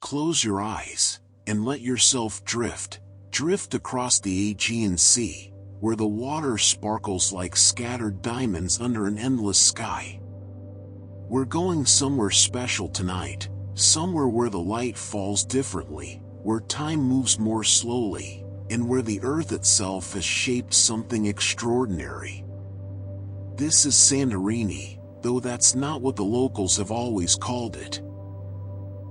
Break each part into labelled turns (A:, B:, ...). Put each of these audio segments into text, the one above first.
A: close your eyes and let yourself drift across the Aegean Sea, where the water sparkles like scattered diamonds under an endless sky. We're going somewhere special tonight, somewhere where the light falls differently, where time moves more slowly, and where the earth itself has shaped something extraordinary. This is Santorini, though that's not what the locals have always called it.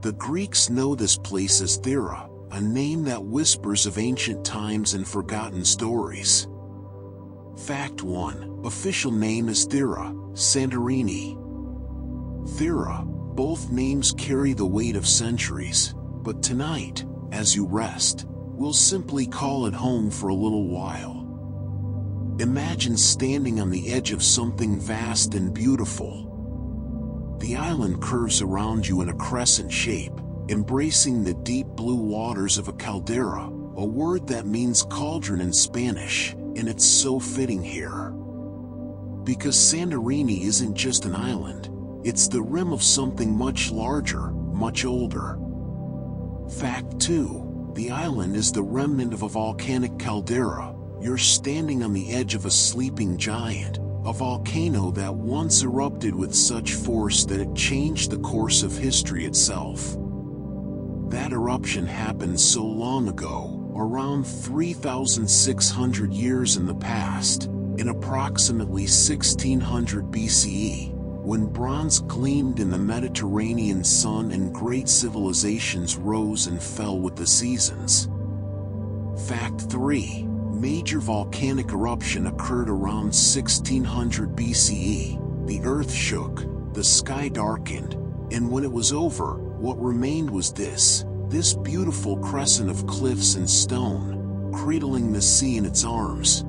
A: The Greeks know this place as Thera, a name that whispers of ancient times and forgotten stories. Fact 1. Official name is Thera, Santorini. Thera, both names carry the weight of centuries, but tonight, as you rest, we'll simply call it home for a little while. Imagine standing on the edge of something vast and beautiful. The island curves around you in a crescent shape, embracing the deep blue waters of a caldera, a word that means cauldron in Spanish, and it's so fitting here. Because Santorini isn't just an island, it's the rim of something much larger, much older. Fact 2. The island is the remnant of a volcanic caldera. You're standing on the edge of a sleeping giant, a volcano that once erupted with such force that it changed the course of history itself. That eruption happened so long ago, around 3,600 years in the past, in approximately 1600 BCE, when bronze gleamed in the Mediterranean sun and great civilizations rose and fell with the seasons. Fact 3. Major volcanic eruption occurred around 1600 BCE. The earth shook, the sky darkened, and when it was over, what remained was this beautiful crescent of cliffs and stone, cradling the sea in its arms.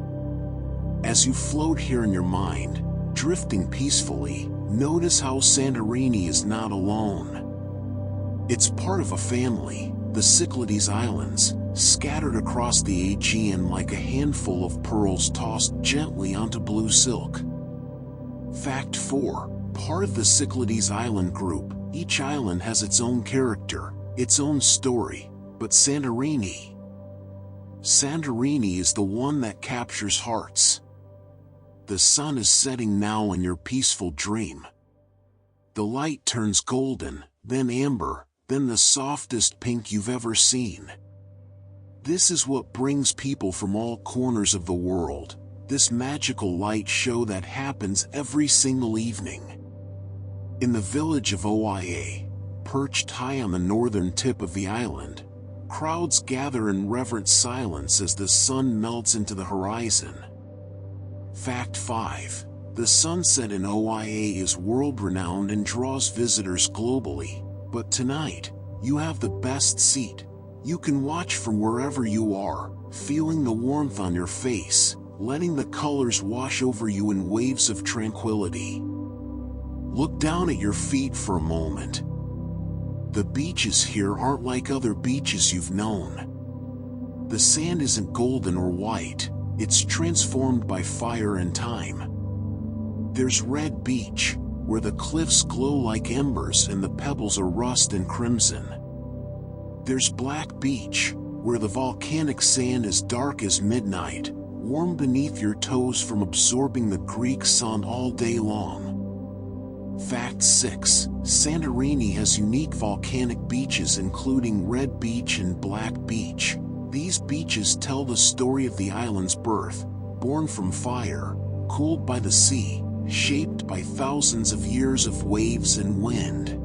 A: As you float here in your mind, drifting peacefully, notice how Santorini is not alone. It's part of a family, the Cyclades Islands, scattered across the Aegean like a handful of pearls tossed gently onto blue silk. Fact 4. Part of the Cyclades Island group, each island has its own character, its own story, but Santorini is the one that captures hearts. The sun is setting now in your peaceful dream. The light turns golden, then amber, then the softest pink you've ever seen. This is what brings people from all corners of the world, this magical light show that happens every single evening. In the village of Oia, perched high on the northern tip of the island, crowds gather in reverent silence as the sun melts into the horizon. Fact 5. The sunset in Oia is world-renowned and draws visitors globally, but tonight, you have the best seat. You can watch from wherever you are, feeling the warmth on your face, letting the colors wash over you in waves of tranquility. Look down at your feet for a moment. The beaches here aren't like other beaches you've known. The sand isn't golden or white, it's transformed by fire and time. There's Red Beach, where the cliffs glow like embers and the pebbles are rust and crimson. There's Black Beach, where the volcanic sand is dark as midnight, warm beneath your toes from absorbing the Greek sun all day long. Fact 6. Santorini has unique volcanic beaches including Red Beach and Black Beach. These beaches tell the story of the island's birth, born from fire, cooled by the sea, shaped by thousands of years of waves and wind.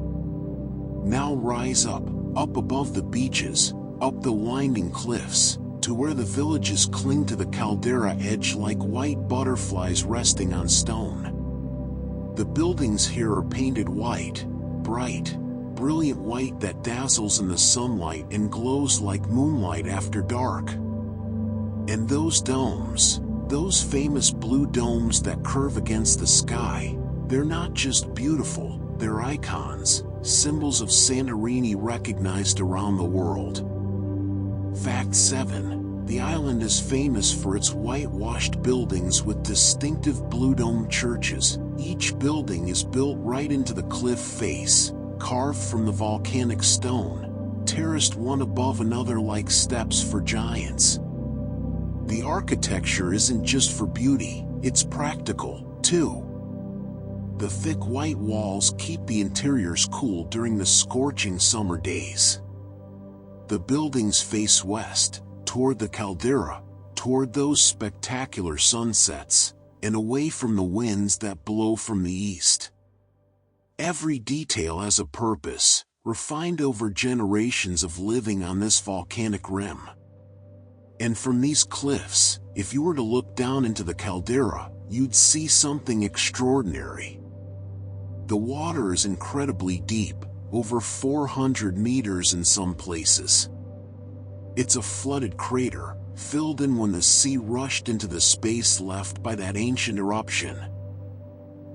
A: Now rise up above the beaches, up the winding cliffs, to where the villages cling to the caldera edge like white butterflies resting on stone. The buildings here are painted white, bright, brilliant white that dazzles in the sunlight and glows like moonlight after dark. And those domes, those famous blue domes that curve against the sky, they're not just beautiful, they're icons, symbols of Santorini recognized around the world. Fact 7. The island is famous for its whitewashed buildings with distinctive blue dome churches. Each building is built right into the cliff face, carved from the volcanic stone, terraced one above another like steps for giants. The architecture isn't just for beauty, it's practical, too. The thick white walls keep the interiors cool during the scorching summer days. The buildings face west, toward the caldera, toward those spectacular sunsets, and away from the winds that blow from the east. Every detail has a purpose, refined over generations of living on this volcanic rim. And from these cliffs, if you were to look down into the caldera, you'd see something extraordinary. The water is incredibly deep, over 400 meters in some places. It's a flooded crater, filled in when the sea rushed into the space left by that ancient eruption.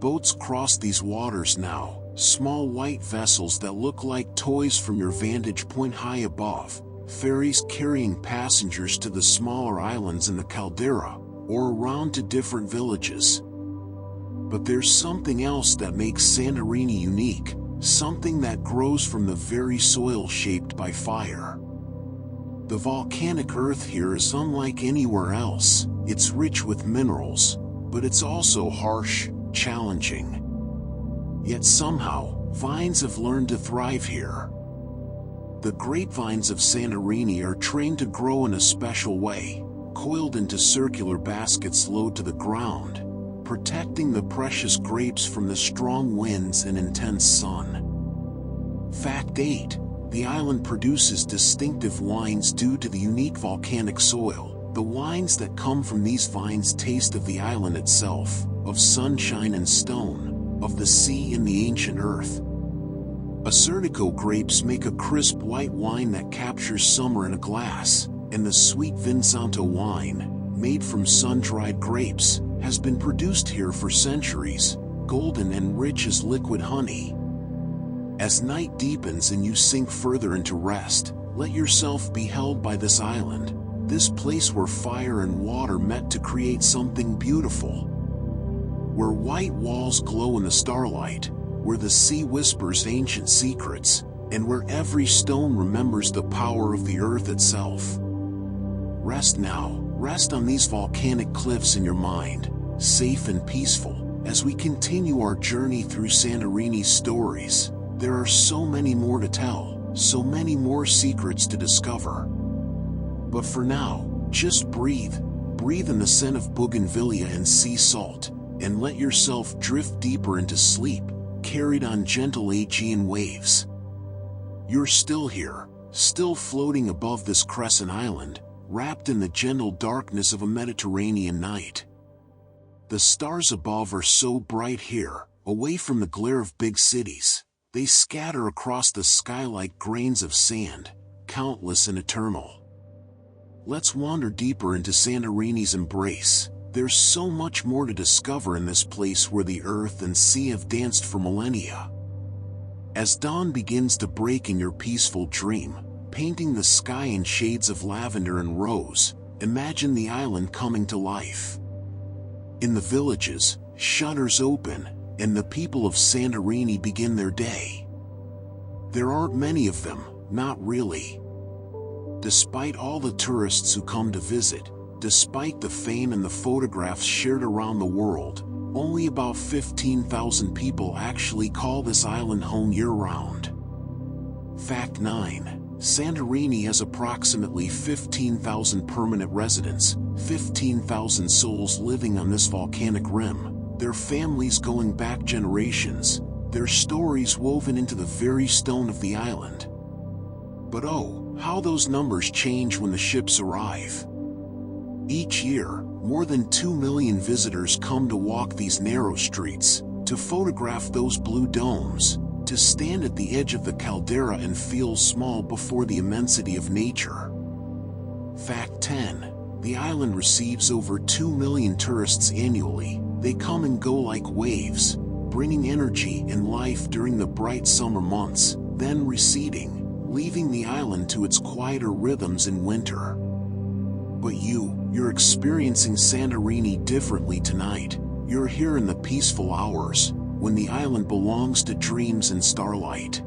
A: Boats cross these waters now, small white vessels that look like toys from your vantage point high above, ferries carrying passengers to the smaller islands in the caldera, or around to different villages. But there's something else that makes Santorini unique, something that grows from the very soil shaped by fire. The volcanic earth here is unlike anywhere else. It's rich with minerals, but it's also harsh, challenging. Yet somehow, vines have learned to thrive here. The grapevines of Santorini are trained to grow in a special way, coiled into circular baskets low to the ground, protecting the precious grapes from the strong winds and intense sun. Fact 8. The island produces distinctive wines due to the unique volcanic soil. The wines that come from these vines taste of the island itself, of sunshine and stone, of the sea and the ancient earth. Acertico grapes make a crisp white wine that captures summer in a glass, and the sweet Vinsanto wine, made from sun-dried grapes, has been produced here for centuries, golden and rich as liquid honey. As night deepens and you sink further into rest, let yourself be held by this island, this place where fire and water met to create something beautiful. Where white walls glow in the starlight, where the sea whispers ancient secrets, and where every stone remembers the power of the earth itself. Rest now, rest on these volcanic cliffs in your mind, safe and peaceful, as we continue our journey through Santorini's stories. There are so many more to tell, so many more secrets to discover. But for now, just breathe, breathe in the scent of bougainvillea and sea salt, and let yourself drift deeper into sleep, carried on gentle Aegean waves. You're still here, still floating above this crescent island, wrapped in the gentle darkness of a Mediterranean night. The stars above are so bright here, away from the glare of big cities. They scatter across the sky like grains of sand, countless and eternal. Let's wander deeper into Santorini's embrace. There's so much more to discover in this place where the earth and sea have danced for millennia. As dawn begins to break in your peaceful dream, painting the sky in shades of lavender and rose, imagine the island coming to life. In the villages, shutters open, and the people of Santorini begin their day. There aren't many of them, not really. Despite all the tourists who come to visit, despite the fame and the photographs shared around the world, only about 15,000 people actually call this island home year-round. Fact 9. Santorini has approximately 15,000 permanent residents, 15,000 souls living on this volcanic rim. Their families going back generations, their stories woven into the very stone of the island. But oh, how those numbers change when the ships arrive. Each year, more than 2 million visitors come to walk these narrow streets, to photograph those blue domes, to stand at the edge of the caldera and feel small before the immensity of nature. Fact 10. The island receives over 2 million tourists annually. They come and go like waves, bringing energy and life during the bright summer months, then receding, leaving the island to its quieter rhythms in winter. But you're experiencing Santorini differently tonight. You're here in the peaceful hours, when the island belongs to dreams and starlight.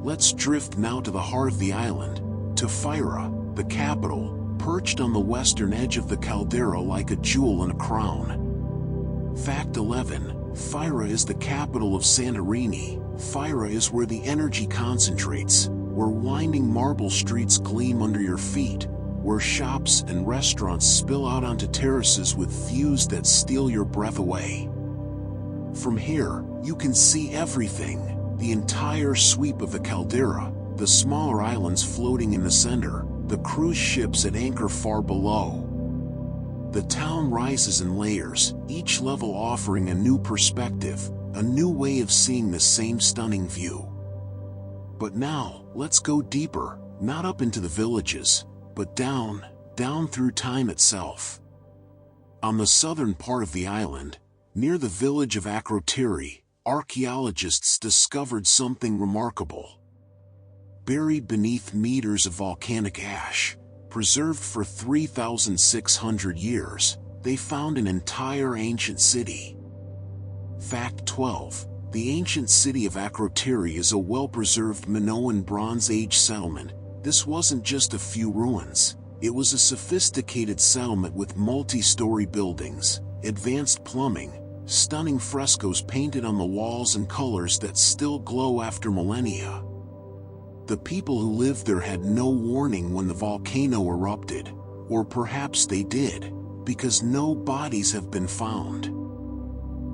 A: Let's drift now to the heart of the island, to Phyra, the capital, perched on the western edge of the caldera like a jewel in a crown. Fact 11. Phyra is the capital of Santorini. Phyra is where the energy concentrates, where winding marble streets gleam under your feet, where shops and restaurants spill out onto terraces with views that steal your breath away. From here, you can see everything. The entire sweep of the caldera, the smaller islands floating in the center, the cruise ships at anchor far below. The town rises in layers, each level offering a new perspective, a new way of seeing the same stunning view. But now, let's go deeper, not up into the villages, but down through time itself. On the southern part of the island, near the village of Akrotiri, archaeologists discovered something remarkable. Buried beneath meters of volcanic ash, preserved for 3,600 years, they found an entire ancient city. Fact 12. The ancient city of Akrotiri is a well-preserved Minoan Bronze Age settlement. This wasn't just a few ruins, it was a sophisticated settlement with multi-story buildings, advanced plumbing, stunning frescoes painted on the walls and colors that still glow after millennia. The people who lived there had no warning when the volcano erupted, or perhaps they did, because no bodies have been found.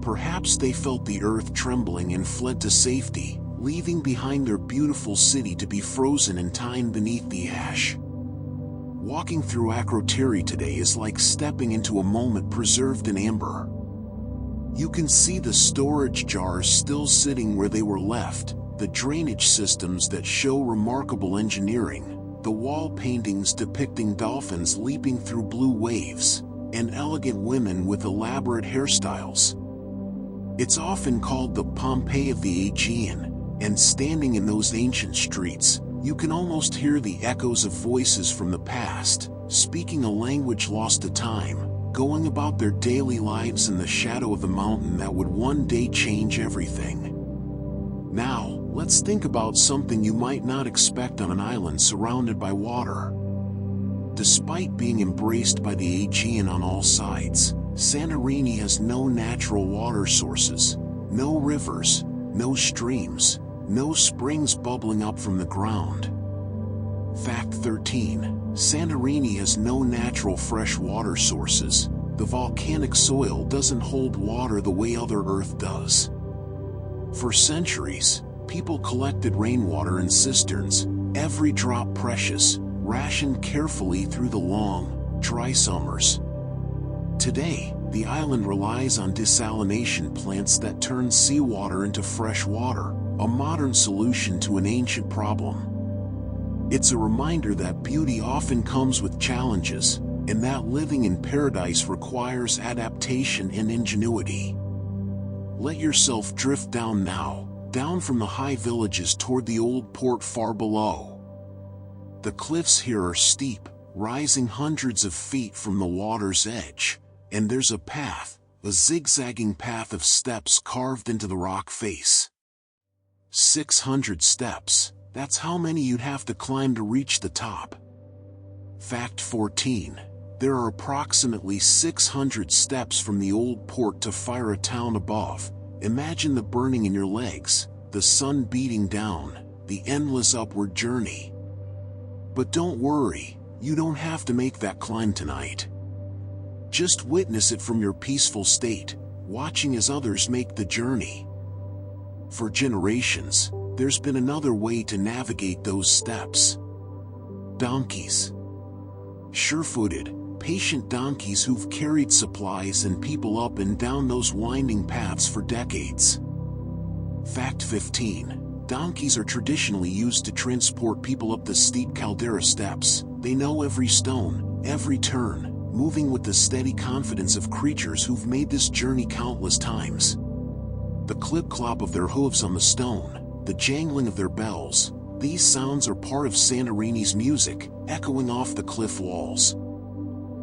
A: Perhaps they felt the earth trembling and fled to safety, leaving behind their beautiful city to be frozen in time beneath the ash. Walking through Akrotiri today is like stepping into a moment preserved in amber. You can see the storage jars still sitting where they were left, the drainage systems that show remarkable engineering, the wall paintings depicting dolphins leaping through blue waves, and elegant women with elaborate hairstyles. It's often called the Pompeii of the Aegean, and standing in those ancient streets, you can almost hear the echoes of voices from the past, speaking a language lost to time, going about their daily lives in the shadow of the mountain that would one day change everything. Now, let's think about something you might not expect on an island surrounded by water. Despite being embraced by the Aegean on all sides, Santorini has no natural water sources, no rivers, no streams, no springs bubbling up from the ground. Fact 13. Santorini has no natural fresh water sources. The volcanic soil doesn't hold water the way other Earth does. For centuries, people collected rainwater in cisterns, every drop precious, rationed carefully through the long, dry summers. Today, the island relies on desalination plants that turn seawater into fresh water, a modern solution to an ancient problem. It's a reminder that beauty often comes with challenges, and that living in paradise requires adaptation and ingenuity. Let yourself drift down now, down from the high villages toward the old port far below. The cliffs here are steep, rising hundreds of feet from the water's edge, and there's a path, a zigzagging path of steps carved into the rock face. 600 steps. That's how many you'd have to climb to reach the top. Fact 14. There are approximately 600 steps from the old port to Phyra town above. Imagine the burning in your legs, the sun beating down, the endless upward journey. But don't worry, you don't have to make that climb tonight. Just witness it from your peaceful state, watching as others make the journey. For generations, there's been another way to navigate those steps. Donkeys. Sure-footed, patient donkeys who've carried supplies and people up and down those winding paths for decades. Fact 15. Donkeys are traditionally used to transport people up the steep caldera steps. They know every stone, every turn, moving with the steady confidence of creatures who've made this journey countless times. The clip-clop of their hooves on the stone, the jangling of their bells, these sounds are part of Santorini's music, echoing off the cliff walls.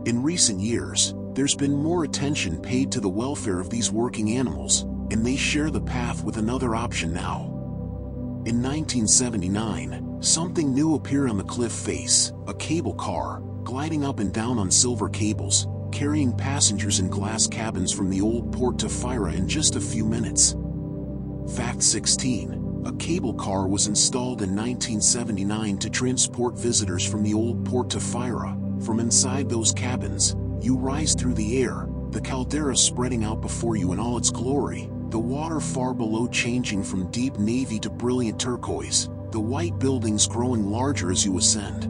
A: In recent years, there's been more attention paid to the welfare of these working animals, and they share the path with another option now. In 1979, something new appeared on the cliff face, a cable car, gliding up and down on silver cables, carrying passengers in glass cabins from the old port to Fira in just a few minutes. Fact 16. A cable car was installed in 1979 to transport visitors from the old port to Fira. From inside those cabins, you rise through the air, the caldera spreading out before you in all its glory, the water far below changing from deep navy to brilliant turquoise, the white buildings growing larger as you ascend.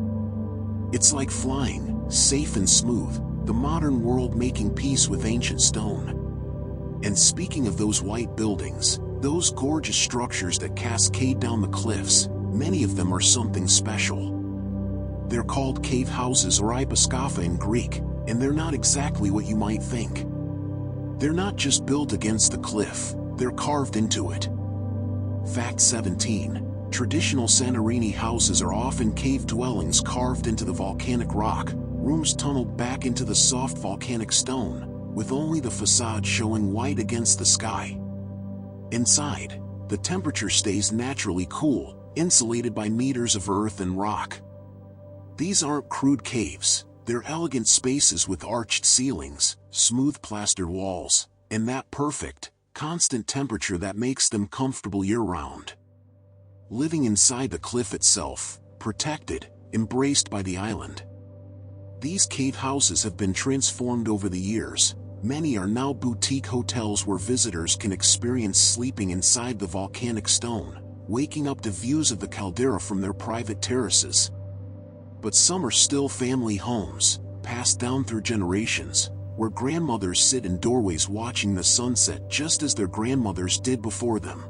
A: It's like flying, safe and smooth, the modern world making peace with ancient stone. And speaking of those white buildings, those gorgeous structures that cascade down the cliffs, many of them are something special. They're called cave houses or hyposkopha in Greek, and they're not exactly what you might think. They're not just built against the cliff, they're carved into it. Fact 17. Traditional Santorini houses are often cave dwellings carved into the volcanic rock, rooms tunneled back into the soft volcanic stone, with only the facade showing white against the sky. Inside, the temperature stays naturally cool, insulated by meters of earth and rock. These aren't crude caves, they're elegant spaces with arched ceilings, smooth plastered walls, and that perfect, constant temperature that makes them comfortable year-round. Living inside the cliff itself, protected, embraced by the island. These cave houses have been transformed over the years. Many are now boutique hotels where visitors can experience sleeping inside the volcanic stone, waking up to views of the caldera from their private terraces. But some are still family homes, passed down through generations, where grandmothers sit in doorways watching the sunset just as their grandmothers did before them.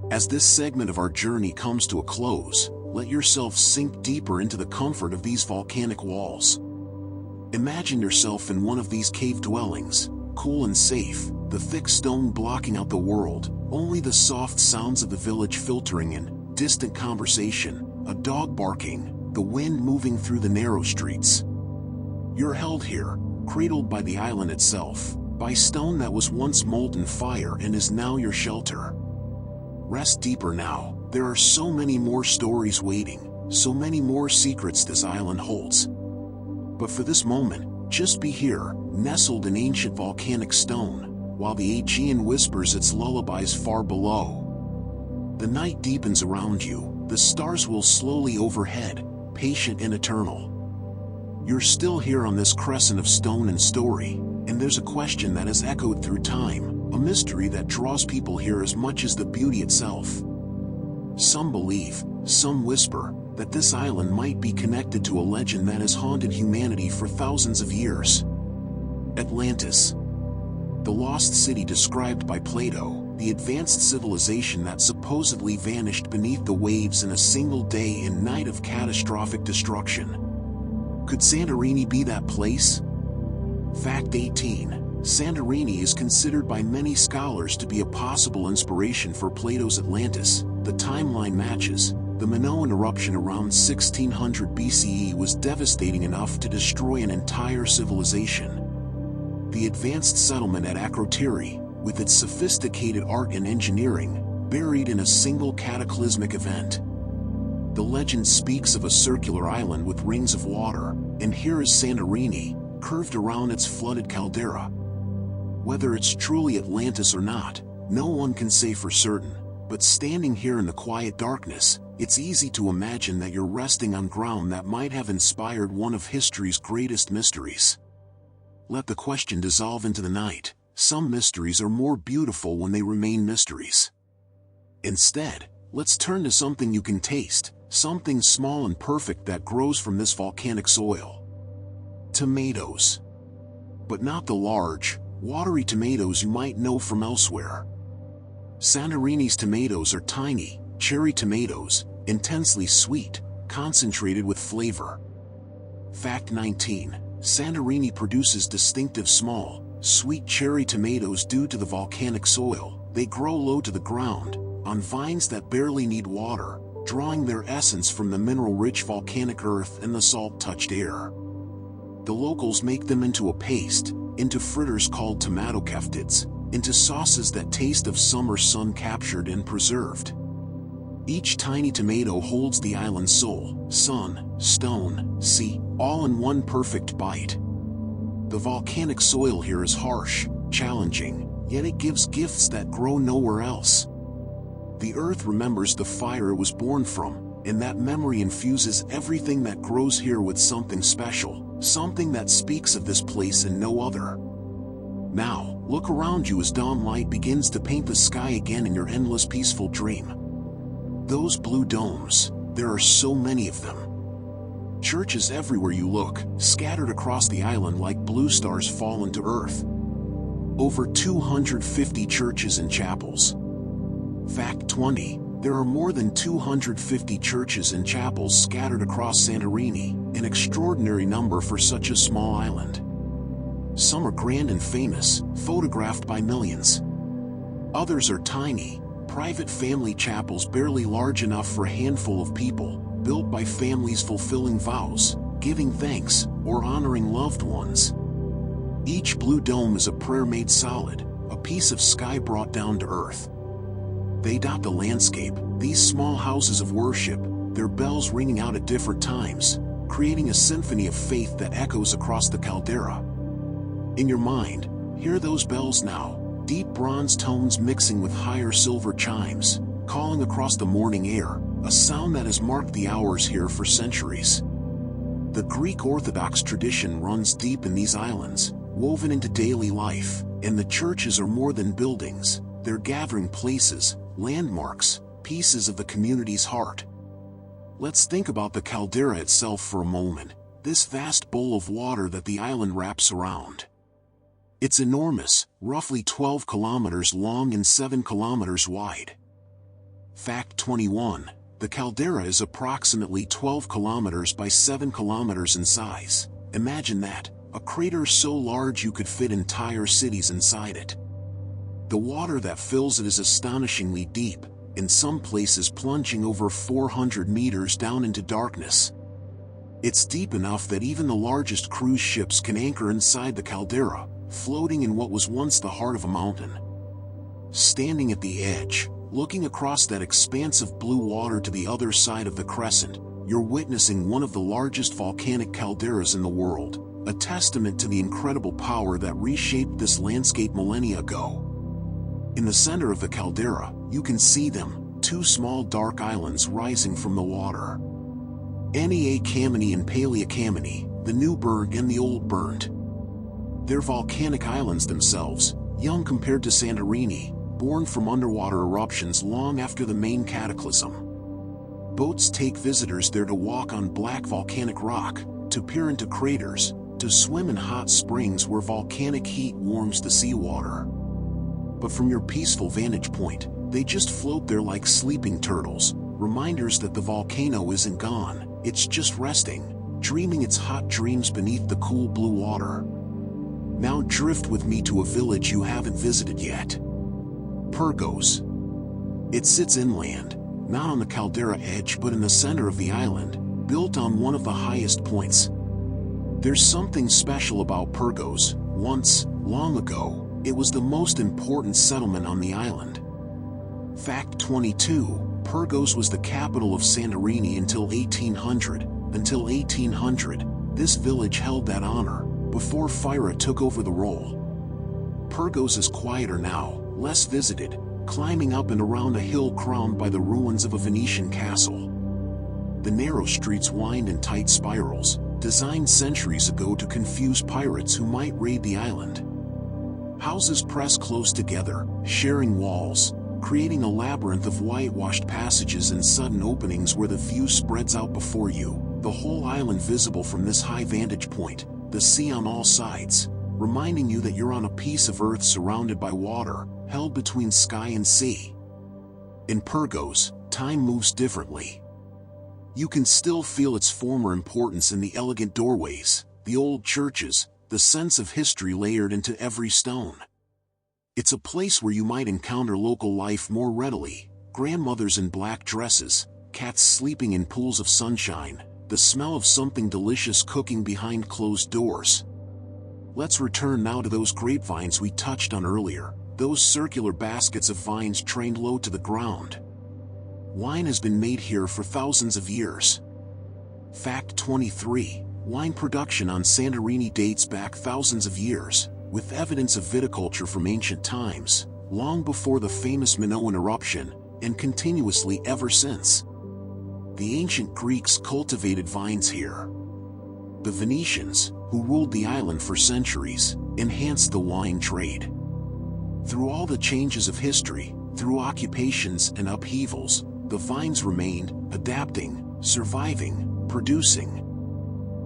A: As this segment of our journey comes to a close, let yourself sink deeper into the comfort of these volcanic walls. Imagine yourself in one of these cave dwellings, cool and safe, the thick stone blocking out the world, only the soft sounds of the village filtering in, distant conversation, a dog barking, the wind moving through the narrow streets. You're held here, cradled by the island itself, by stone that was once molten fire and is now your shelter. Rest deeper now, there are so many more stories waiting, so many more secrets this island holds. But for this moment, just be here, nestled in ancient volcanic stone, while the Aegean whispers its lullabies far below. The night deepens around you, the stars will slowly overhead, patient and eternal. You're still here on this crescent of stone and story, and there's a question that has echoed through time, a mystery that draws people here as much as the beauty itself. Some believe, some whisper, that this island might be connected to a legend that has haunted humanity for thousands of years. Atlantis. The lost city described by Plato, the advanced civilization that supposedly vanished beneath the waves in a single day and night of catastrophic destruction. Could Santorini be that place? Fact 18. Santorini is considered by many scholars to be a possible inspiration for Plato's Atlantis. The timeline matches. The Minoan eruption around 1600 BCE was devastating enough to destroy an entire civilization. The advanced settlement at Akrotiri, with its sophisticated art and engineering, buried in a single cataclysmic event. The legend speaks of a circular island with rings of water, and here is Santorini, curved around its flooded caldera. Whether it's truly Atlantis or not, no one can say for certain, but standing here in the quiet darkness, it's easy to imagine that you're resting on ground that might have inspired one of history's greatest mysteries. Let the question dissolve into the night. Some mysteries are more beautiful when they remain mysteries. Instead, let's turn to something you can taste, something small and perfect that grows from this volcanic soil. Tomatoes. But not the large, watery tomatoes you might know from elsewhere. Santorini's tomatoes are tiny, cherry tomatoes, intensely sweet, concentrated with flavor. Fact 19. Santorini produces distinctive small, sweet cherry tomatoes due to the volcanic soil. They grow low to the ground, on vines that barely need water, drawing their essence from the mineral-rich volcanic earth and the salt-touched air. The locals make them into a paste, into fritters called tomato keftids, into sauces that taste of summer sun captured and preserved. Each tiny tomato holds the island's soul, sun, stone, sea, all in one perfect bite. The volcanic soil here is harsh, challenging, yet it gives gifts that grow nowhere else. The earth remembers the fire it was born from, and that memory infuses everything that grows here with something special, something that speaks of this place and no other. Now, look around you as dawn light begins to paint the sky again in your endless peaceful dream. Those blue domes, there are so many of them. Churches everywhere you look, scattered across the island like blue stars fallen to earth. Over 250 churches and chapels. Fact 20, there are more than 250 churches and chapels scattered across Santorini, an extraordinary number for such a small island. Some are grand and famous, photographed by millions. Others are tiny, private family chapels barely large enough for a handful of people, built by families fulfilling vows, giving thanks, or honoring loved ones. Each blue dome is a prayer made solid, a piece of sky brought down to earth. They dot the landscape, these small houses of worship, their bells ringing out at different times, creating a symphony of faith that echoes across the caldera. In your mind, hear those bells now, deep bronze tones mixing with higher silver chimes, calling across the morning air, a sound that has marked the hours here for centuries. The Greek Orthodox tradition runs deep in these islands, woven into daily life, and the churches are more than buildings, they're gathering places, landmarks, pieces of the community's heart. Let's think about the caldera itself for a moment, this vast bowl of water that the island wraps around. It's enormous, roughly 12 kilometers long and 7 kilometers wide. Fact 21, the caldera is approximately 12 kilometers by 7 kilometers in size. Imagine that, a crater so large you could fit entire cities inside it. The water that fills it is astonishingly deep, in some places plunging over 400 meters down into darkness. It's deep enough that even the largest cruise ships can anchor inside the caldera, floating in what was once the heart of a mountain. Standing at the edge, looking across that expanse of blue water to the other side of the crescent, you're witnessing one of the largest volcanic calderas in the world, a testament to the incredible power that reshaped this landscape millennia ago. In the center of the caldera, you can see them, two small dark islands rising from the water. Nea Kameni and Palea Kameni, the new berg and the old burnt. They're volcanic islands themselves, young compared to Santorini, born from underwater eruptions long after the main cataclysm. Boats take visitors there to walk on black volcanic rock, to peer into craters, to swim in hot springs where volcanic heat warms the seawater. But from your peaceful vantage point, they just float there like sleeping turtles, reminders that the volcano isn't gone, it's just resting, dreaming its hot dreams beneath the cool blue water. Now drift with me to a village you haven't visited yet. Pyrgos. It sits inland, not on the caldera edge but in the center of the island, built on one of the highest points. There's something special about Pyrgos. Once, long ago, it was the most important settlement on the island. Fact 22, Pyrgos was the capital of Santorini until 1800. Until 1800, this village held that honor, before Fyra took over the role. Pyrgos is quieter now, less visited, climbing up and around a hill crowned by the ruins of a Venetian castle. The narrow streets wind in tight spirals, designed centuries ago to confuse pirates who might raid the island. Houses press close together, sharing walls, creating a labyrinth of whitewashed passages and sudden openings where the view spreads out before you, the whole island visible from this high vantage point, the sea on all sides, reminding you that you're on a piece of earth surrounded by water, held between sky and sea. In Pyrgos, time moves differently. You can still feel its former importance in the elegant doorways, the old churches, the sense of history layered into every stone. It's a place where you might encounter local life more readily, grandmothers in black dresses, cats sleeping in pools of sunshine, the smell of something delicious cooking behind closed doors. Let's return now to those grapevines we touched on earlier, those circular baskets of vines trained low to the ground. Wine has been made here for thousands of years. Fact 23. Wine production on Santorini dates back thousands of years, with evidence of viticulture from ancient times, long before the famous Minoan eruption, and continuously ever since. The ancient Greeks cultivated vines here. The Venetians, who ruled the island for centuries, enhanced the wine trade. Through all the changes of history, through occupations and upheavals, the vines remained, adapting, surviving, producing.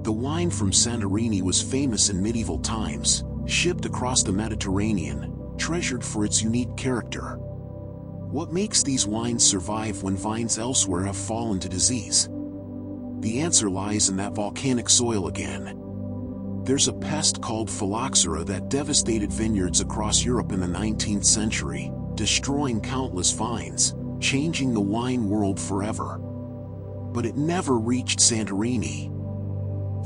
A: The wine from Santorini was famous in medieval times, shipped across the Mediterranean, treasured for its unique character. What makes these wines survive when vines elsewhere have fallen to disease? The answer lies in that volcanic soil again. There's a pest called phylloxera that devastated vineyards across Europe in the 19th century, destroying countless vines, changing the wine world forever. But it never reached Santorini.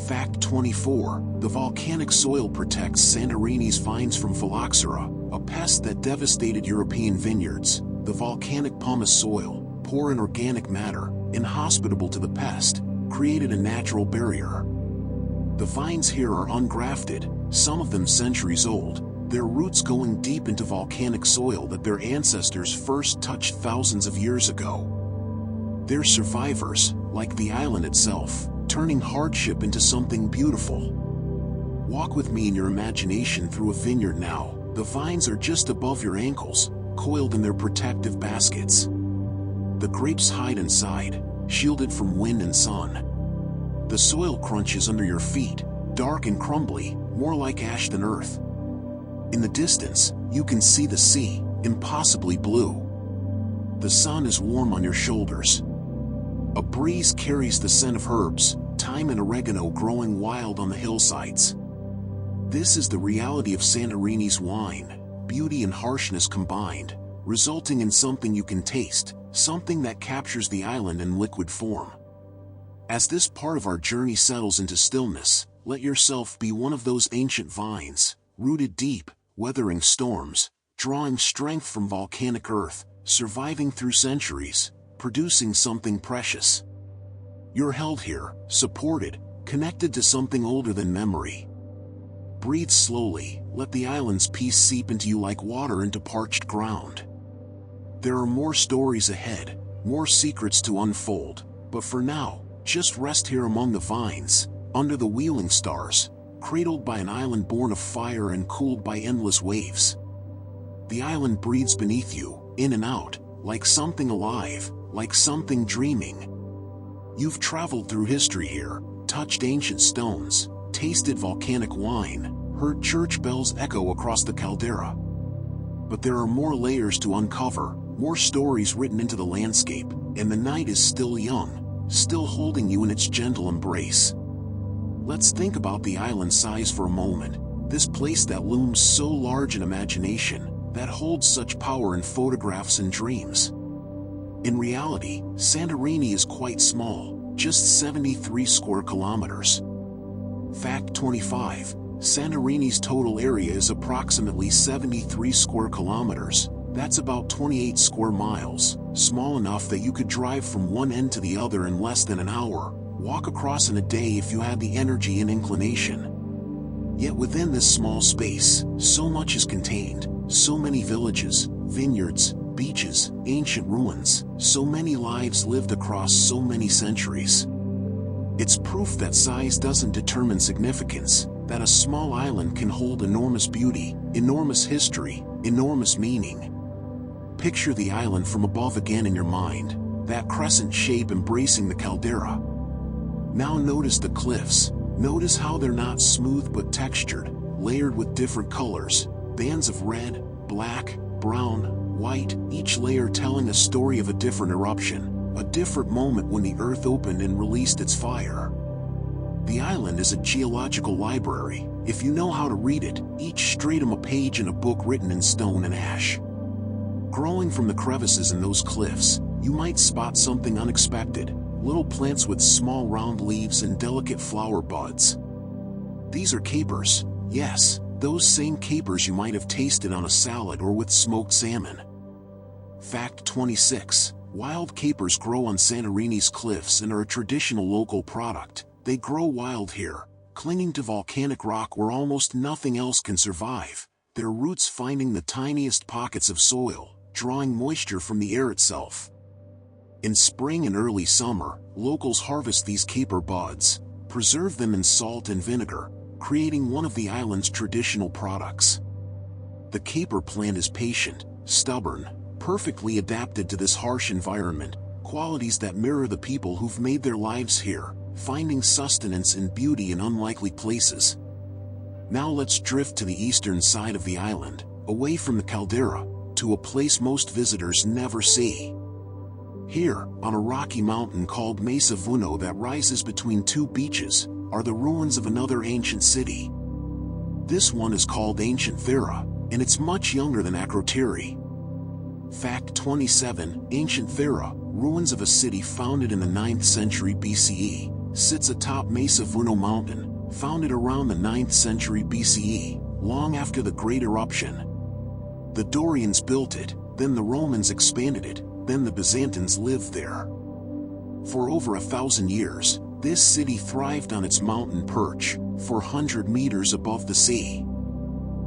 A: Fact 24. The volcanic soil protects Santorini's vines from phylloxera, a pest that devastated European vineyards. The volcanic pumice soil, poor in organic matter, inhospitable to the pest, created a natural barrier. The vines here are ungrafted, some of them centuries old, their roots going deep into volcanic soil that their ancestors first touched thousands of years ago. They're survivors, like the island itself, turning hardship into something beautiful. Walk with me in your imagination through a vineyard now. The vines are just above your ankles, coiled in their protective baskets. The grapes hide inside, shielded from wind and sun. The soil crunches under your feet, dark and crumbly, more like ash than earth. In the distance, you can see the sea, impossibly blue. The sun is warm on your shoulders. A breeze carries the scent of herbs, thyme and oregano growing wild on the hillsides. This is the reality of Santorini's wine, beauty and harshness combined, resulting in something you can taste, something that captures the island in liquid form. As this part of our journey settles into stillness, let yourself be one of those ancient vines, rooted deep, weathering storms, drawing strength from volcanic earth, surviving through centuries, producing something precious. You're held here, supported, connected to something older than memory. Breathe slowly, let the island's peace seep into you like water into parched ground. There are more stories ahead, more secrets to unfold, but for now, just rest here among the vines, under the wheeling stars, cradled by an island born of fire and cooled by endless waves. The island breathes beneath you, in and out, like something alive, like something dreaming. You've traveled through history here, touched ancient stones, tasted volcanic wine, heard church bells echo across the caldera. But there are more layers to uncover, more stories written into the landscape, and the night is still young, still holding you in its gentle embrace. Let's think about the island size for a moment, this place that looms so large in imagination, that holds such power in photographs and dreams. In reality, Santorini is quite small, just 73 square kilometers. Fact 25. Santorini's total area is approximately 73 square kilometers. That's about 28 square miles, small enough that you could drive from one end to the other in less than an hour, walk across in a day if you had the energy and inclination. Yet within this small space, so much is contained, so many villages, vineyards, beaches, ancient ruins, so many lives lived across so many centuries. It's proof that size doesn't determine significance, that a small island can hold enormous beauty, enormous history, enormous meaning. Picture the island from above again in your mind, that crescent shape embracing the caldera. Now notice the cliffs, notice how they're not smooth but textured, layered with different colors, bands of red, black, brown, white, each layer telling a story of a different eruption, a different moment when the earth opened and released its fire. The island is a geological library, if you know how to read it, each stratum a page in a book written in stone and ash. Growing from the crevices in those cliffs, you might spot something unexpected, little plants with small round leaves and delicate flower buds. These are capers, yes, those same capers you might have tasted on a salad or with smoked salmon. Fact 26. Wild capers grow on Santorini's cliffs and are a traditional local product. They grow wild here, clinging to volcanic rock where almost nothing else can survive, their roots finding the tiniest pockets of soil, drawing moisture from the air itself. In spring and early summer, locals harvest these caper buds, preserve them in salt and vinegar, creating one of the island's traditional products. The caper plant is patient, stubborn, perfectly adapted to this harsh environment, qualities that mirror the people who've made their lives here, finding sustenance and beauty in unlikely places. Now let's drift to the eastern side of the island, away from the caldera, to a place most visitors never see. Here, on a rocky mountain called Mesa Vuno that rises between two beaches, are the ruins of another ancient city. This one is called Ancient Thera, and it's much younger than Akrotiri. Fact 27, Ancient Thera, ruins of a city founded in the 9th century BCE, sits atop Mesa Vuno mountain, founded around the 9th century BCE, long after the Great Eruption. The Dorians built it, then the Romans expanded it, then the Byzantines lived there. For over 1,000 years, this city thrived on its mountain perch, 400 meters above the sea.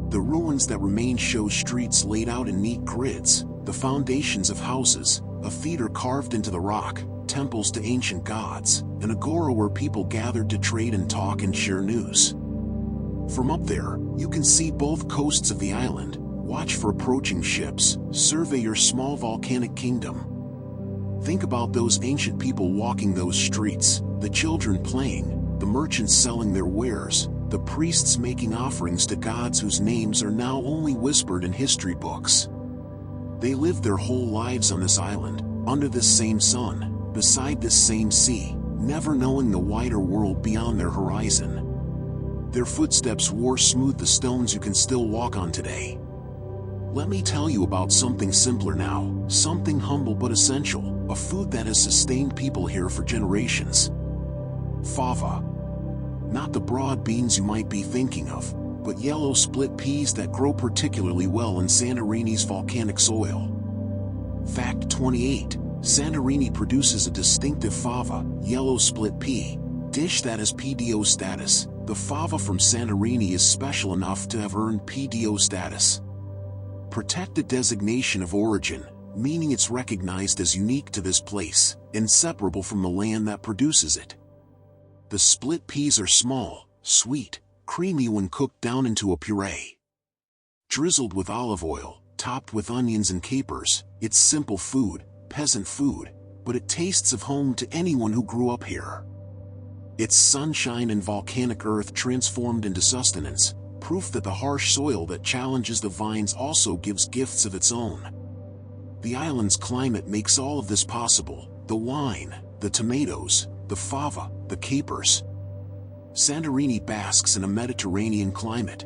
A: The ruins that remain show streets laid out in neat grids, the foundations of houses, a theater carved into the rock, temples to ancient gods, an agora where people gathered to trade and talk and share news. From up there, you can see both coasts of the island, watch for approaching ships, survey your small volcanic kingdom. Think about those ancient people walking those streets, the children playing, the merchants selling their wares, the priests making offerings to gods whose names are now only whispered in history books. They lived their whole lives on this island, under this same sun, beside this same sea, never knowing the wider world beyond their horizon. Their footsteps wore smooth the stones you can still walk on today. Let me tell you about something simpler now, something humble but essential, a food that has sustained people here for generations. Fava. Not the broad beans you might be thinking of, but yellow split peas that grow particularly well in Santorini's volcanic soil. Fact 28. Santorini produces a distinctive fava, yellow split pea, dish that has PDO status. The fava from Santorini is special enough to have earned PDO status. Protected designation of origin, meaning it's recognized as unique to this place, inseparable from the land that produces it. The split peas are small, sweet, creamy when cooked down into a puree. Drizzled with olive oil, topped with onions and capers, it's simple food, peasant food, but it tastes of home to anyone who grew up here. It's sunshine and volcanic earth transformed into sustenance, proof that the harsh soil that challenges the vines also gives gifts of its own. The island's climate makes all of this possible, the wine, the tomatoes, the fava, the capers. Santorini basks in a Mediterranean climate.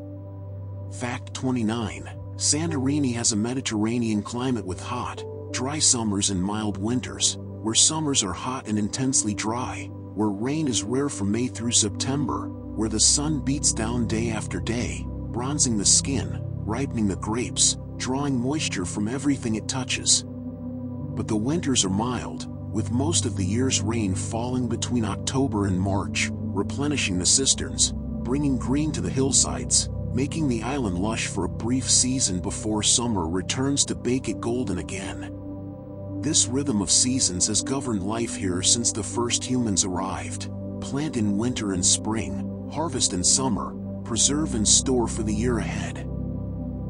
A: Fact 29. Santorini has a Mediterranean climate with hot, dry summers and mild winters, where summers are hot and intensely dry, where rain is rare from May through September, where the sun beats down day after day, bronzing the skin, ripening the grapes, drawing moisture from everything it touches. But the winters are mild, with most of the year's rain falling between October and March, replenishing the cisterns, bringing green to the hillsides, making the island lush for a brief season before summer returns to bake it golden again. This rhythm of seasons has governed life here since the first humans arrived. Plant in winter and spring, harvest in summer, preserve and store for the year ahead.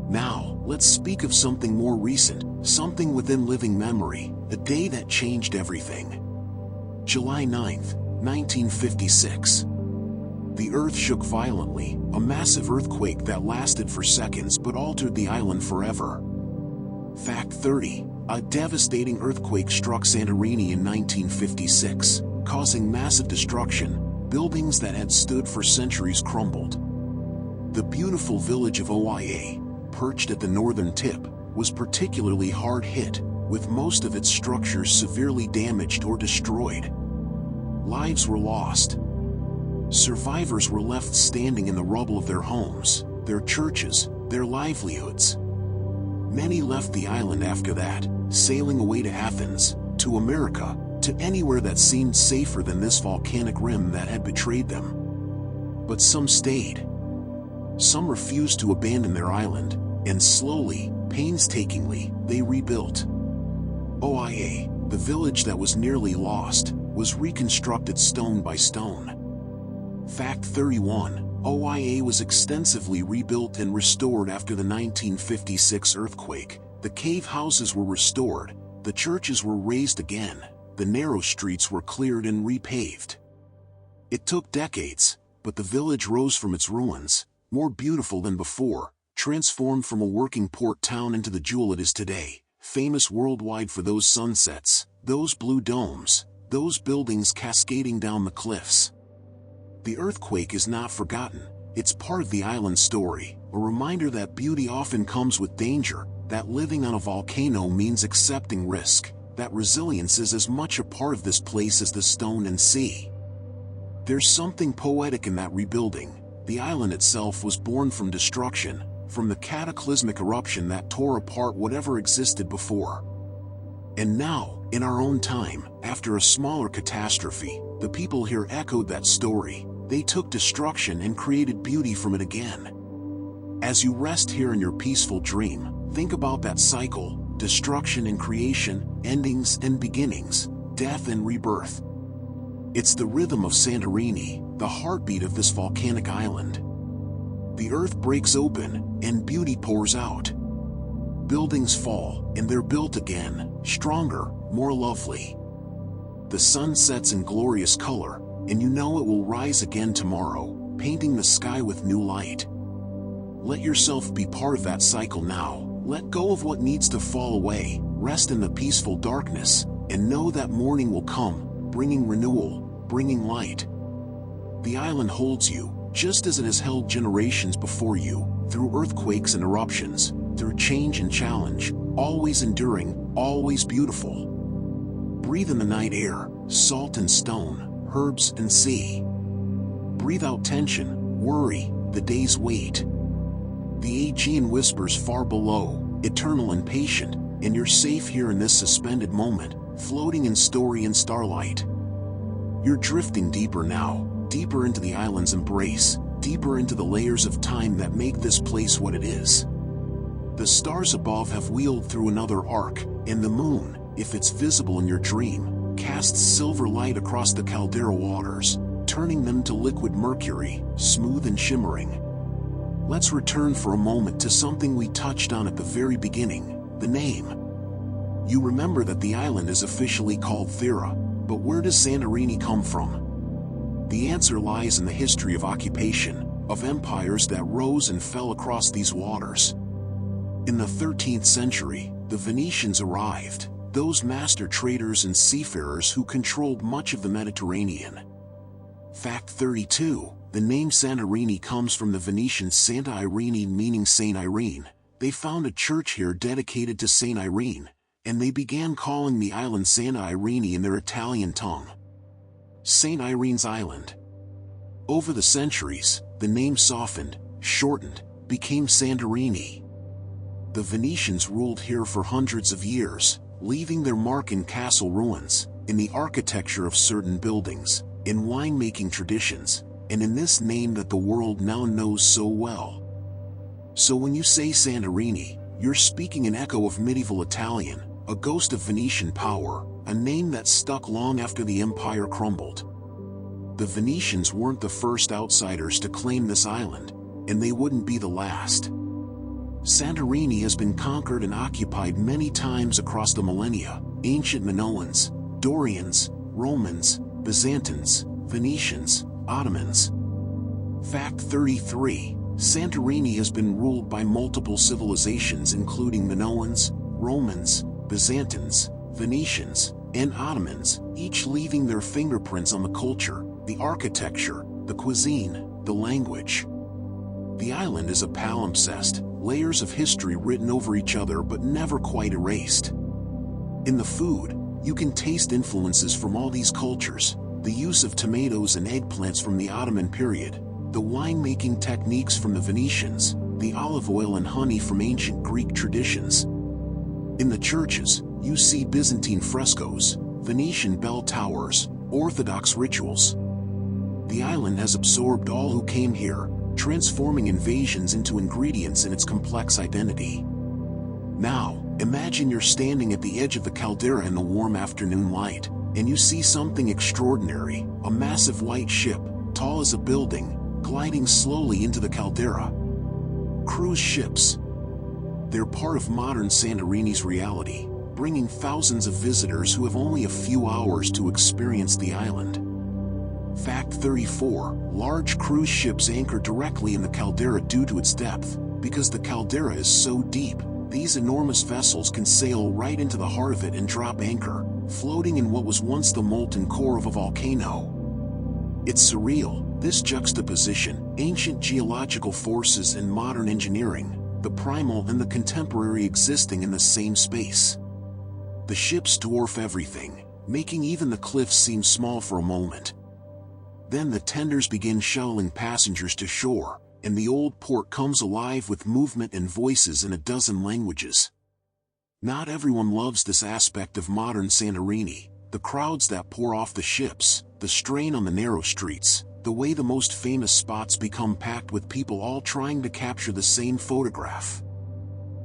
A: Now, let's speak of something more recent, something within living memory, a day that changed everything. July 9th, 1956. The earth shook violently, a massive earthquake that lasted for seconds but altered the island forever. Fact 30. A devastating earthquake struck Santorini in 1956, causing massive destruction. Buildings that had stood for centuries crumbled. The beautiful village of Oia, perched at the northern tip, was particularly hard hit, with most of its structures severely damaged or destroyed. Lives were lost. Survivors were left standing in the rubble of their homes, their churches, their livelihoods. Many left the island after that, sailing away to Athens, to to America, to anywhere that seemed safer than this volcanic rim that had betrayed them. But some stayed. Some refused to abandon their island, and slowly, painstakingly, they rebuilt. Oia, the village that was nearly lost, was reconstructed stone by stone. Fact 31. Oia was extensively rebuilt and restored after the 1956 earthquake. The cave houses were restored, the churches were raised again, the narrow streets were cleared and repaved. It took decades, but the village rose from its ruins, more beautiful than before, transformed from a working port town into the jewel it is today, famous worldwide for those sunsets, those blue domes, those buildings cascading down the cliffs. The earthquake is not forgotten, it's part of the island's story, a reminder that beauty often comes with danger, that living on a volcano means accepting risk, that resilience is as much a part of this place as the stone and sea. There's something poetic in that rebuilding. The island itself was born from destruction, from the cataclysmic eruption that tore apart whatever existed before. And now, in our own time, after a smaller catastrophe, the people here echoed that story. They took destruction and created beauty from it again. As you rest here in your peaceful dream, think about that cycle: destruction and creation, endings and beginnings, death and rebirth. It's the rhythm of Santorini, the heartbeat of this volcanic island. The earth breaks open, and beauty pours out. Buildings fall, and they're built again, stronger, more lovely. The sun sets in glorious color, and you know it will rise again tomorrow, painting the sky with new light. Let yourself be part of that cycle now. Let go of what needs to fall away, rest in the peaceful darkness, and know that morning will come, bringing renewal, bringing light. The island holds you, just as it has held generations before you, through earthquakes and eruptions, through change and challenge, always enduring, always beautiful. Breathe in the night air, salt and stone, herbs and sea. Breathe out tension, worry, the day's weight. The Aegean whispers far below, eternal and patient, and you're safe here in this suspended moment, floating in story and starlight. You're drifting deeper now, deeper into the island's embrace, deeper into the layers of time that make this place what it is. The stars above have wheeled through another arc, and the moon, if it's visible in your dream, casts silver light across the caldera waters, turning them to liquid mercury, smooth and shimmering. Let's return for a moment to something we touched on at the very beginning: the name. You remember that the island is officially called Thera, but where does Santorini come from? The answer lies in the history of occupation, of empires that rose and fell across these waters. In the 13th century, the Venetians arrived, those master traders and seafarers who controlled much of the Mediterranean. Fact 32. The name Santorini comes from the Venetian Santa Irene, meaning Saint Irene. They found a church here dedicated to Saint Irene, and they began calling the island Santa Irene in their Italian tongue. Saint Irene's Island. Over the centuries, the name softened, shortened, became Santorini. The Venetians ruled here for hundreds of years, leaving their mark in castle ruins, in the architecture of certain buildings, in winemaking traditions, and in this name that the world now knows so well. So when you say Santorini, you're speaking an echo of medieval Italian, a ghost of Venetian power, a name that stuck long after the empire crumbled. The Venetians weren't the first outsiders to claim this island, and they wouldn't be the last. Santorini has been conquered and occupied many times across the millennia: ancient Minoans, Dorians, Romans, Byzantines, Venetians, Ottomans. Fact 33. Santorini has been ruled by multiple civilizations including Minoans, Romans, Byzantines, Venetians, and Ottomans, each leaving their fingerprints on the culture, the architecture, the cuisine, the language. The island is a palimpsest, layers of history written over each other but never quite erased. In the food, you can taste influences from all these cultures: the use of tomatoes and eggplants from the Ottoman period, the winemaking techniques from the Venetians, the olive oil and honey from ancient Greek traditions. In the churches, You see Byzantine frescoes, Venetian bell towers, Orthodox rituals. The island has absorbed all who came here, transforming invasions into ingredients in its complex identity. Now, imagine you're standing at the edge of the caldera in the warm afternoon light, and you see something extraordinary, a massive white ship, tall as a building, gliding slowly into the caldera. Cruise ships. They're part of modern Santorini's reality, bringing thousands of visitors who have only a few hours to experience the island. Fact 34. Large cruise ships anchor directly in the caldera due to its depth. Because the caldera is so deep, these enormous vessels can sail right into the heart of it and drop anchor, floating in what was once the molten core of a volcano. It's surreal, this juxtaposition, ancient geological forces and modern engineering, the primal and the contemporary existing in the same space. The ships dwarf everything, making even the cliffs seem small for a moment. Then the tenders begin shuttling passengers to shore, and the old port comes alive with movement and voices in a dozen languages. Not everyone loves this aspect of modern Santorini, the crowds that pour off the ships, the strain on the narrow streets, the way the most famous spots become packed with people all trying to capture the same photograph.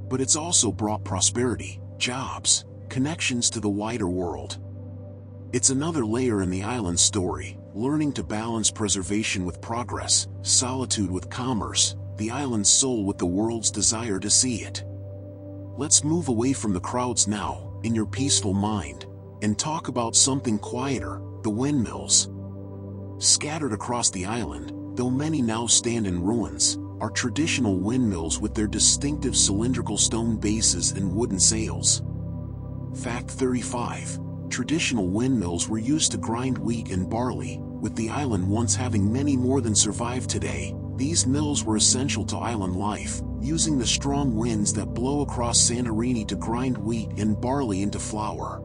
A: But it's also brought prosperity, jobs, connections to the wider world. It's another layer in the island's story, learning to balance preservation with progress, solitude with commerce, the island's soul with the world's desire to see it. Let's move away from the crowds now, in your peaceful mind, and talk about something quieter, the windmills. Scattered across the island, though many now stand in ruins, are traditional windmills with their distinctive cylindrical stone bases and wooden sails. Fact 35. Traditional windmills were used to grind wheat and barley, with the island once having many more than survive today. These mills were essential to island life, using the strong winds that blow across Santorini to grind wheat and barley into flour.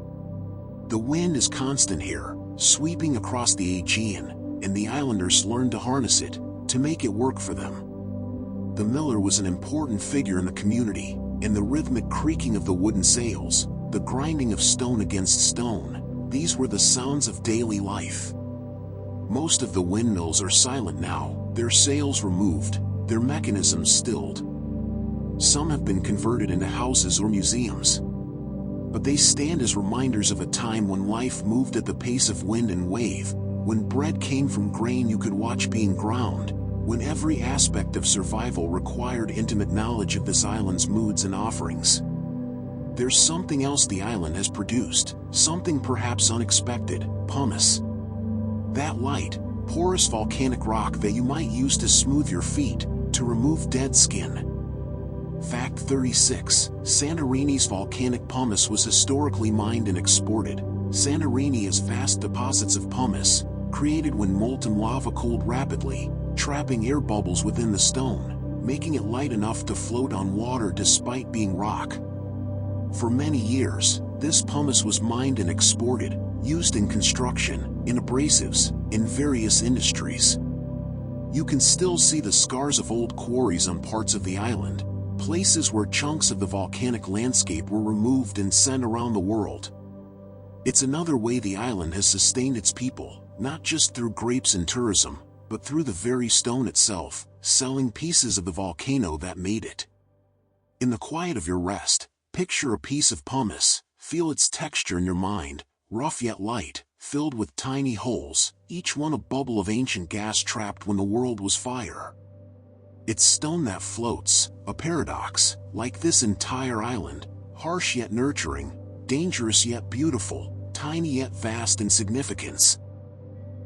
A: The wind is constant here, sweeping across the Aegean, and the islanders learned to harness it, to make it work for them. The miller was an important figure in the community, and the rhythmic creaking of the wooden sails, the grinding of stone against stone, these were the sounds of daily life. Most of the windmills are silent now, their sails removed, their mechanisms stilled. Some have been converted into houses or museums. But they stand as reminders of a time when life moved at the pace of wind and wave, when bread came from grain you could watch being ground, when every aspect of survival required intimate knowledge of this island's moods and offerings. There's something else the island has produced, something perhaps unexpected: pumice. That light, porous volcanic rock that you might use to smooth your feet, to remove dead skin. Fact 36. Santorini's volcanic pumice was historically mined and exported. Santorini has vast deposits of pumice, created when molten lava cooled rapidly, trapping air bubbles within the stone, making it light enough to float on water despite being rock. For many years, this pumice was mined and exported, used in construction, in abrasives, in various industries. You can still see the scars of old quarries on parts of the island, places where chunks of the volcanic landscape were removed and sent around the world. It's another way the island has sustained its people, not just through grapes and tourism, but through the very stone itself, selling pieces of the volcano that made it. In the quiet of your rest, picture a piece of pumice, feel its texture in your mind, rough yet light, filled with tiny holes, each one a bubble of ancient gas trapped when the world was fire. It's stone that floats, a paradox, like this entire island, harsh yet nurturing, dangerous yet beautiful, tiny yet vast in significance.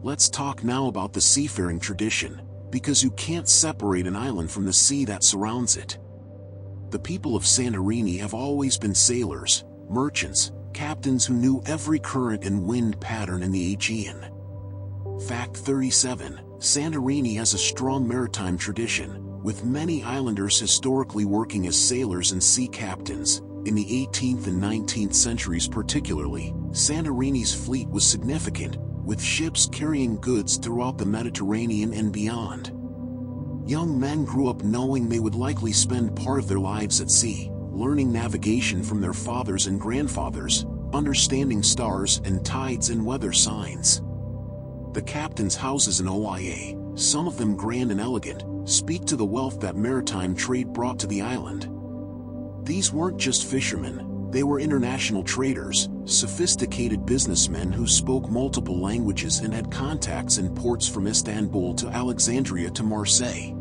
A: Let's talk now about the seafaring tradition, because you can't separate an island from the sea that surrounds it. The people of Santorini have always been sailors, merchants, captains who knew every current and wind pattern in the Aegean. Fact 37. Santorini has a strong maritime tradition, with many islanders historically working as sailors and sea captains. In the 18th and 19th centuries particularly, Santorini's fleet was significant, with ships carrying goods throughout the Mediterranean and beyond. Young men grew up knowing they would likely spend part of their lives at sea, learning navigation from their fathers and grandfathers, understanding stars and tides and weather signs. The captains' houses in Oia, some of them grand and elegant, speak to the wealth that maritime trade brought to the island. These weren't just fishermen, they were international traders, sophisticated businessmen who spoke multiple languages and had contacts in ports from Istanbul to Alexandria to Marseille.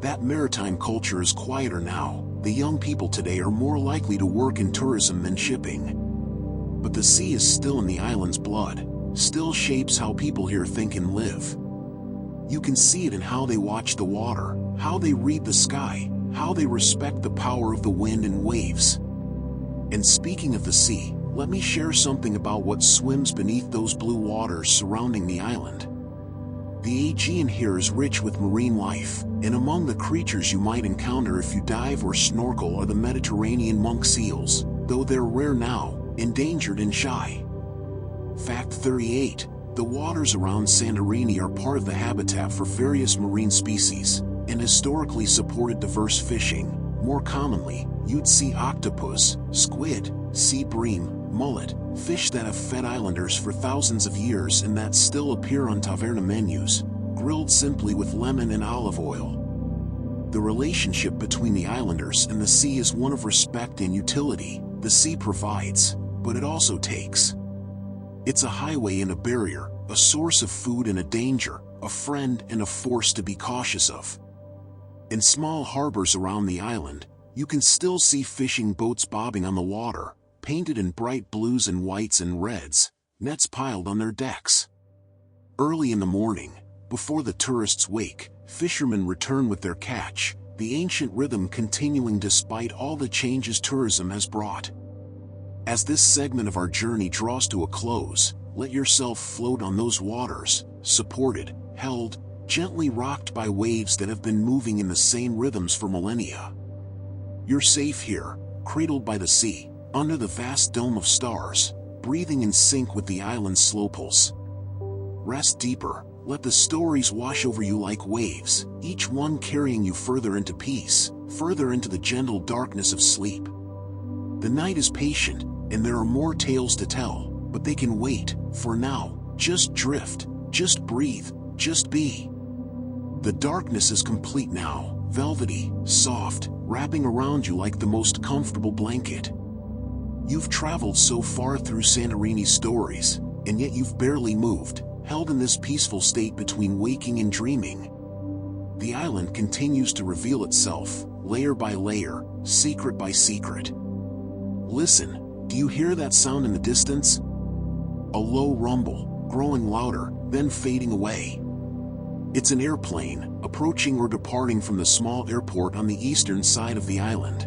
A: That maritime culture is quieter now. The young people today are more likely to work in tourism than shipping. But the sea is still in the island's blood, still shapes how people here think and live. You can see it in how they watch the water, how they read the sky, how they respect the power of the wind and waves. And speaking of the sea, let me share something about what swims beneath those blue waters surrounding the island. The Aegean here is rich with marine life, and among the creatures you might encounter if you dive or snorkel are the Mediterranean monk seals, though they're rare now, endangered and shy. Fact 38. The waters around Santorini are part of the habitat for various marine species, and historically supported diverse fishing. More commonly, you'd see octopus, squid, sea bream, mullet, fish that have fed islanders for thousands of years and that still appear on taverna menus, grilled simply with lemon and olive oil. The relationship between the islanders and the sea is one of respect and utility. The sea provides, but it also takes. It's a highway and a barrier, a source of food and a danger, a friend and a force to be cautious of. In small harbors around the island, you can still see fishing boats bobbing on the water, painted in bright blues and whites and reds, nets piled on their decks. Early in the morning, before the tourists wake, fishermen return with their catch, the ancient rhythm continuing despite all the changes tourism has brought. As this segment of our journey draws to a close, let yourself float on those waters, supported, held, gently rocked by waves that have been moving in the same rhythms for millennia. You're safe here, cradled by the sea, under the vast dome of stars, breathing in sync with the island's slow pulse. Rest deeper, let the stories wash over you like waves, each one carrying you further into peace, further into the gentle darkness of sleep. The night is patient, and there are more tales to tell, but they can wait. For now, just drift, just breathe, just be. The darkness is complete now, velvety, soft, wrapping around you like the most comfortable blanket. You've traveled so far through Santorini's stories, and yet you've barely moved, held in this peaceful state between waking and dreaming. The island continues to reveal itself, layer by layer, secret by secret. Listen, do you hear that sound in the distance? A low rumble, growing louder, then fading away. It's an airplane, approaching or departing from the small airport on the eastern side of the island.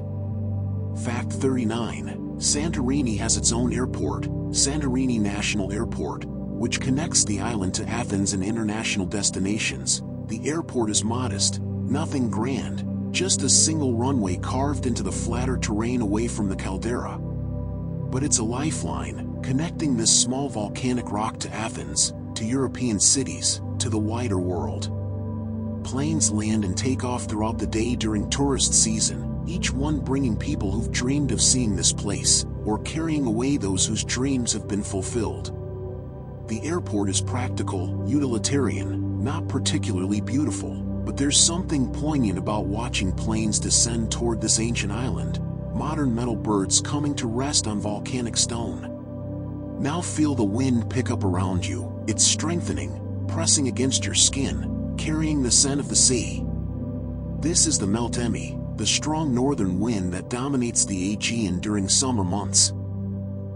A: Fact 39. Santorini has its own airport, Santorini National Airport, which connects the island to Athens and international destinations. The airport is modest, nothing grand, just a single runway carved into the flatter terrain away from the caldera. But it's a lifeline, connecting this small volcanic rock to Athens, to European cities, to the wider world. Planes land and take off throughout the day during tourist season, each one bringing people who've dreamed of seeing this place, or carrying away those whose dreams have been fulfilled. The airport is practical, utilitarian, not particularly beautiful, but there's something poignant about watching planes descend toward this ancient island, modern metal birds coming to rest on volcanic stone. Now feel the wind pick up around you, it's strengthening, pressing against your skin, carrying the scent of the sea. This is the Maritime, the strong northern wind that dominates the Aegean during summer months.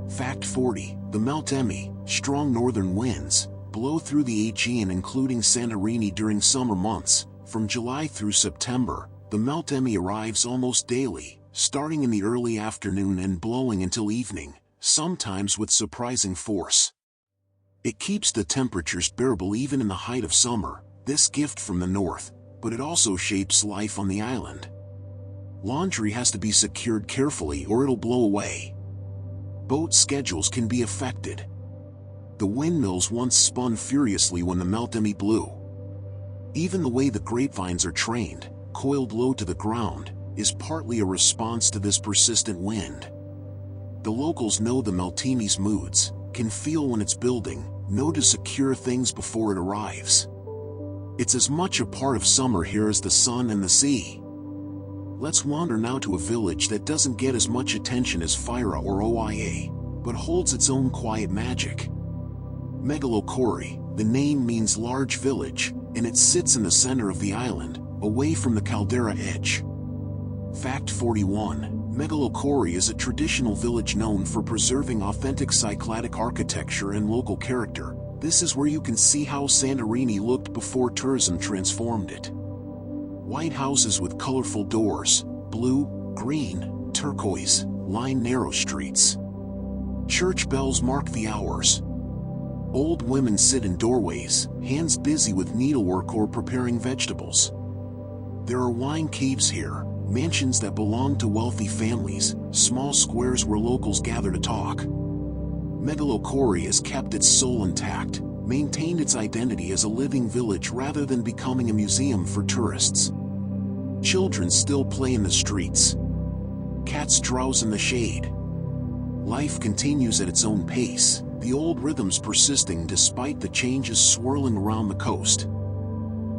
A: Fact 40. The Maritime, strong northern winds, blow through the Aegean including Santorini during summer months. From July through September, the Maritime arrives almost daily, starting in the early afternoon and blowing until evening, sometimes with surprising force. It keeps the temperatures bearable even in the height of summer, this gift from the north, but it also shapes life on the island. Laundry has to be secured carefully or it'll blow away. Boat schedules can be affected. The windmills once spun furiously when the Maritime blew. Even the way the grapevines are trained, coiled low to the ground, is partly a response to this persistent wind. The locals know the Maltini's moods, can feel when it's building, know to secure things before it arrives. It's as much a part of summer here as the sun and the sea. Let's wander now to a village that doesn't get as much attention as Fyra or Oia, but holds its own quiet magic. Akrotiri, the name means large village, and it sits in the center of the island, away from the caldera edge. Fact 41. Akrotiri is a traditional village known for preserving authentic Cycladic architecture and local character. This is where you can see how Santorini looked before tourism transformed it. White houses with colorful doors, blue, green, turquoise, line narrow streets. Church bells mark the hours. Old women sit in doorways, hands busy with needlework or preparing vegetables. There are wine caves here, mansions that belong to wealthy families, small squares where locals gather to talk. Akrotiri has kept its soul intact, maintained its identity as a living village rather than becoming a museum for tourists. Children still play in the streets. Cats drowse in the shade. Life continues at its own pace, the old rhythms persisting despite the changes swirling around the coast.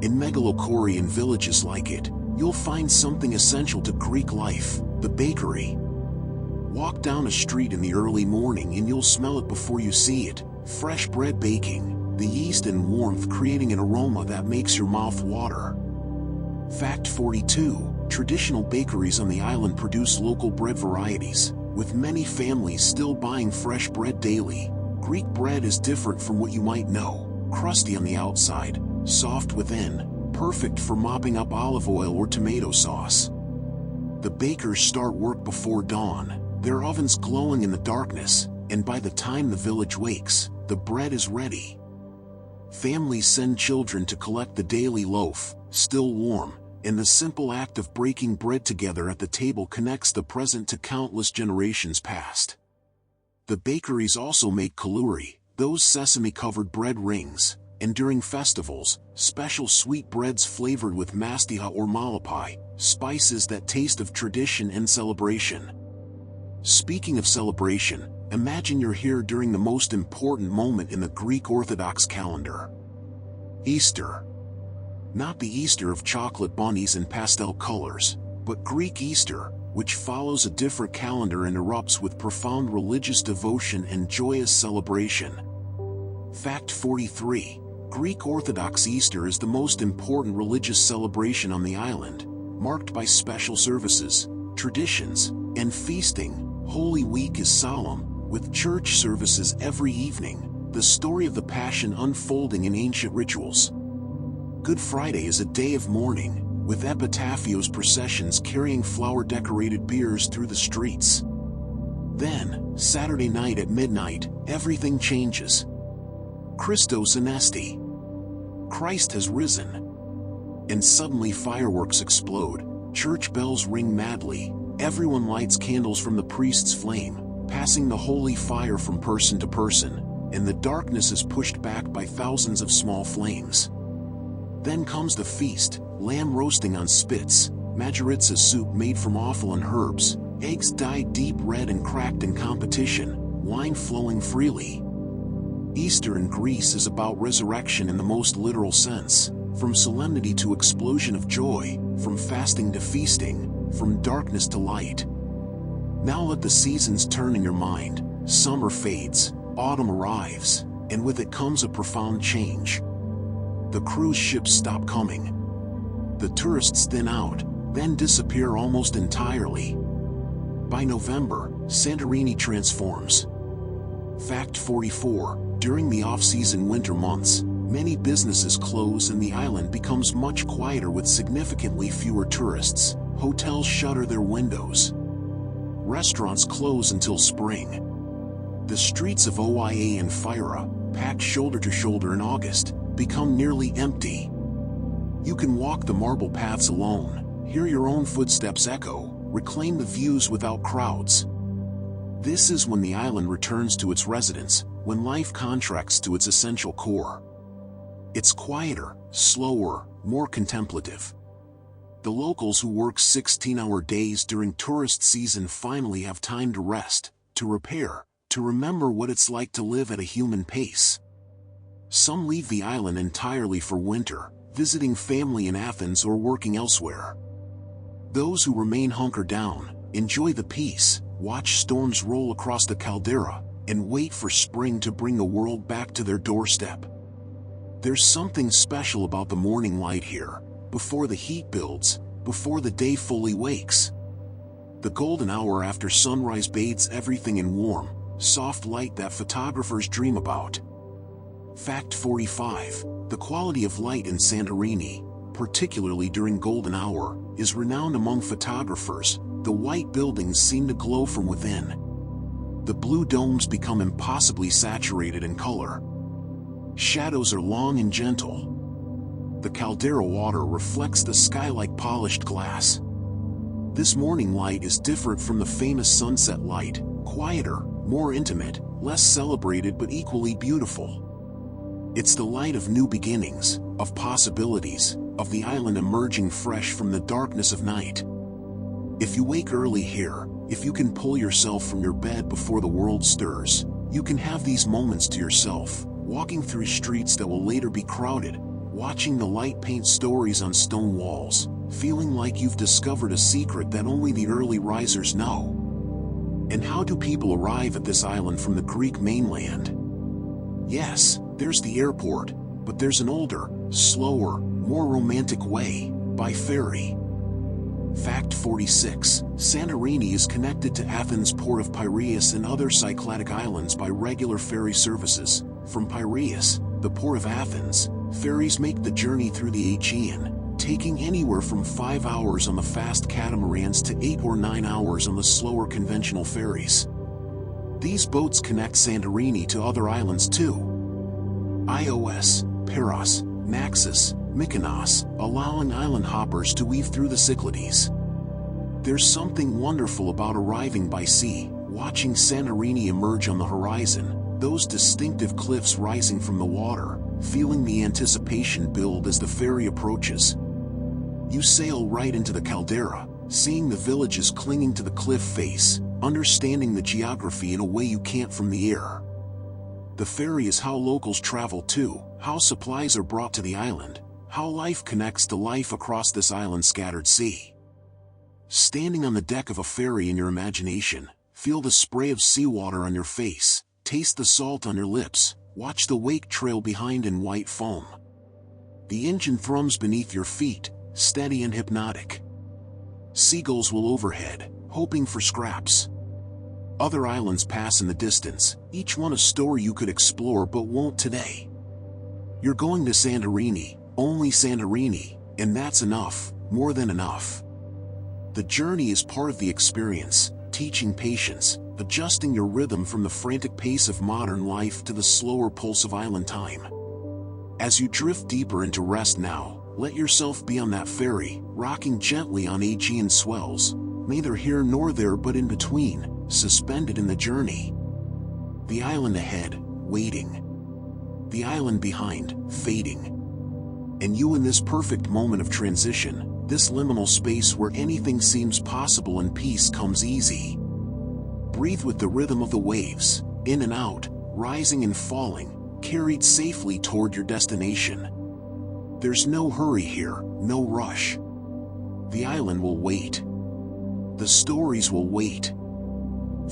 A: In Akrotiri and villages like it, you'll find something essential to Greek life, the bakery. Walk down a street in the early morning and you'll smell it before you see it, fresh bread baking, the yeast and warmth creating an aroma that makes your mouth water. Fact 42. Traditional bakeries on the island produce local bread varieties, with many families still buying fresh bread daily. Greek bread is different from what you might know, crusty on the outside, soft within, perfect for mopping up olive oil or tomato sauce. The bakers start work before dawn, their ovens glowing in the darkness, and by the time the village wakes, the bread is ready. Families send children to collect the daily loaf, still warm, and the simple act of breaking bread together at the table connects the present to countless generations past. The bakeries also make kaluri, those sesame-covered bread rings, and during festivals, special sweet breads flavored with mastiha or malapai, spices that taste of tradition and celebration. Speaking of celebration, imagine you're here during the most important moment in the Greek Orthodox calendar. Easter. Not the Easter of chocolate bunnies and pastel colors, but Greek Easter, which follows a different calendar and erupts with profound religious devotion and joyous celebration. Fact 43. Greek Orthodox Easter is the most important religious celebration on the island, marked by special services, traditions, and feasting. Holy Week is solemn, with church services every evening, the story of the Passion unfolding in ancient rituals. Good Friday is a day of mourning, with epitafios processions carrying flower-decorated biers through the streets. Then, Saturday night at midnight, everything changes. Christos Anesti. Christ has risen. And suddenly fireworks explode, church bells ring madly, everyone lights candles from the priest's flame, passing the holy fire from person to person, and the darkness is pushed back by thousands of small flames. Then comes the feast, lamb roasting on spits, majoritza soup made from offal and herbs, eggs dyed deep red and cracked in competition, wine flowing freely. Easter in Greece is about resurrection in the most literal sense, from solemnity to explosion of joy, from fasting to feasting, from darkness to light. Now let the seasons turn in your mind. Summer fades, autumn arrives, and with it comes a profound change. The cruise ships stop coming. The tourists thin out, then disappear almost entirely. By November, Santorini transforms. Fact 44. During the off-season winter months, many businesses close and the island becomes much quieter with significantly fewer tourists. Hotels shutter their windows. Restaurants close until spring. The streets of Oia and Fyra, packed shoulder to shoulder in August, become nearly empty. You can walk the marble paths alone, hear your own footsteps echo, reclaim the views without crowds. This is when the island returns to its residents, when life contracts to its essential core. It's quieter, slower, more contemplative. The locals who work 16-hour days during tourist season finally have time to rest, to repair, to remember what it's like to live at a human pace. Some leave the island entirely for winter, visiting family in Athens or working elsewhere. Those who remain hunker down, enjoy the peace, watch storms roll across the caldera, and wait for spring to bring the world back to their doorstep. There's something special about the morning light here, before the heat builds, before the day fully wakes. The golden hour after sunrise bathes everything in warm, soft light that photographers dream about. Fact 45. The quality of light in Santorini, particularly during golden hour, is renowned among photographers. The white buildings seem to glow from within. The blue domes become impossibly saturated in color. Shadows are long and gentle. The caldera water reflects the sky like polished glass. This morning light is different from the famous sunset light, quieter, more intimate, less celebrated but equally beautiful. It's the light of new beginnings, of possibilities, of the island emerging fresh from the darkness of night. If you wake early here, if you can pull yourself from your bed before the world stirs, you can have these moments to yourself, walking through streets that will later be crowded, watching the light paint stories on stone walls, feeling like you've discovered a secret that only the early risers know. And how do people arrive at this island from the Greek mainland? Yes, there's the airport, but there's an older, slower, more romantic way, by ferry. Fact 46. Santorini is connected to Athens' port of Piraeus and other Cycladic islands by regular ferry services. From Piraeus, the port of Athens, ferries make the journey through the Aegean, taking anywhere from 5 hours on the fast catamarans to 8 or 9 hours on the slower conventional ferries. These boats connect Santorini to other islands too. Ios, Paros, Naxos, Mykonos, allowing island hoppers to weave through the Cyclades. There's something wonderful about arriving by sea, watching Santorini emerge on the horizon, those distinctive cliffs rising from the water, feeling the anticipation build as the ferry approaches. You sail right into the caldera, seeing the villages clinging to the cliff face, understanding the geography in a way you can't from the air. The ferry is how locals travel too, how supplies are brought to the island, how life connects to life across this island's scattered sea. Standing on the deck of a ferry in your imagination, feel the spray of seawater on your face, taste the salt on your lips, watch the wake trail behind in white foam. The engine thrums beneath your feet, steady and hypnotic. Seagulls will overhead, hoping for scraps. Other islands pass in the distance, each one a story you could explore but won't today. You're going to Santorini, only Santorini, and that's enough, more than enough. The journey is part of the experience, teaching patience, adjusting your rhythm from the frantic pace of modern life to the slower pulse of island time. As you drift deeper into rest now, let yourself be on that ferry, rocking gently on Aegean swells, neither here nor there but in between, suspended in the journey. The island ahead, waiting. The island behind, fading. And you in this perfect moment of transition, this liminal space where anything seems possible and peace comes easy. Breathe with the rhythm of the waves, in and out, rising and falling, carried safely toward your destination. There's no hurry here, no rush. The island will wait. The stories will wait.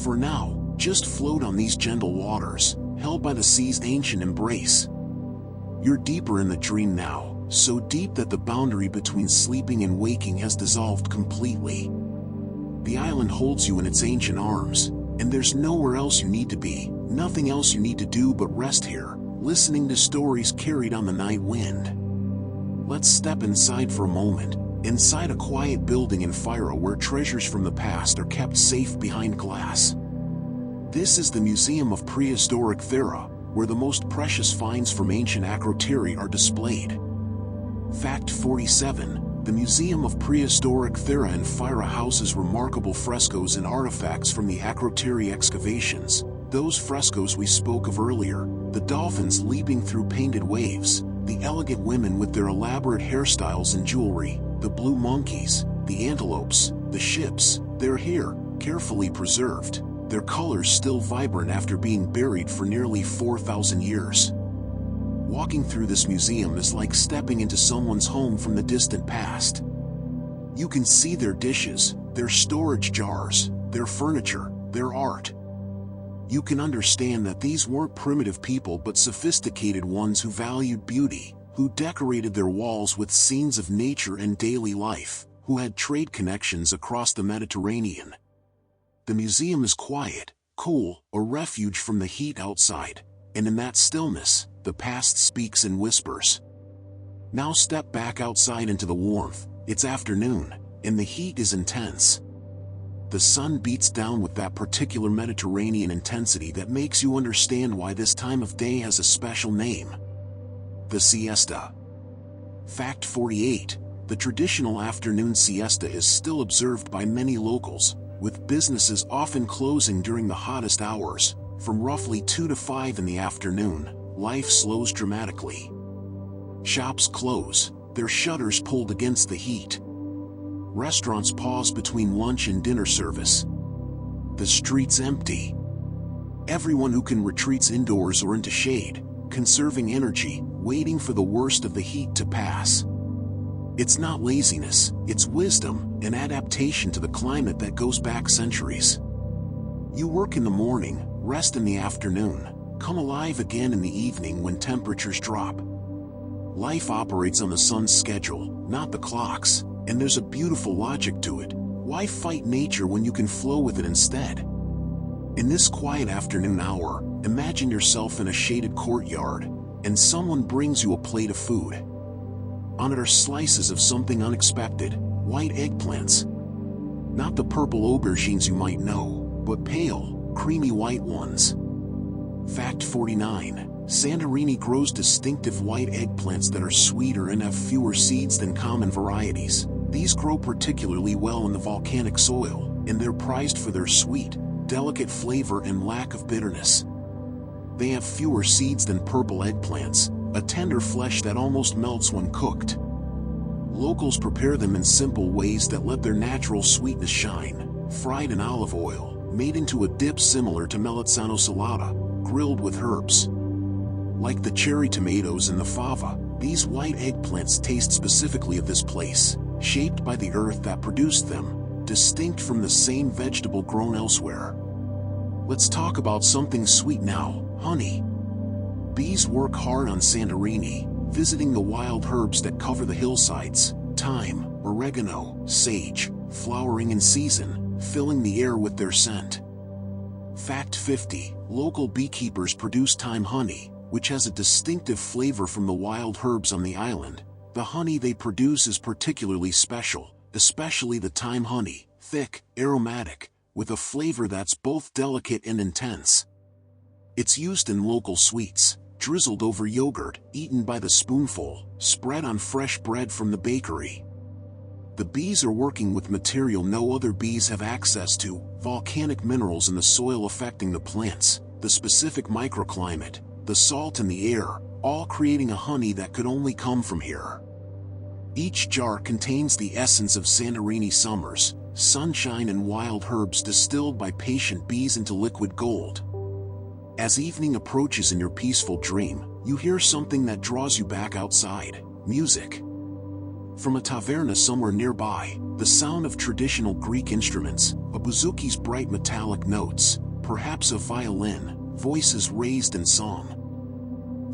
A: For now, just float on these gentle waters, held by the sea's ancient embrace. You're deeper in the dream now, so deep that the boundary between sleeping and waking has dissolved completely. The island holds you in its ancient arms, and there's nowhere else you need to be, nothing else you need to do but rest here, listening to stories carried on the night wind. Let's step inside for a moment, inside a quiet building in Phira where treasures from the past are kept safe behind glass. This is the Museum of Prehistoric Phira, where the most precious finds from ancient Akrotiri are displayed. Fact 47. The Museum of Prehistoric Phira in Phira houses remarkable frescoes and artifacts from the Akrotiri excavations, those frescoes we spoke of earlier, the dolphins leaping through painted waves, the elegant women with their elaborate hairstyles and jewelry, The blue monkeys, the antelopes, the ships, they're here, carefully preserved, their colors still vibrant after being buried for nearly 4,000 years. Walking through this museum is like stepping into someone's home from the distant past. You can see their dishes, their storage jars, their furniture, their art. You can understand that these weren't primitive people but sophisticated ones who valued beauty, who decorated their walls with scenes of nature and daily life, who had trade connections across the Mediterranean. The museum is quiet, cool, a refuge from the heat outside, and in that stillness, the past speaks in whispers. Now step back outside into the warmth. It's afternoon, and the heat is intense. The sun beats down with that particular Mediterranean intensity that makes you understand why this time of day has a special name. The siesta. Fact 48. The traditional afternoon siesta is still observed by many locals, with businesses often closing during the hottest hours. From roughly 2 to 5 in the afternoon, life slows dramatically. Shops close, their shutters pulled against the heat. Restaurants pause between lunch and dinner service. The streets empty. Everyone who can retreats indoors or into shade, conserving energy, waiting for the worst of the heat to pass. It's not laziness, it's wisdom, an adaptation to the climate that goes back centuries. You work in the morning, rest in the afternoon, come alive again in the evening when temperatures drop. Life operates on the sun's schedule, not the clocks, and there's a beautiful logic to it. Why fight nature when you can flow with it instead? In this quiet afternoon hour, imagine yourself in a shaded courtyard, and someone brings you a plate of food. On it are slices of something unexpected, white eggplants. Not the purple aubergines you might know, but pale, creamy white ones. Fact 49. Santorini grows distinctive white eggplants that are sweeter and have fewer seeds than common varieties. These grow particularly well in the volcanic soil, and they're prized for their sweet, delicate flavor and lack of bitterness. They have fewer seeds than purple eggplants, a tender flesh that almost melts when cooked. Locals prepare them in simple ways that let their natural sweetness shine, fried in olive oil, made into a dip similar to melanzano salata, grilled with herbs. Like the cherry tomatoes and the fava, these white eggplants taste specifically of this place, shaped by the earth that produced them, distinct from the same vegetable grown elsewhere. Let's talk about something sweet now, honey. Bees work hard on Santorini, visiting the wild herbs that cover the hillsides, thyme, oregano, sage, flowering in season, filling the air with their scent. Fact 50. Local beekeepers produce thyme honey, which has a distinctive flavor from the wild herbs on the island. The honey they produce is particularly special, especially the thyme honey, thick, aromatic, with a flavor that's both delicate and intense. It's used in local sweets, drizzled over yogurt, eaten by the spoonful, spread on fresh bread from the bakery. The bees are working with material no other bees have access to, volcanic minerals in the soil affecting the plants, the specific microclimate, the salt in the air, all creating a honey that could only come from here. Each jar contains the essence of Santorini summers, sunshine and wild herbs distilled by patient bees into liquid gold. As evening approaches in your peaceful dream, you hear something that draws you back outside: music. From a taverna somewhere nearby, the sound of traditional Greek instruments, a bouzouki's bright metallic notes, perhaps a violin, voices raised in song.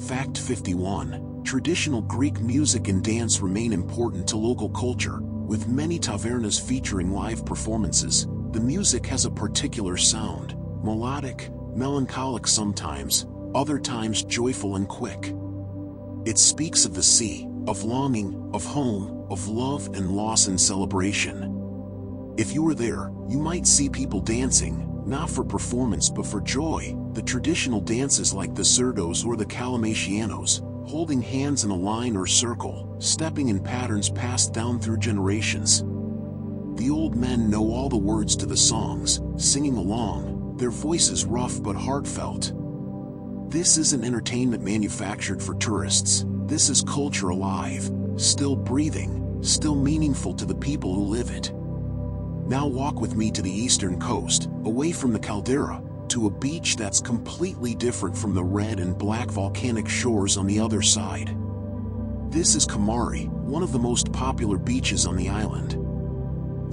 A: Fact 51. Traditional Greek music and dance remain important to local culture, with many tavernas featuring live performances. The music has a particular sound, melodic, melancholic sometimes, other times joyful and quick. It speaks of the sea, of longing, of home, of love and loss and celebration. If you were there, you might see people dancing, not for performance but for joy. The traditional dances like the surdos or the calamatianos, holding hands in a line or circle, stepping in patterns passed down through generations. The old men know all the words to the songs, singing along, their voices rough but heartfelt. This isn't entertainment manufactured for tourists, this is culture alive, still breathing, still meaningful to the people who live it. Now walk with me to the eastern coast, away from the caldera, to a beach that's completely different from the red and black volcanic shores on the other side. This is Kamari, one of the most popular beaches on the island.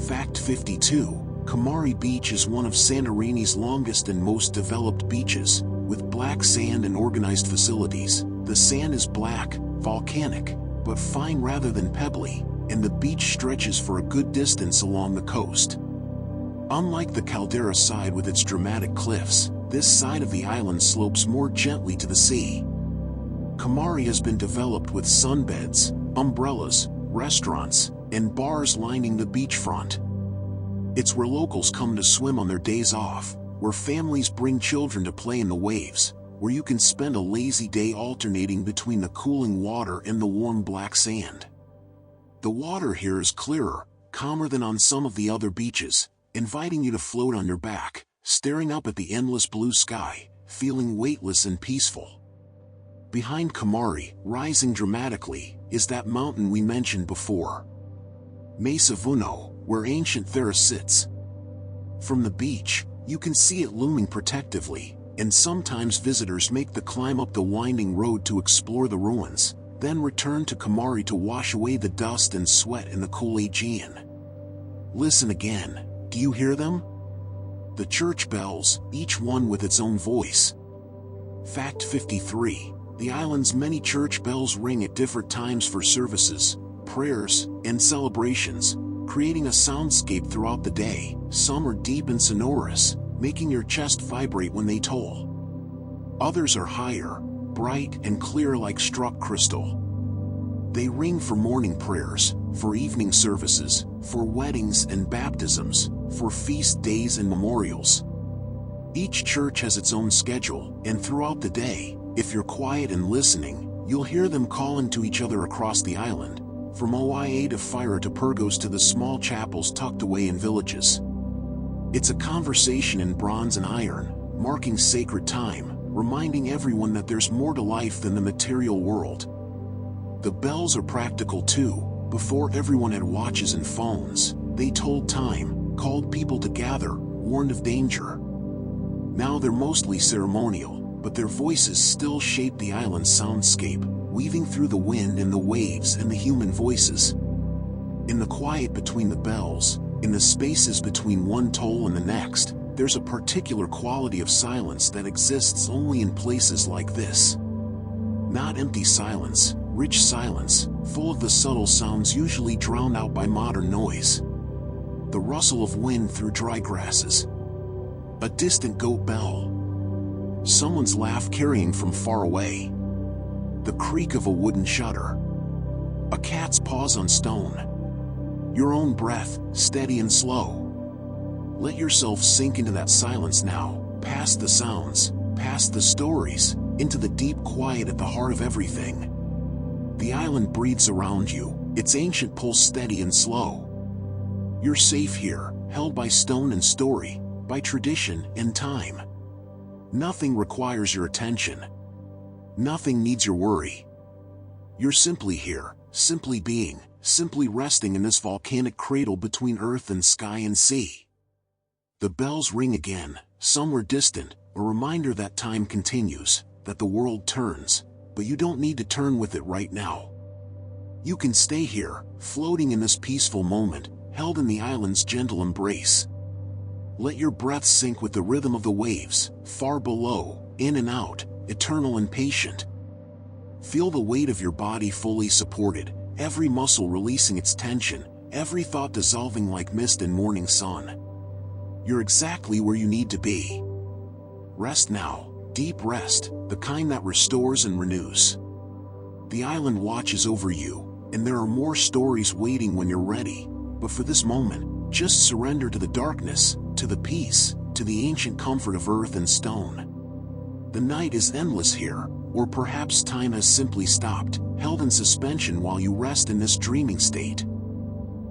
A: Fact 52. Kamari Beach is one of Santorini's longest and most developed beaches, with black sand and organized facilities. The sand is black, volcanic, but fine rather than pebbly, and the beach stretches for a good distance along the coast. Unlike the caldera side with its dramatic cliffs, this side of the island slopes more gently to the sea. Kamari has been developed with sunbeds, umbrellas, restaurants, and bars lining the beachfront. It's where locals come to swim on their days off, where families bring children to play in the waves, where you can spend a lazy day alternating between the cooling water and the warm black sand. The water here is clearer, calmer than on some of the other beaches, inviting you to float on your back, staring up at the endless blue sky, feeling weightless and peaceful. Behind Kamari, rising dramatically, is that mountain we mentioned before, Mesa Vuno, where ancient Thera sits. From the beach, you can see it looming protectively, and sometimes visitors make the climb up the winding road to explore the ruins, then return to Kamari to wash away the dust and sweat in the cool Aegean. Listen again, do you hear them? The church bells, each one with its own voice. Fact 53. The island's many church bells ring at different times for services, prayers, and celebrations, creating a soundscape throughout the day. Some are deep and sonorous, making your chest vibrate when they toll. Others are higher, bright and clear like struck crystal. They ring for morning prayers, for evening services, for weddings and baptisms, for feast days and memorials. Each church has its own schedule, and throughout the day, if you're quiet and listening, you'll hear them calling to each other across the island, from Oia to Fira to Purgos to the small chapels tucked away in villages. It's a conversation in bronze and iron, marking sacred time, reminding everyone that there's more to life than the material world. The bells are practical too. Before everyone had watches and phones, they told time, called people to gather, warned of danger. Now they're mostly ceremonial, but their voices still shape the island's soundscape, weaving through the wind and the waves and the human voices. In the quiet between the bells, in the spaces between one toll and the next, there's a particular quality of silence that exists only in places like this. Not empty silence, rich silence, full of the subtle sounds usually drowned out by modern noise. The rustle of wind through dry grasses. A distant goat bell. Someone's laugh carrying from far away. The creak of a wooden shutter. A cat's paws on stone. Your own breath, steady and slow. Let yourself sink into that silence now, past the sounds, past the stories, into the deep quiet at the heart of everything. The island breathes around you, its ancient pulse steady and slow. You're safe here, held by stone and story, by tradition and time. Nothing requires your attention. Nothing needs your worry. You're simply here, simply being, simply resting in this volcanic cradle between earth and sky and sea. The bells ring again, somewhere distant, a reminder that time continues, that the world turns, but you don't need to turn with it right now. You can stay here, floating in this peaceful moment, held in the island's gentle embrace. Let your breath sink with the rhythm of the waves, far below, in and out, eternal and patient. Feel the weight of your body fully supported, every muscle releasing its tension, every thought dissolving like mist in morning sun. You're exactly where you need to be. Rest now, deep rest, the kind that restores and renews. The island watches over you, and there are more stories waiting when you're ready, but for this moment, just surrender to the darkness, to the peace, to the ancient comfort of earth and stone. The night is endless here, or perhaps time has simply stopped, held in suspension while you rest in this dreaming state.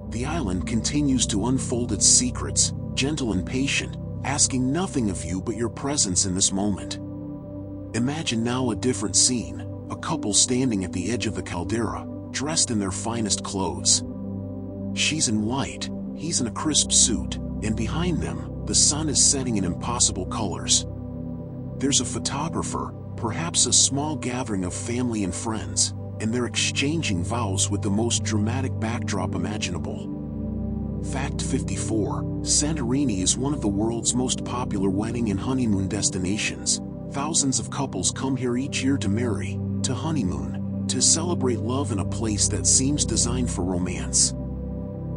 A: The island continues to unfold its secrets, gentle and patient, asking nothing of you but your presence in this moment. Imagine now a different scene, a couple standing at the edge of the caldera, dressed in their finest clothes. She's in white, he's in a crisp suit, and behind them, the sun is setting in impossible colors. There's a photographer, perhaps a small gathering of family and friends, and they're exchanging vows with the most dramatic backdrop imaginable. Fact 54. Santorini is one of the world's most popular wedding and honeymoon destinations. Thousands of couples come here each year to marry, to honeymoon, to celebrate love in a place that seems designed for romance.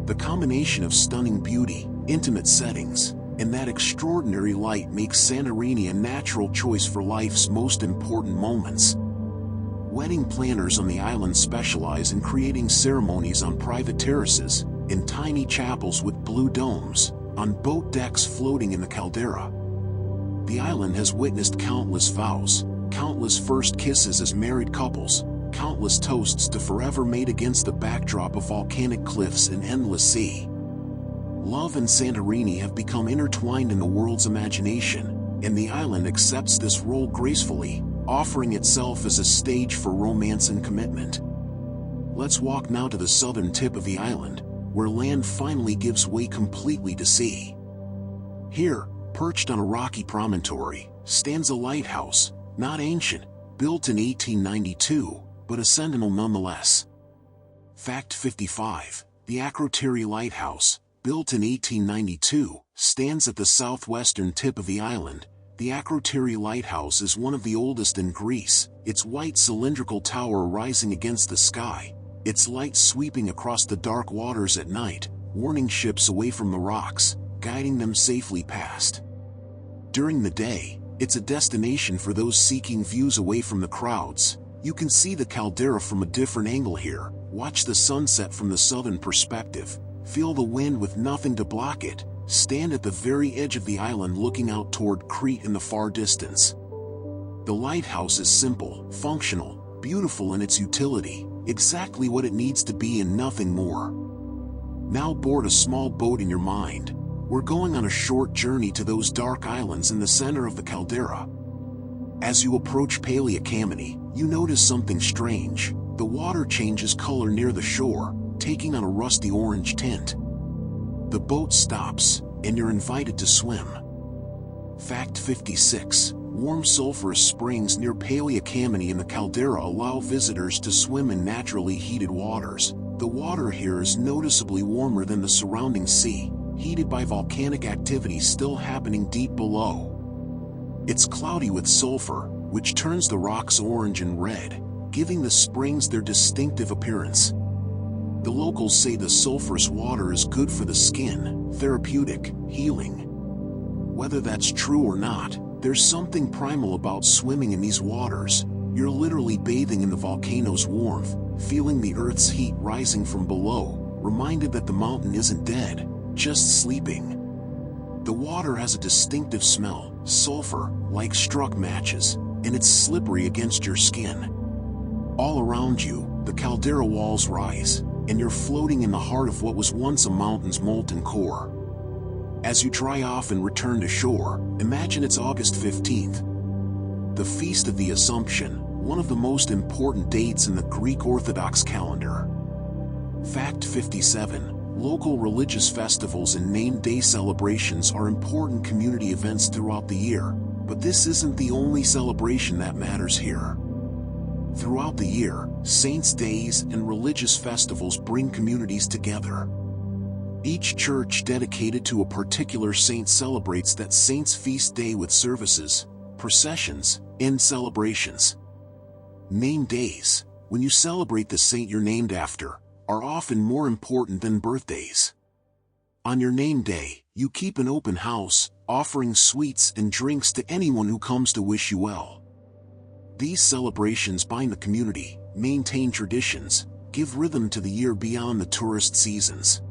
A: The combination of stunning beauty, intimate settings, and that extraordinary light makes Santorini a natural choice for life's most important moments. Wedding planners on the island specialize in creating ceremonies on private terraces, in tiny chapels with blue domes, on boat decks floating in the caldera. The island has witnessed countless vows, countless first kisses as married couples, countless toasts to forever made against the backdrop of volcanic cliffs and endless sea. Love and Santorini have become intertwined in the world's imagination, and the island accepts this role gracefully, offering itself as a stage for romance and commitment. Let's walk now to the southern tip of the island, where land finally gives way completely to sea. Here, perched on a rocky promontory, stands a lighthouse, not ancient, built in 1892, but a sentinel nonetheless. Fact 55. The Akrotiri Lighthouse, built in 1892, stands at the southwestern tip of the island. The Akrotiri Lighthouse is one of the oldest in Greece, its white cylindrical tower rising against the sky, its light sweeping across the dark waters at night, warning ships away from the rocks, guiding them safely past. During the day, it's a destination for those seeking views away from the crowds. You can see the caldera from a different angle here, watch the sunset from the southern perspective, feel the wind with nothing to block it, stand at the very edge of the island looking out toward Crete in the far distance. The lighthouse is simple, functional, beautiful in its utility, exactly what it needs to be and nothing more. Now board a small boat in your mind. We're going on a short journey to those dark islands in the center of the caldera. As you approach Paleokameni, you notice something strange. The water changes color near the shore, taking on a rusty orange tint. The boat stops, and you're invited to swim. Fact 56. Warm sulfurous springs near Paleokameni in the caldera allow visitors to swim in naturally heated waters. The water here is noticeably warmer than the surrounding sea, heated by volcanic activity still happening deep below. It's cloudy with sulfur, which turns the rocks orange and red, giving the springs their distinctive appearance. The locals say the sulfurous water is good for the skin, therapeutic, healing. Whether that's true or not, there's something primal about swimming in these waters. You're literally bathing in the volcano's warmth, feeling the Earth's heat rising from below, reminded that the mountain isn't dead, just sleeping. The water has a distinctive smell, sulfur, like struck matches, and it's slippery against your skin. All around you, the caldera walls rise, and you're floating in the heart of what was once a mountain's molten core. As you dry off and return to shore, imagine it's August 15th. The Feast of the Assumption, one of the most important dates in the Greek Orthodox calendar. Fact 57. Local religious festivals and named day celebrations are important community events throughout the year, but this isn't the only celebration that matters here. Throughout the year, saints' days and religious festivals bring communities together. Each church dedicated to a particular saint celebrates that saint's feast day with services, processions, and celebrations. Name days, when you celebrate the saint you're named after, are often more important than birthdays. On your name day, you keep an open house, offering sweets and drinks to anyone who comes to wish you well. These celebrations bind the community, maintain traditions, give rhythm to the year beyond the tourist seasons.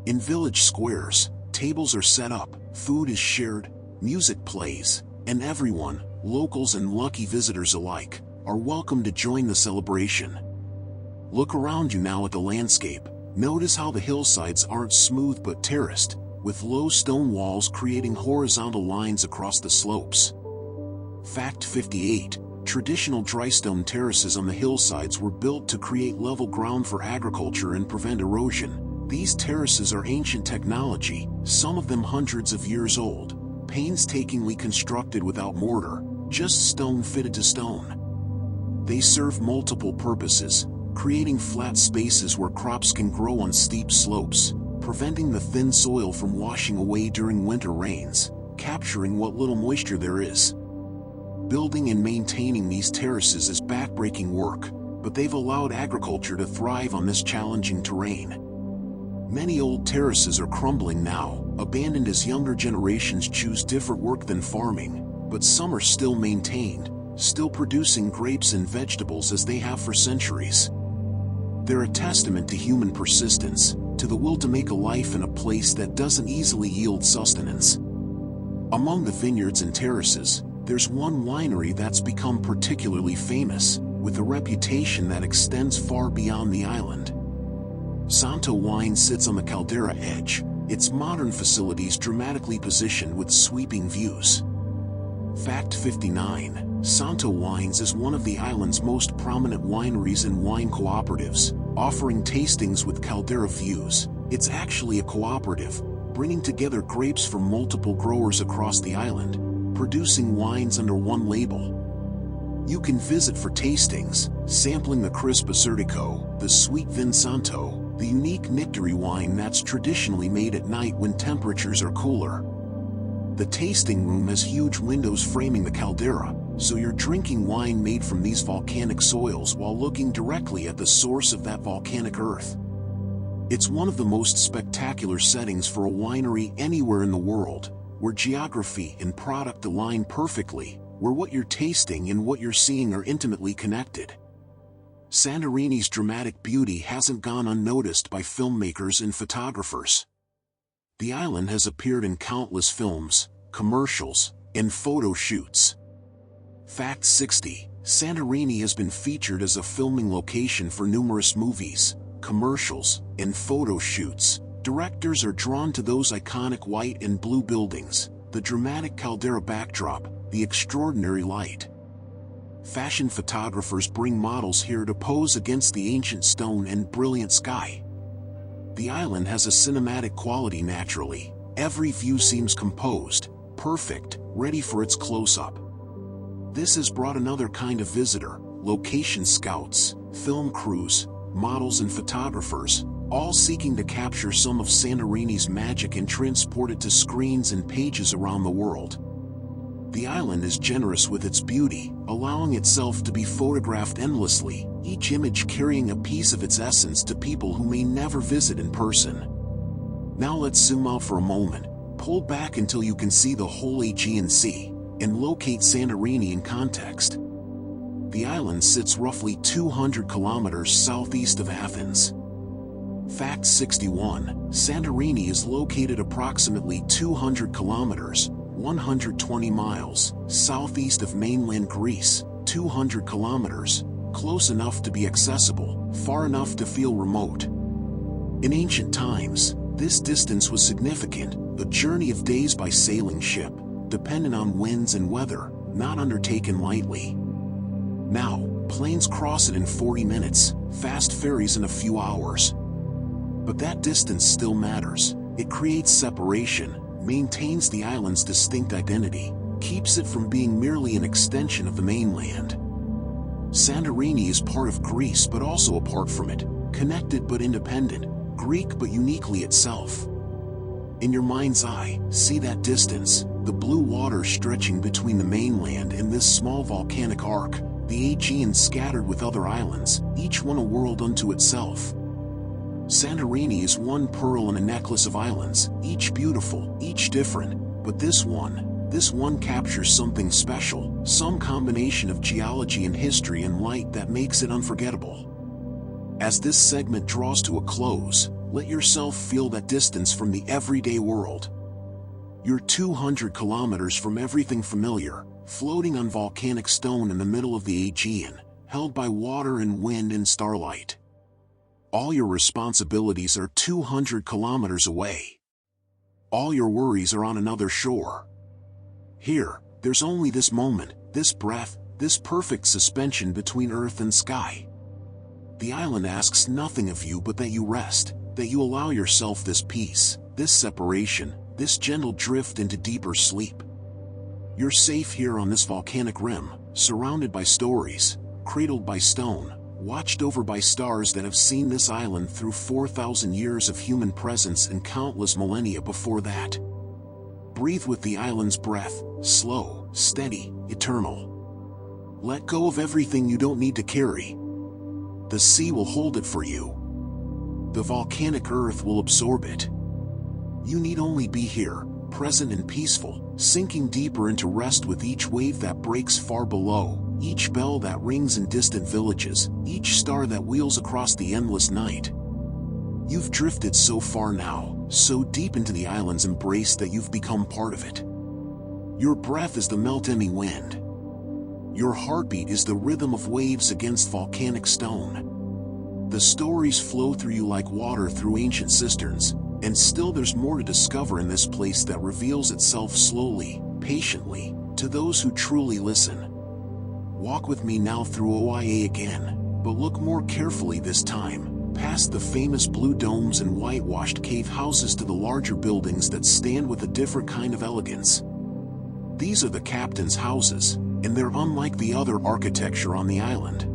A: In village squares, tables are set up, food is shared, music plays, and everyone, locals and lucky visitors alike, are welcome to join the celebration. Look around you now at the landscape. Notice how the hillsides aren't smooth but terraced, with low stone walls creating horizontal lines across the slopes. Fact 58. Traditional drystone terraces on the hillsides were built to create level ground for agriculture and prevent erosion. These terraces are ancient technology, some of them hundreds of years old, painstakingly constructed without mortar, just stone fitted to stone. They serve multiple purposes, creating flat spaces where crops can grow on steep slopes, preventing the thin soil from washing away during winter rains, capturing what little moisture there is. Building and maintaining these terraces is backbreaking work, but they've allowed agriculture to thrive on this challenging terrain. Many old terraces are crumbling now, abandoned as younger generations choose different work than farming, but some are still maintained, still producing grapes and vegetables as they have for centuries. They're a testament to human persistence, to the will to make a life in a place that doesn't easily yield sustenance. Among the vineyards and terraces, there's one winery that's become particularly famous, with a reputation that extends far beyond the island. Santo Wine sits on the caldera edge, its modern facilities dramatically positioned with sweeping views. Fact 59. Santo Wines is one of the island's most prominent wineries and wine cooperatives, offering tastings with caldera views. It's actually a cooperative, bringing together grapes from multiple growers across the island, producing wines under one label. You can visit for tastings, sampling the crisp Acertico, the sweet Vin Santo, the unique Nictory wine that's traditionally made at night when temperatures are cooler. The tasting room has huge windows framing the caldera, so you're drinking wine made from these volcanic soils while looking directly at the source of that volcanic earth. It's one of the most spectacular settings for a winery anywhere in the world, where geography and product align perfectly, where what you're tasting and what you're seeing are intimately connected. Santorini's dramatic beauty hasn't gone unnoticed by filmmakers and photographers. The island has appeared in countless films, commercials, and photo shoots. Fact 60. Santorini has been featured as a filming location for numerous movies, commercials, and photo shoots. Directors are drawn to those iconic white and blue buildings, the dramatic caldera backdrop, the extraordinary light. Fashion photographers bring models here to pose against the ancient stone and brilliant sky. The island has a cinematic quality naturally. Every view seems composed, perfect, ready for its close-up. This has brought another kind of visitor, location scouts, film crews, models and photographers, all seeking to capture some of Santorini's magic and transport it to screens and pages around the world. The island is generous with its beauty, allowing itself to be photographed endlessly, each image carrying a piece of its essence to people who may never visit in person. Now let's zoom out for a moment, pull back until you can see the whole Aegean Sea, and locate Santorini in context. The island sits roughly 200 kilometers southeast of Athens. Fact 61. Santorini is located approximately 200 kilometers, 120 miles, southeast of mainland Greece, 200 kilometers, close enough to be accessible, far enough to feel remote. In ancient times, this distance was significant, a journey of days by sailing ship, dependent on winds and weather, not undertaken lightly. Now, planes cross it in 40 minutes, fast ferries in a few hours. But that distance still matters. It creates separation, maintains the island's distinct identity, keeps it from being merely an extension of the mainland. Santorini is part of Greece but also apart from it, connected but independent, Greek but uniquely itself. In your mind's eye, see that distance, the blue water stretching between the mainland and this small volcanic arc, the Aegean scattered with other islands, each one a world unto itself. Santorini is one pearl in a necklace of islands, each beautiful, each different, but this one captures something special, some combination of geology and history and light that makes it unforgettable. As this segment draws to a close, let yourself feel that distance from the everyday world. You're 200 kilometers from everything familiar, floating on volcanic stone in the middle of the Aegean, held by water and wind and starlight. All your responsibilities are 200 kilometers away. All your worries are on another shore. Here, there's only this moment, this breath, this perfect suspension between earth and sky. The island asks nothing of you but that you rest, that you allow yourself this peace, this separation, this gentle drift into deeper sleep. You're safe here on this volcanic rim, surrounded by stories, cradled by stone, watched over by stars that have seen this island through 4,000 years of human presence and countless millennia before that. Breathe with the island's breath, slow, steady, eternal. Let go of everything you don't need to carry. The sea will hold it for you. The volcanic earth will absorb it. You need only be here, present and peaceful, sinking deeper into rest with each wave that breaks far below, each bell that rings in distant villages, each star that wheels across the endless night. You've drifted so far now, so deep into the island's embrace that you've become part of it. Your breath is the melting wind. Your heartbeat is the rhythm of waves against volcanic stone. The stories flow through you like water through ancient cisterns, and still there's more to discover in this place that reveals itself slowly, patiently, to those who truly listen. Walk with me now through OIA again, but look more carefully this time, past the famous blue domes and whitewashed cave houses to the larger buildings that stand with a different kind of elegance. These are the captain's houses, and they're unlike the other architecture on the island.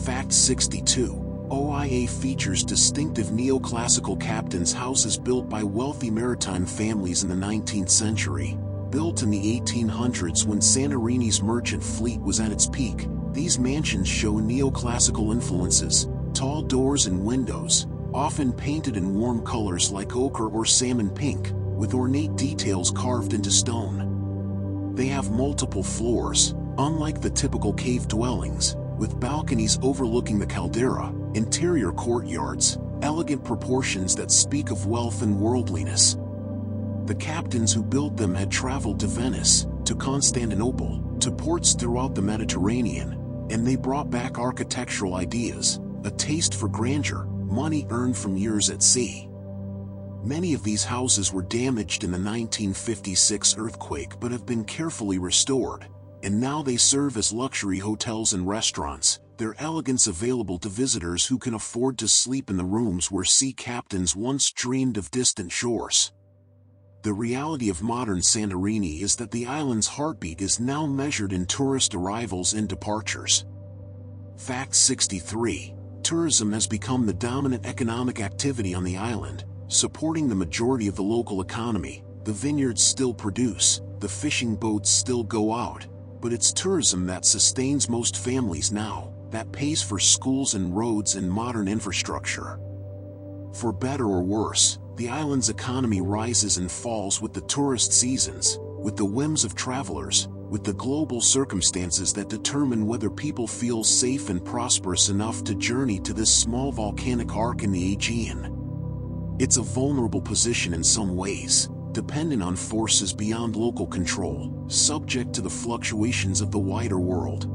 A: Fact 62. OIA features distinctive neoclassical captain's houses built by wealthy maritime families in the 19th century. Built in the 1800s when Santorini's merchant fleet was at its peak, these mansions show neoclassical influences, tall doors and windows, often painted in warm colors like ochre or salmon pink, with ornate details carved into stone. They have multiple floors, unlike the typical cave dwellings, with balconies overlooking the caldera, interior courtyards, elegant proportions that speak of wealth and worldliness. The captains who built them had traveled to Venice, to Constantinople, to ports throughout the Mediterranean, and they brought back architectural ideas, a taste for grandeur, money earned from years at sea. Many of these houses were damaged in the 1956 earthquake but have been carefully restored, and now they serve as luxury hotels and restaurants, their elegance available to visitors who can afford to sleep in the rooms where sea captains once dreamed of distant shores. The reality of modern Santorini is that the island's heartbeat is now measured in tourist arrivals and departures. Fact 63. Tourism has become the dominant economic activity on the island, supporting the majority of the local economy. The vineyards still produce, the fishing boats still go out, but it's tourism that sustains most families now, that pays for schools and roads and modern infrastructure. For better or worse, the island's economy rises and falls with the tourist seasons, with the whims of travelers, with the global circumstances that determine whether people feel safe and prosperous enough to journey to this small volcanic arc in the Aegean. It's a vulnerable position in some ways, dependent on forces beyond local control, subject to the fluctuations of the wider world.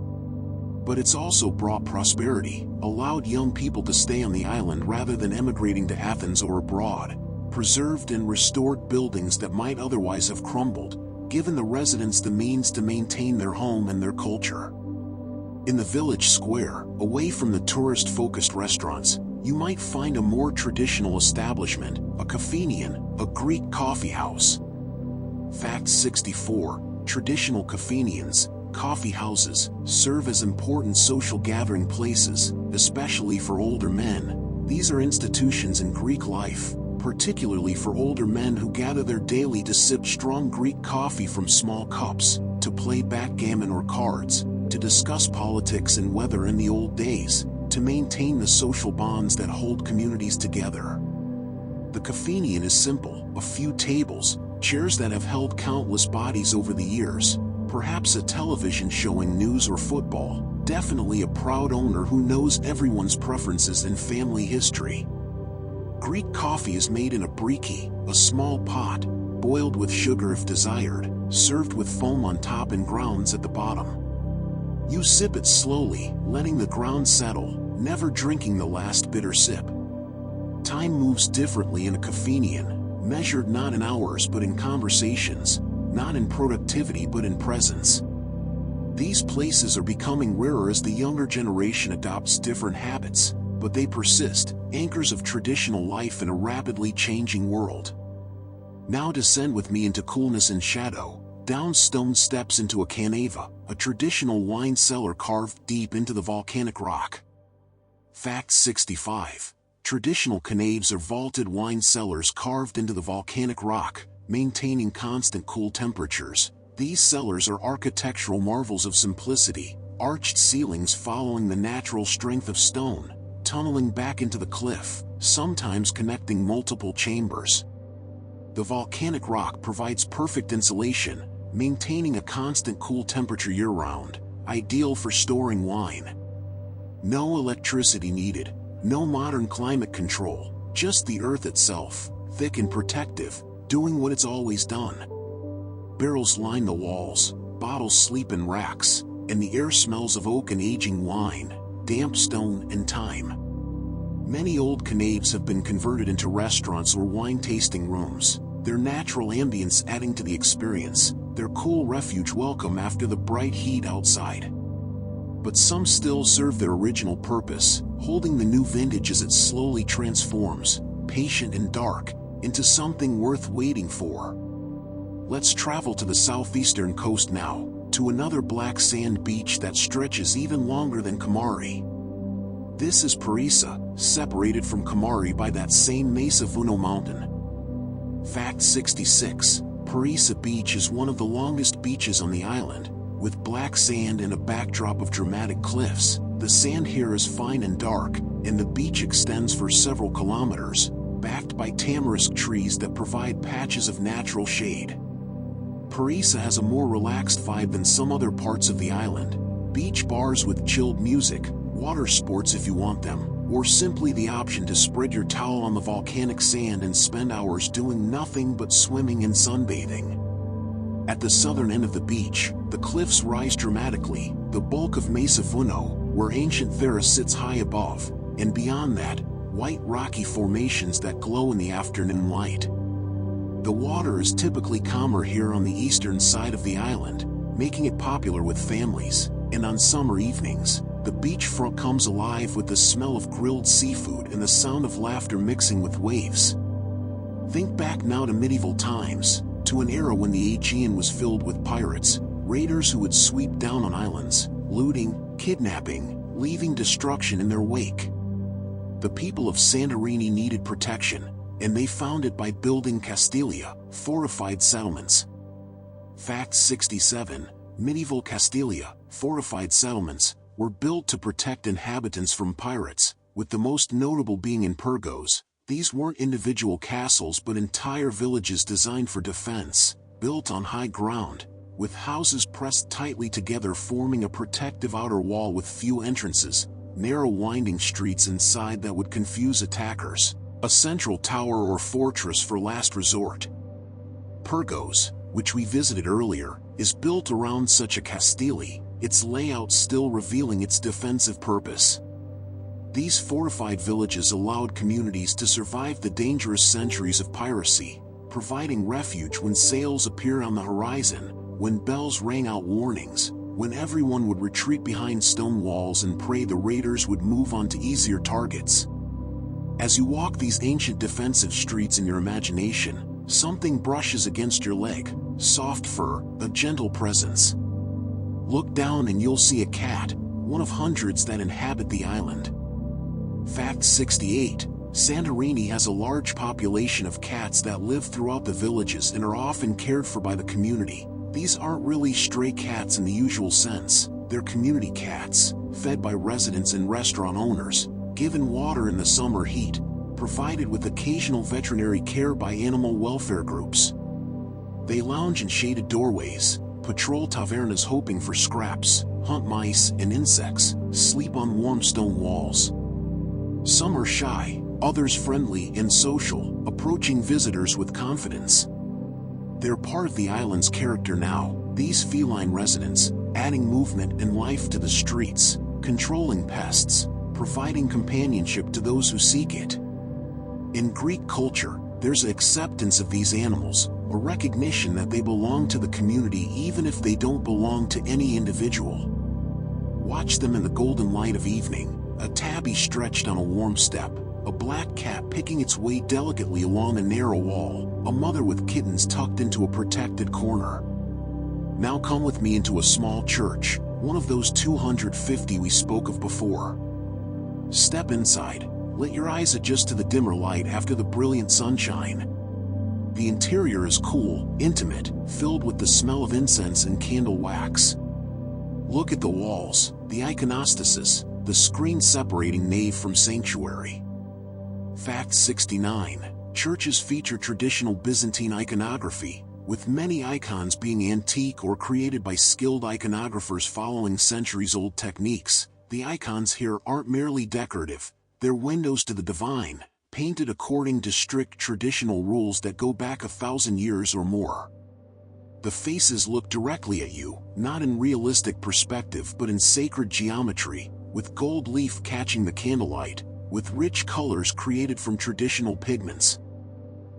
A: But it's also brought prosperity, allowed young people to stay on the island rather than emigrating to Athens or abroad, preserved and restored buildings that might otherwise have crumbled, given the residents the means to maintain their home and their culture. In the village square, away from the tourist-focused restaurants, you might find a more traditional establishment, a kafenian, a Greek coffee house. Fact 64. Traditional kafenians, coffee houses, serve as important social gathering places, especially for older men. These are institutions in Greek life, particularly for older men who gather there daily to sip strong Greek coffee from small cups, to play backgammon or cards, to discuss politics and weather in the old days, to maintain the social bonds that hold communities together. The kafenian is simple, a few tables, chairs that have held countless bodies over the years, perhaps a television showing news or football, definitely a proud owner who knows everyone's preferences and family history. Greek coffee is made in a briki, a small pot, boiled with sugar if desired, served with foam on top and grounds at the bottom. You sip it slowly, letting the grounds settle, never drinking the last bitter sip. Time moves differently in a kafenian, measured not in hours but in conversations, not in productivity but in presence. These places are becoming rarer as the younger generation adopts different habits, but they persist, anchors of traditional life in a rapidly changing world. Now descend with me into coolness and shadow, down stone steps into a canava, a traditional wine cellar carved deep into the volcanic rock. Fact 65. Traditional canaves are vaulted wine cellars carved into the volcanic rock, maintaining constant cool temperatures. These cellars are architectural marvels of simplicity, arched ceilings following the natural strength of stone, tunneling back into the cliff, sometimes connecting multiple chambers. The volcanic rock provides perfect insulation, maintaining a constant cool temperature year-round, ideal for storing wine. No electricity needed, no modern climate control, just the earth itself, thick and protective, doing what it's always done. Barrels line the walls, bottles sleep in racks, and the air smells of oak and aging wine, damp stone and time. Many old canaves have been converted into restaurants or wine-tasting rooms, their natural ambience adding to the experience, their cool refuge welcome after the bright heat outside. But some still serve their original purpose, holding the new vintage as it slowly transforms, patient and dark, into something worth waiting for. Let's travel to the southeastern coast now, to another black sand beach that stretches even longer than Kamari. This is Parisa, separated from Kamari by that same Mesa Vuno mountain. Fact 66. Parisa Beach is one of the longest beaches on the island, with black sand and a backdrop of dramatic cliffs. The sand here is fine and dark, and the beach extends for several kilometers, backed by tamarisk trees that provide patches of natural shade. Parisa has a more relaxed vibe than some other parts of the island. Beach bars with chilled music, water sports if you want them, or simply the option to spread your towel on the volcanic sand and spend hours doing nothing but swimming and sunbathing. At the southern end of the beach, the cliffs rise dramatically, the bulk of Mesa Vuno, where ancient Thera sits high above, and beyond that, white rocky formations that glow in the afternoon light. The water is typically calmer here on the eastern side of the island, making it popular with families, and on summer evenings, the beachfront comes alive with the smell of grilled seafood and the sound of laughter mixing with waves. Think back now to medieval times, to an era when the Aegean was filled with pirates, raiders who would sweep down on islands, looting, kidnapping, leaving destruction in their wake. The people of Santorini needed protection, and they found it by building Castilia, fortified settlements. Fact 67. Medieval Castilia, fortified settlements, were built to protect inhabitants from pirates, with the most notable being in Purgos. These weren't individual castles but entire villages designed for defense, built on high ground, with houses pressed tightly together forming a protective outer wall with few entrances, narrow winding streets inside that would confuse attackers, a central tower or fortress for last resort. Purgos, which we visited earlier, is built around such a castile, its layout still revealing its defensive purpose. These fortified villages allowed communities to survive the dangerous centuries of piracy, providing refuge when sails appeared on the horizon, when bells rang out warnings, when everyone would retreat behind stone walls and pray the raiders would move on to easier targets. As you walk these ancient defensive streets in your imagination, something brushes against your leg, soft fur, a gentle presence. Look down and you'll see a cat, one of hundreds that inhabit the island. Fact 68. Santorini has a large population of cats that live throughout the villages and are often cared for by the community. These aren't really stray cats in the usual sense, they're community cats, fed by residents and restaurant owners, given water in the summer heat, provided with occasional veterinary care by animal welfare groups. They lounge in shaded doorways, patrol tavernas hoping for scraps, hunt mice and insects, sleep on warm stone walls. Some are shy, others friendly and social, approaching visitors with confidence. They're part of the island's character now, these feline residents, adding movement and life to the streets, controlling pests, providing companionship to those who seek it. In Greek culture, there's an acceptance of these animals, a recognition that they belong to the community even if they don't belong to any individual. Watch them in the golden light of evening, A tabby stretched on a warm step, a black cat picking its way delicately along a narrow wall, a mother with kittens tucked into a protected corner. Now come with me into a small church, one of those 250 we spoke of before. Step inside, let your eyes adjust to the dimmer light after the brilliant sunshine. The interior is cool, intimate, filled with the smell of incense and candle wax. Look at the walls, the iconostasis, the screen separating nave from sanctuary. Fact 69. Churches feature traditional Byzantine iconography, with many icons being antique or created by skilled iconographers following centuries-old techniques. The icons here aren't merely decorative, they're windows to the divine, painted according to strict traditional rules that go back 1,000 years or more. The faces look directly at you, not in realistic perspective but in sacred geometry, with gold leaf catching the candlelight, with rich colors created from traditional pigments.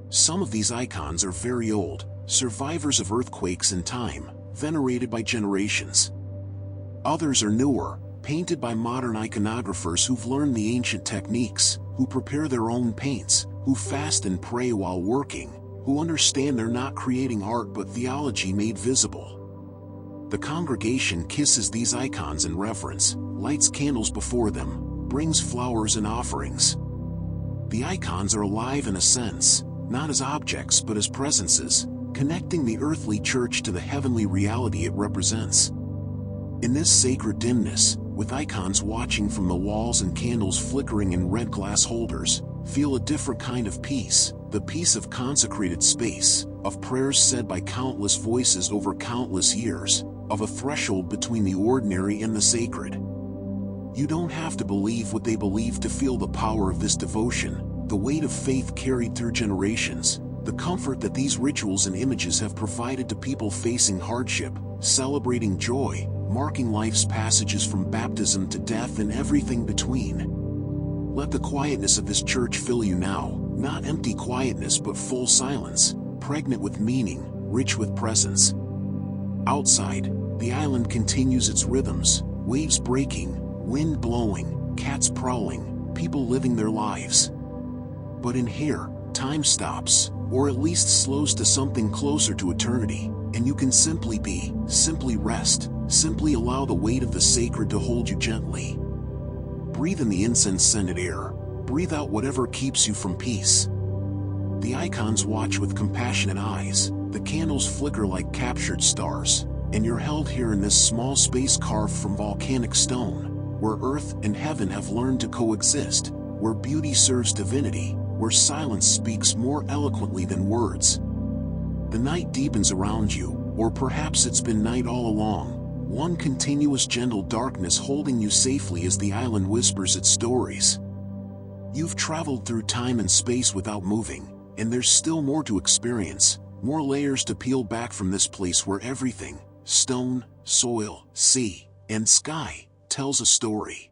A: Some of these icons are very old, survivors of earthquakes and time, venerated by generations. Others are newer, painted by modern iconographers who've learned the ancient techniques, who prepare their own paints, who fast and pray while working, who understand they're not creating art but theology made visible. The congregation kisses these icons in reverence, lights candles before them, brings flowers and offerings. The icons are alive in a sense, not as objects but as presences, connecting the earthly church to the heavenly reality it represents. In this sacred dimness, with icons watching from the walls and candles flickering in red glass holders, feel a different kind of peace, the peace of consecrated space, of prayers said by countless voices over countless years, of a threshold between the ordinary and the sacred. You don't have to believe what they believe to feel the power of this devotion, the weight of faith carried through generations, the comfort that these rituals and images have provided to people facing hardship, celebrating joy, marking life's passages from baptism to death and everything between. Let the quietness of this church fill you now, not empty quietness but full silence, pregnant with meaning, rich with presence. Outside, the island continues its rhythms, waves breaking, wind blowing, cats prowling, people living their lives. But in here, time stops, or at least slows to something closer to eternity, and you can simply be, simply rest, simply allow the weight of the sacred to hold you gently. Breathe in the incense-scented air, breathe out whatever keeps you from peace. The icons watch with compassionate eyes, the candles flicker like captured stars, and you're held here in this small space carved from volcanic stone, where earth and heaven have learned to coexist, where beauty serves divinity, where silence speaks more eloquently than words. The night deepens around you, or perhaps it's been night all along, one continuous gentle darkness holding you safely as the island whispers its stories. You've traveled through time and space without moving, and there's still more to experience, more layers to peel back from this place where everything, stone, soil, sea, and sky, tells a story.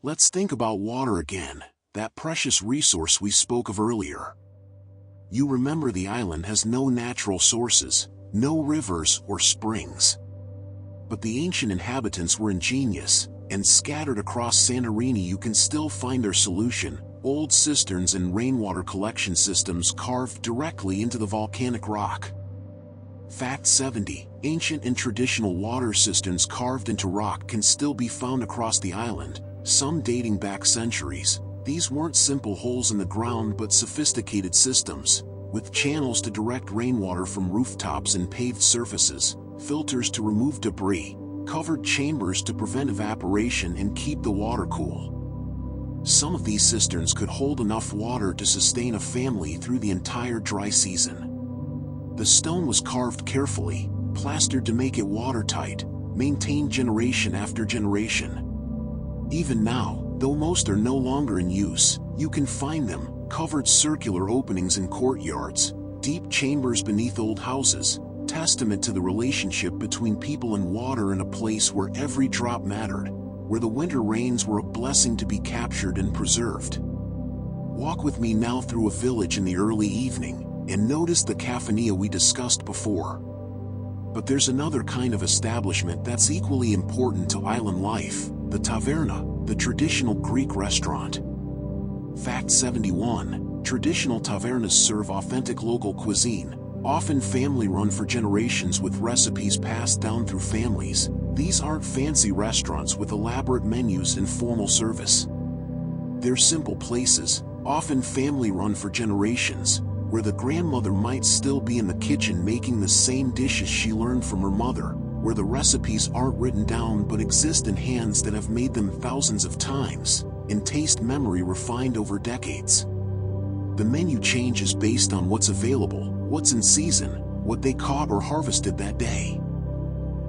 A: Let's think about water again, that precious resource we spoke of earlier. You remember the island has no natural sources, no rivers or springs. But the ancient inhabitants were ingenious, and scattered across Santorini you can still find their solution, old cisterns and rainwater collection systems carved directly into the volcanic rock. Fact 70. Ancient and traditional water cisterns carved into rock can still be found across the island, some dating back centuries. These weren't simple holes in the ground but sophisticated systems, with channels to direct rainwater from rooftops and paved surfaces, filters to remove debris, covered chambers to prevent evaporation and keep the water cool. Some of these cisterns could hold enough water to sustain a family through the entire dry season. The stone was carved carefully, plastered to make it watertight, maintained generation after generation. Even now, though most are no longer in use, you can find them, covered circular openings in courtyards, deep chambers beneath old houses, testament to the relationship between people and water in a place where every drop mattered, where the winter rains were a blessing to be captured and preserved. Walk with me now through a village in the early evening, and notice the caffeinaria we discussed before. But there's another kind of establishment that's equally important to island life, the taverna, the traditional Greek restaurant. Fact 71. Traditional tavernas serve authentic local cuisine, often family-run for generations with recipes passed down through families. These aren't fancy restaurants with elaborate menus and formal service. They're simple places, often family-run for generations, where the grandmother might still be in the kitchen making the same dishes she learned from her mother, where the recipes aren't written down but exist in hands that have made them thousands of times, and taste memory refined over decades. The menu changes based on what's available, what's in season, what they caught or harvested that day.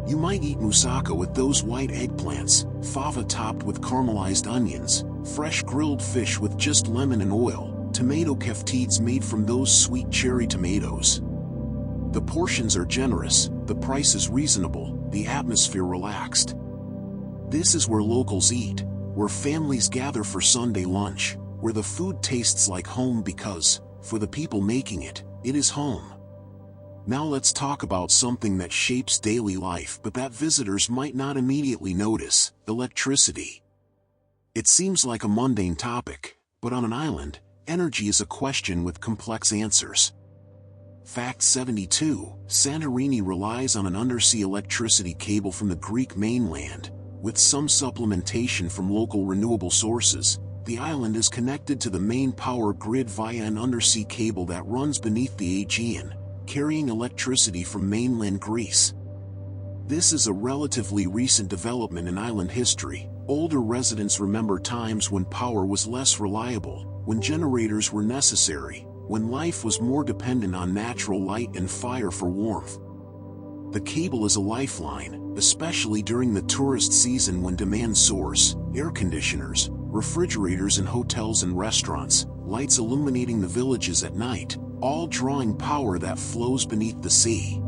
A: You might eat moussaka with those white eggplants, fava topped with caramelized onions, fresh grilled fish with just lemon and oil, tomato keftides made from those sweet cherry tomatoes. The portions are generous, the price is reasonable, the atmosphere relaxed. This is where locals eat, where families gather for Sunday lunch, where the food tastes like home because, for the people making it, it is home. Now let's talk about something that shapes daily life but that visitors might not immediately notice: electricity. It seems like a mundane topic, but on an island, energy is a question with complex answers. Fact 72. Santorini relies on an undersea electricity cable from the Greek mainland. With some supplementation from local renewable sources, the island is connected to the main power grid via an undersea cable that runs beneath the Aegean, carrying electricity from mainland Greece. This is a relatively recent development in island history. Older residents remember times when power was less reliable, when generators were necessary, when life was more dependent on natural light and fire for warmth. The cable is a lifeline, especially during the tourist season when demand soars: air conditioners, refrigerators in hotels and restaurants, lights illuminating the villages at night, all drawing power that flows beneath the sea.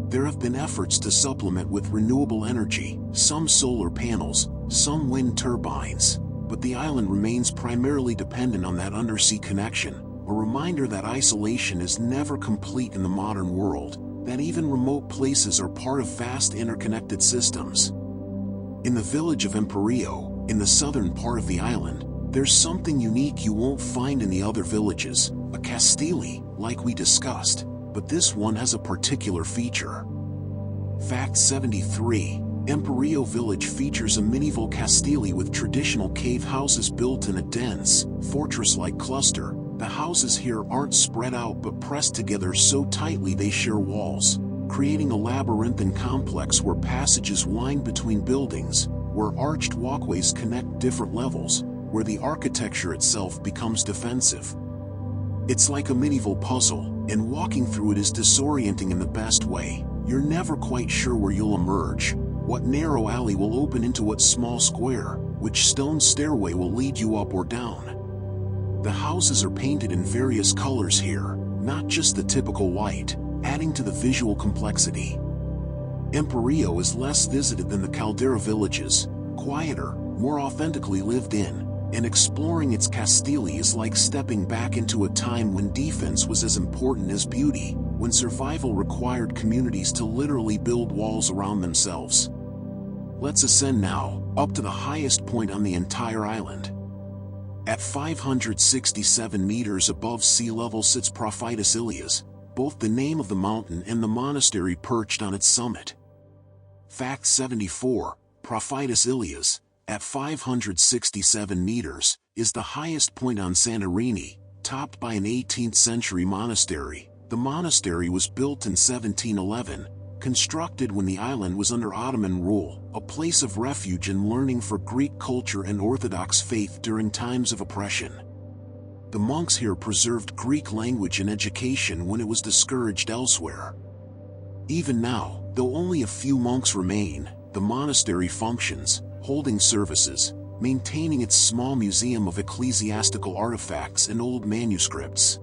A: There have been efforts to supplement with renewable energy, some solar panels, some wind turbines, but the island remains primarily dependent on that undersea connection, a reminder that isolation is never complete in the modern world, that even remote places are part of vast interconnected systems. In the village of Emporio, in the southern part of the island, there's something unique you won't find in the other villages: a castile, like we discussed, but this one has a particular feature. Fact 73. Emporio village features a medieval castile with traditional cave houses built in a dense, fortress-like cluster. The houses here aren't spread out but pressed together so tightly they share walls, creating a labyrinthine complex where passages wind between buildings, where arched walkways connect different levels, where the architecture itself becomes defensive. It's like a medieval puzzle, and walking through it is disorienting in the best way. You're never quite sure where you'll emerge, what narrow alley will open into what small square, which stone stairway will lead you up or down. The houses are painted in various colors here, not just the typical white, adding to the visual complexity. Emporio is less visited than the Caldera villages, quieter, more authentically lived in, and exploring its castile is like stepping back into a time when defense was as important as beauty, when survival required communities to literally build walls around themselves. Let's ascend now, up to the highest point on the entire island. At 567 meters above sea level sits Prophytus Ilias, both the name of the mountain and the monastery perched on its summit. Fact 74. Prophytus Ilias, at 567 meters, is the highest point on Santorini, topped by an 18th century monastery. The monastery was built in 1711, constructed when the island was under Ottoman rule, a place of refuge and learning for Greek culture and Orthodox faith during times of oppression. The monks here preserved Greek language and education when it was discouraged elsewhere. Even now, though only a few monks remain, the monastery functions, holding services, maintaining its small museum of ecclesiastical artifacts and old manuscripts.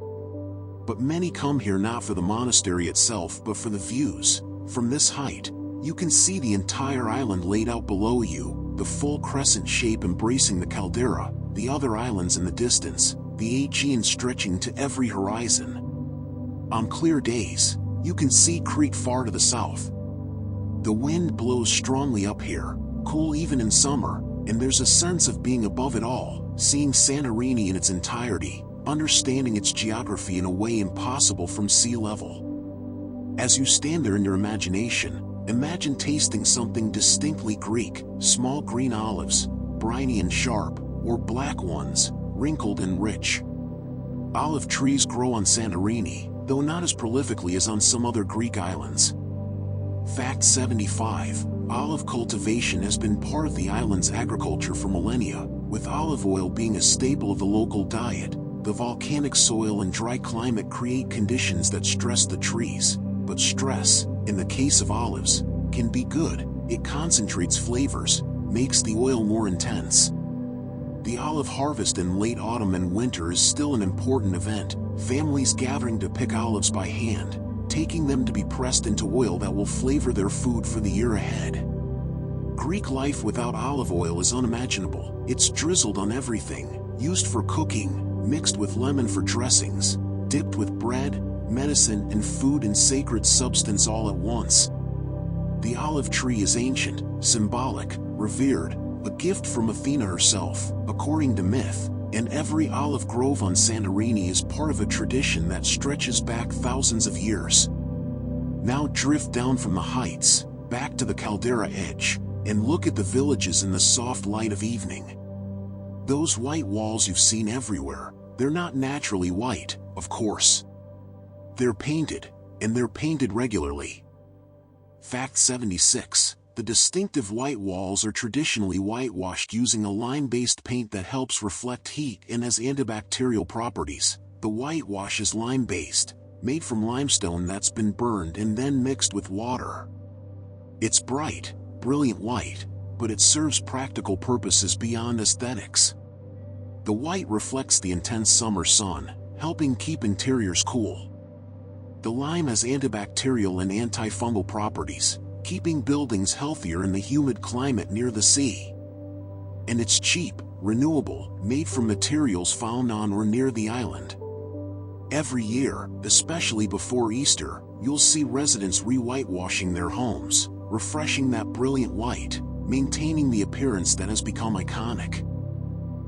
A: But many come here not for the monastery itself but for the views. From this height, you can see the entire island laid out below you, the full crescent shape embracing the caldera, the other islands in the distance, the Aegean stretching to every horizon. On clear days, you can see Crete far to the south. The wind blows strongly up here, cool even in summer, And there's a sense of being above it all, seeing Santorini in its entirety, understanding its geography in a way impossible from sea level. As you stand there in your imagination, imagine tasting something distinctly Greek, small green olives, briny and sharp, or black ones, wrinkled and rich. Olive trees grow on Santorini, though not as prolifically as on some other Greek islands. Fact 75. Olive cultivation has been part of the island's agriculture for millennia, with olive oil being a staple of the local diet. The volcanic soil and dry climate create conditions that stress the trees, but stress, in the case of olives, can be good. It concentrates flavors, makes the oil more intense. The olive harvest in late autumn and winter is still an important event, families gathering to pick olives by hand, taking them to be pressed into oil that will flavor their food for the year ahead. Greek life without olive oil is unimaginable. It's drizzled on everything, used for cooking, mixed with lemon for dressings, dipped with bread, medicine and food and sacred substance all at once. The olive tree is ancient, symbolic, revered, a gift from Athena herself, according to myth, and every olive grove on Santorini is part of a tradition that stretches back thousands of years. Now drift down from the heights, back to the caldera edge, and look at the villages in the soft light of evening. Those white walls you've seen everywhere, they're not naturally white, of course. They're painted, and they're painted regularly. Fact 76. The distinctive white walls are traditionally whitewashed using a lime-based paint that helps reflect heat and has antibacterial properties. The whitewash is lime-based, made from limestone that's been burned and then mixed with water. It's bright, brilliant white, but it serves practical purposes beyond aesthetics. The white reflects the intense summer sun, helping keep interiors cool. The lime has antibacterial and antifungal properties, keeping buildings healthier in the humid climate near the sea. And it's cheap, renewable, made from materials found on or near the island. Every year, especially before Easter, you'll see residents re-whitewashing their homes, refreshing that brilliant white, maintaining the appearance that has become iconic.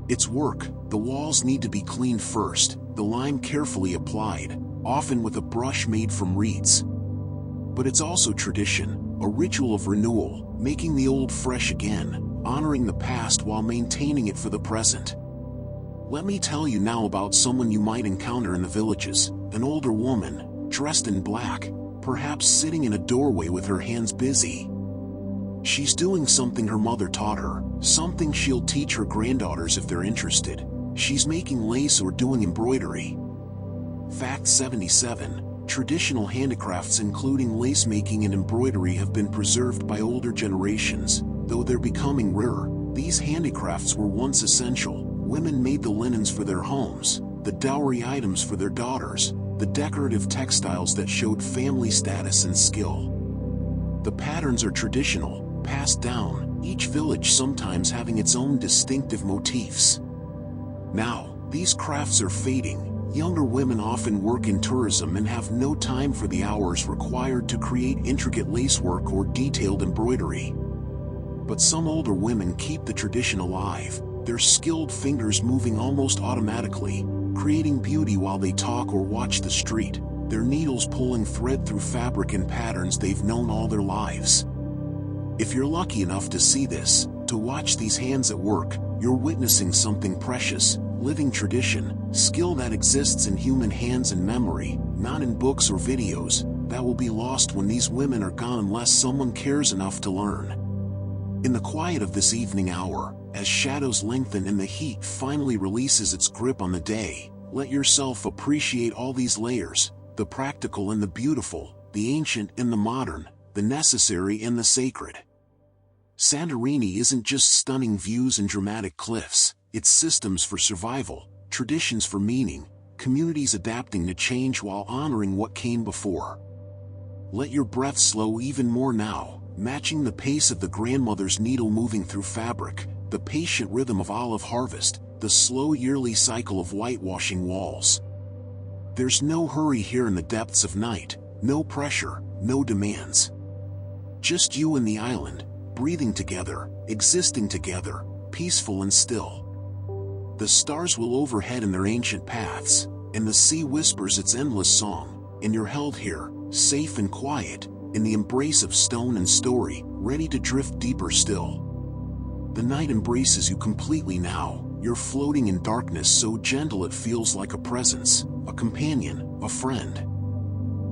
A: It's work. The walls need to be cleaned first, the lime carefully applied, often with a brush made from reeds. But it's also tradition, a ritual of renewal, making the old fresh again, honoring the past while maintaining it for the present. Let me tell you now about someone you might encounter in the villages, an older woman, dressed in black, perhaps sitting in a doorway with her hands busy. She's doing something her mother taught her, something she'll teach her granddaughters if they're interested. She's making lace or doing embroidery. Fact 77. Traditional handicrafts including lace making and embroidery have been preserved by older generations, though they're becoming rarer. These handicrafts were once essential. Women made the linens for their homes, the dowry items for their daughters, the decorative textiles that showed family status and skill. The patterns are traditional, passed down, each village sometimes having its own distinctive motifs. Now, these crafts are fading. Younger women often work in tourism and have no time for the hours required to create intricate lacework or detailed embroidery. But some older women keep the tradition alive, their skilled fingers moving almost automatically, creating beauty while they talk or watch the street, their needles pulling thread through fabric and patterns they've known all their lives. If you're lucky enough to see this, to watch these hands at work, you're witnessing something precious, living tradition, skill that exists in human hands and memory, not in books or videos, that will be lost when these women are gone unless someone cares enough to learn. In the quiet of this evening hour, as shadows lengthen and the heat finally releases its grip on the day, let yourself appreciate all these layers, the practical and the beautiful, the ancient and the modern, the necessary and the sacred. Santorini isn't just stunning views and dramatic cliffs, it's systems for survival, traditions for meaning, communities adapting to change while honoring what came before. Let your breath slow even more now, matching the pace of the grandmother's needle moving through fabric, the patient rhythm of olive harvest, the slow yearly cycle of whitewashing walls. There's no hurry here in the depths of night, no pressure, no demands. Just you and the island, breathing together, existing together, peaceful and still. The stars will overhead in their ancient paths, and the sea whispers its endless song, and you're held here, safe and quiet, in the embrace of stone and story, ready to drift deeper still. The night embraces you completely now, you're floating in darkness so gentle it feels like a presence, a companion, a friend.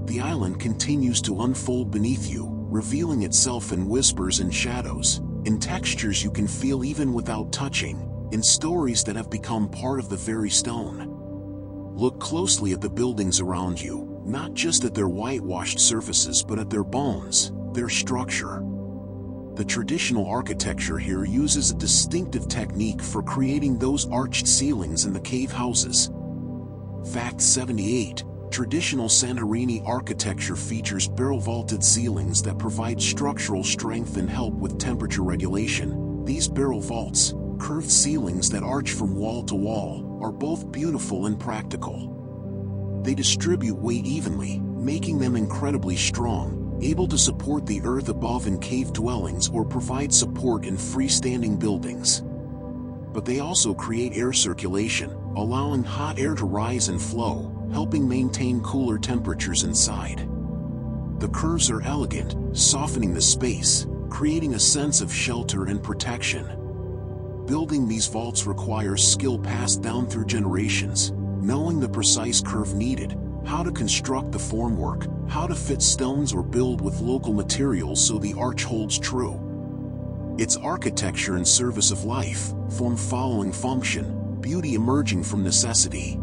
A: The island continues to unfold beneath you, revealing itself in whispers and shadows, in textures you can feel even without touching, in stories that have become part of the very stone. Look closely at the buildings around you, not just at their whitewashed surfaces but at their bones, their structure. The traditional architecture here uses a distinctive technique for creating those arched ceilings in the cave houses. Fact 78. Traditional Santorini architecture features barrel-vaulted ceilings that provide structural strength and help with temperature regulation. These barrel vaults, curved ceilings that arch from wall to wall, are both beautiful and practical. They distribute weight evenly, making them incredibly strong, able to support the earth above in cave dwellings or provide support in freestanding buildings. But they also create air circulation, allowing hot air to rise and flow, helping maintain cooler temperatures inside. The curves are elegant, softening the space, creating a sense of shelter and protection. Building these vaults requires skill passed down through generations, knowing the precise curve needed, how to construct the formwork, how to fit stones or build with local materials so the arch holds true. It's architecture in service of life, form following function, beauty emerging from necessity.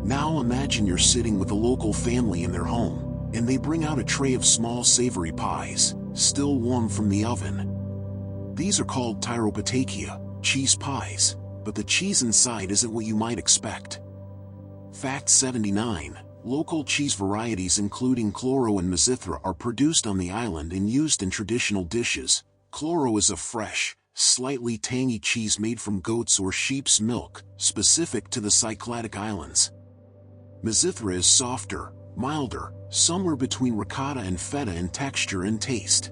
A: Now imagine you're sitting with a local family in their home, and they bring out a tray of small savory pies, still warm from the oven. These are called tyropatechia, cheese pies, but the cheese inside isn't what you might expect. Fact 79. Local cheese varieties including Chloro and Mizithra are produced on the island and used in traditional dishes. Chloro is a fresh, slightly tangy cheese made from goat's or sheep's milk, specific to the Cycladic Islands. Mizithra is softer, milder, somewhere between ricotta and feta in texture and taste.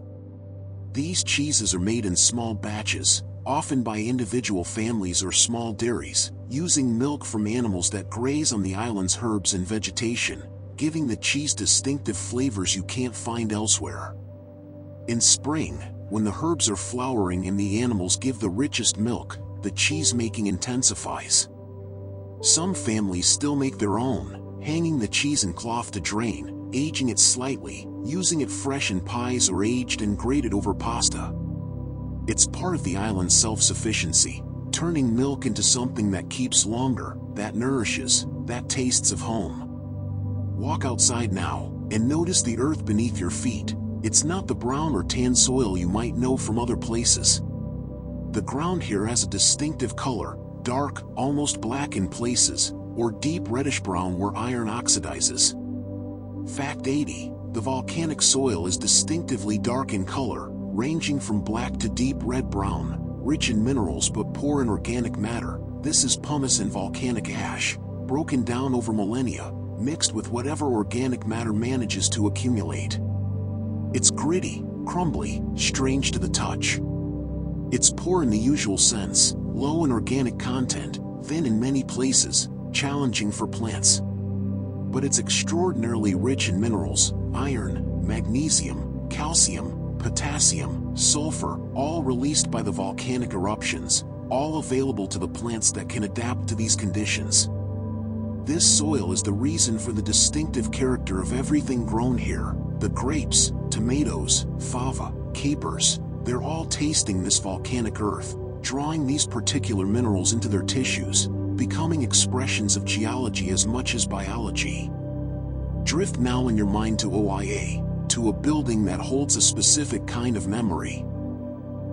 A: These cheeses are made in small batches, often by individual families or small dairies, using milk from animals that graze on the island's herbs and vegetation, giving the cheese distinctive flavors you can't find elsewhere. In spring, when the herbs are flowering and the animals give the richest milk, the cheese-making intensifies. Some families still make their own, hanging the cheese in cloth to drain, aging it slightly, using it fresh in pies or aged and grated over pasta. It's part of the island's self-sufficiency, turning milk into something that keeps longer, that nourishes, that tastes of home. Walk outside now, and notice the earth beneath your feet. It's not the brown or tan soil you might know from other places. The ground here has a distinctive color, dark, almost black in places, or deep reddish-brown where iron oxidizes. Fact 80. The volcanic soil is distinctively dark in color, ranging from black to deep red-brown, rich in minerals but poor in organic matter. This is pumice and volcanic ash, broken down over millennia, mixed with whatever organic matter manages to accumulate. It's gritty, crumbly, strange to the touch. It's poor in the usual sense, low in organic content, thin in many places, challenging for plants. But it's extraordinarily rich in minerals, iron, magnesium, calcium, potassium, sulfur, all released by the volcanic eruptions, all available to the plants that can adapt to these conditions. This soil is the reason for the distinctive character of everything grown here. The grapes, tomatoes, fava, capers, they're all tasting this volcanic earth, drawing these particular minerals into their tissues, becoming expressions of geology as much as biology. Drift now in your mind to OIA, to a building that holds a specific kind of memory.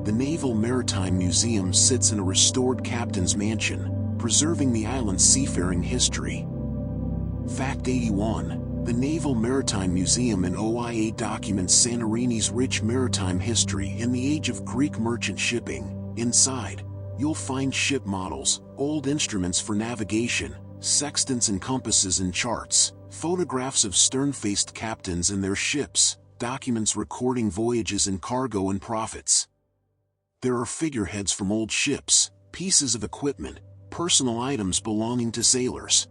A: The Naval Maritime Museum sits in a restored captain's mansion, preserving the island's seafaring history. Fact 81. The Naval Maritime Museum in OIA documents Santorini's rich maritime history in the age of Greek merchant shipping. Inside, you'll find ship models, old instruments for navigation, sextants and compasses and charts, photographs of stern-faced captains and their ships, documents recording voyages and cargo and profits. There are figureheads from old ships, pieces of equipment, personal items belonging to sailors.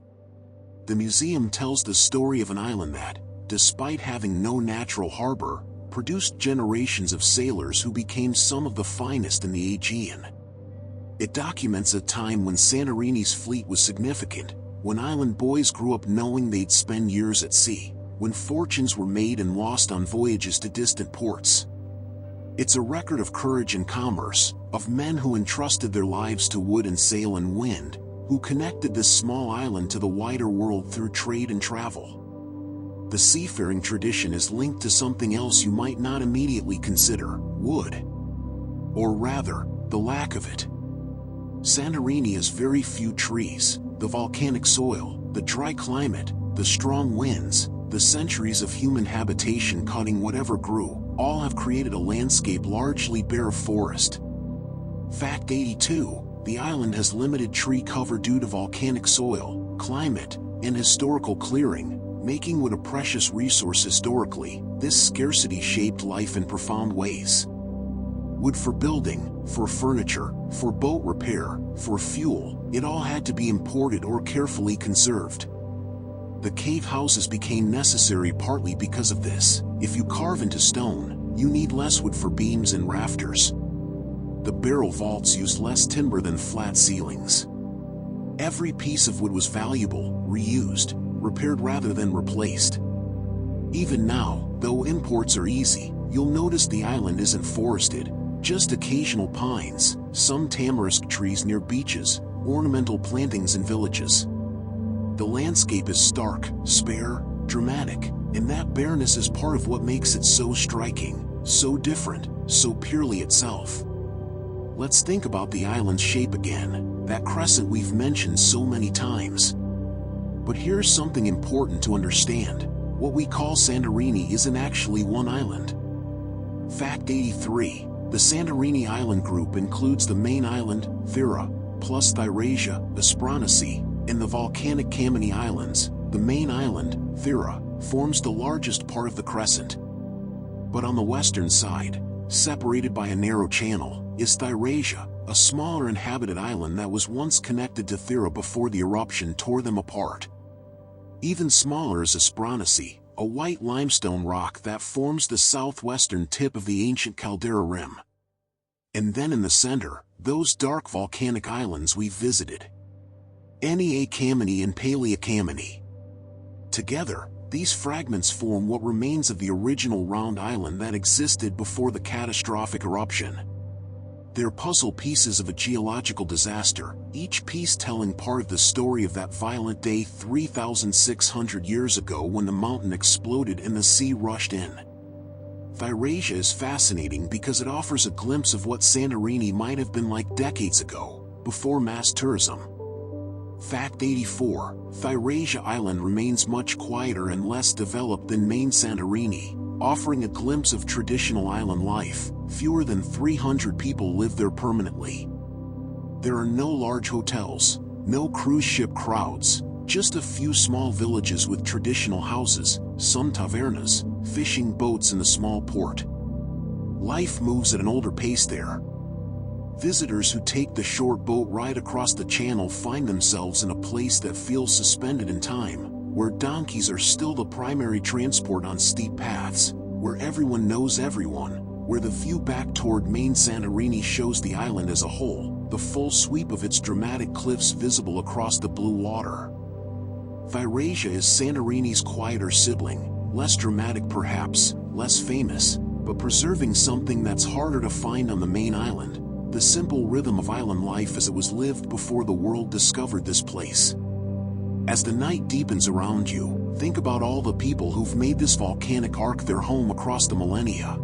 A: The museum tells the story of an island that, despite having no natural harbor, produced generations of sailors who became some of the finest in the Aegean. It documents a time when Santorini's fleet was significant, when island boys grew up knowing they'd spend years at sea, when fortunes were made and lost on voyages to distant ports. It's a record of courage and commerce, of men who entrusted their lives to wood and sail and wind, who connected this small island to the wider world through trade and travel. The seafaring tradition is linked to something else you might not immediately consider: wood. Or rather, the lack of it. Santorini has very few trees. The volcanic soil, the dry climate, the strong winds, the centuries of human habitation cutting whatever grew, all have created a landscape largely bare of forest. Fact 82. The island has limited tree cover due to volcanic soil, climate, and historical clearing, making wood a precious resource historically. This scarcity shaped life in profound ways. Wood for building, for furniture, for boat repair, for fuel, it all had to be imported or carefully conserved. The cave houses became necessary partly because of this. If you carve into stone, you need less wood for beams and rafters. The barrel vaults used less timber than flat ceilings. Every piece of wood was valuable, reused, repaired rather than replaced. Even now, though imports are easy, you'll notice the island isn't forested, just occasional pines, some tamarisk trees near beaches, ornamental plantings in villages. The landscape is stark, spare, dramatic, and that bareness is part of what makes it so striking, so different, so purely itself. Let's think about the island's shape again, that crescent we've mentioned so many times. But here's something important to understand: what we call Santorini isn't actually one island. Fact 83. The Santorini island group includes the main island, Thera, plus Thyrasia, Aspronisi, and the volcanic Kameni Islands. The main island, Thera, forms the largest part of the crescent. But on the western side, separated by a narrow channel, is Thyrasia, a smaller inhabited island that was once connected to Thera before the eruption tore them apart. Even smaller is Aspronisi, a white limestone rock that forms the southwestern tip of the ancient caldera rim. And then in the center, those dark volcanic islands we've visited. Nea Kameni and Palea Kameni. Together, these fragments form what remains of the original round island that existed before the catastrophic eruption. They're puzzle pieces of a geological disaster, each piece telling part of the story of that violent day 3,600 years ago when the mountain exploded and the sea rushed in. Thyrasia is fascinating because it offers a glimpse of what Santorini might have been like decades ago, before mass tourism. Fact 84. Thyrasia Island remains much quieter and less developed than main Santorini, offering a glimpse of traditional island life. Fewer than 300 people live there permanently. There are no large hotels, no cruise ship crowds, just a few small villages with traditional houses, some tavernas, fishing boats and a small port. Life moves at an older pace there. Visitors who take the short boat ride across the channel find themselves in a place that feels suspended in time, where donkeys are still the primary transport on steep paths, where everyone knows everyone, where the view back toward main Santorini shows the island as a whole, the full sweep of its dramatic cliffs visible across the blue water. Thyrasia is Santorini's quieter sibling, less dramatic perhaps, less famous, but preserving something that's harder to find on the main island: the simple rhythm of island life as it was lived before the world discovered this place. As the night deepens around you, think about all the people who've made this volcanic arc their home across the millennia.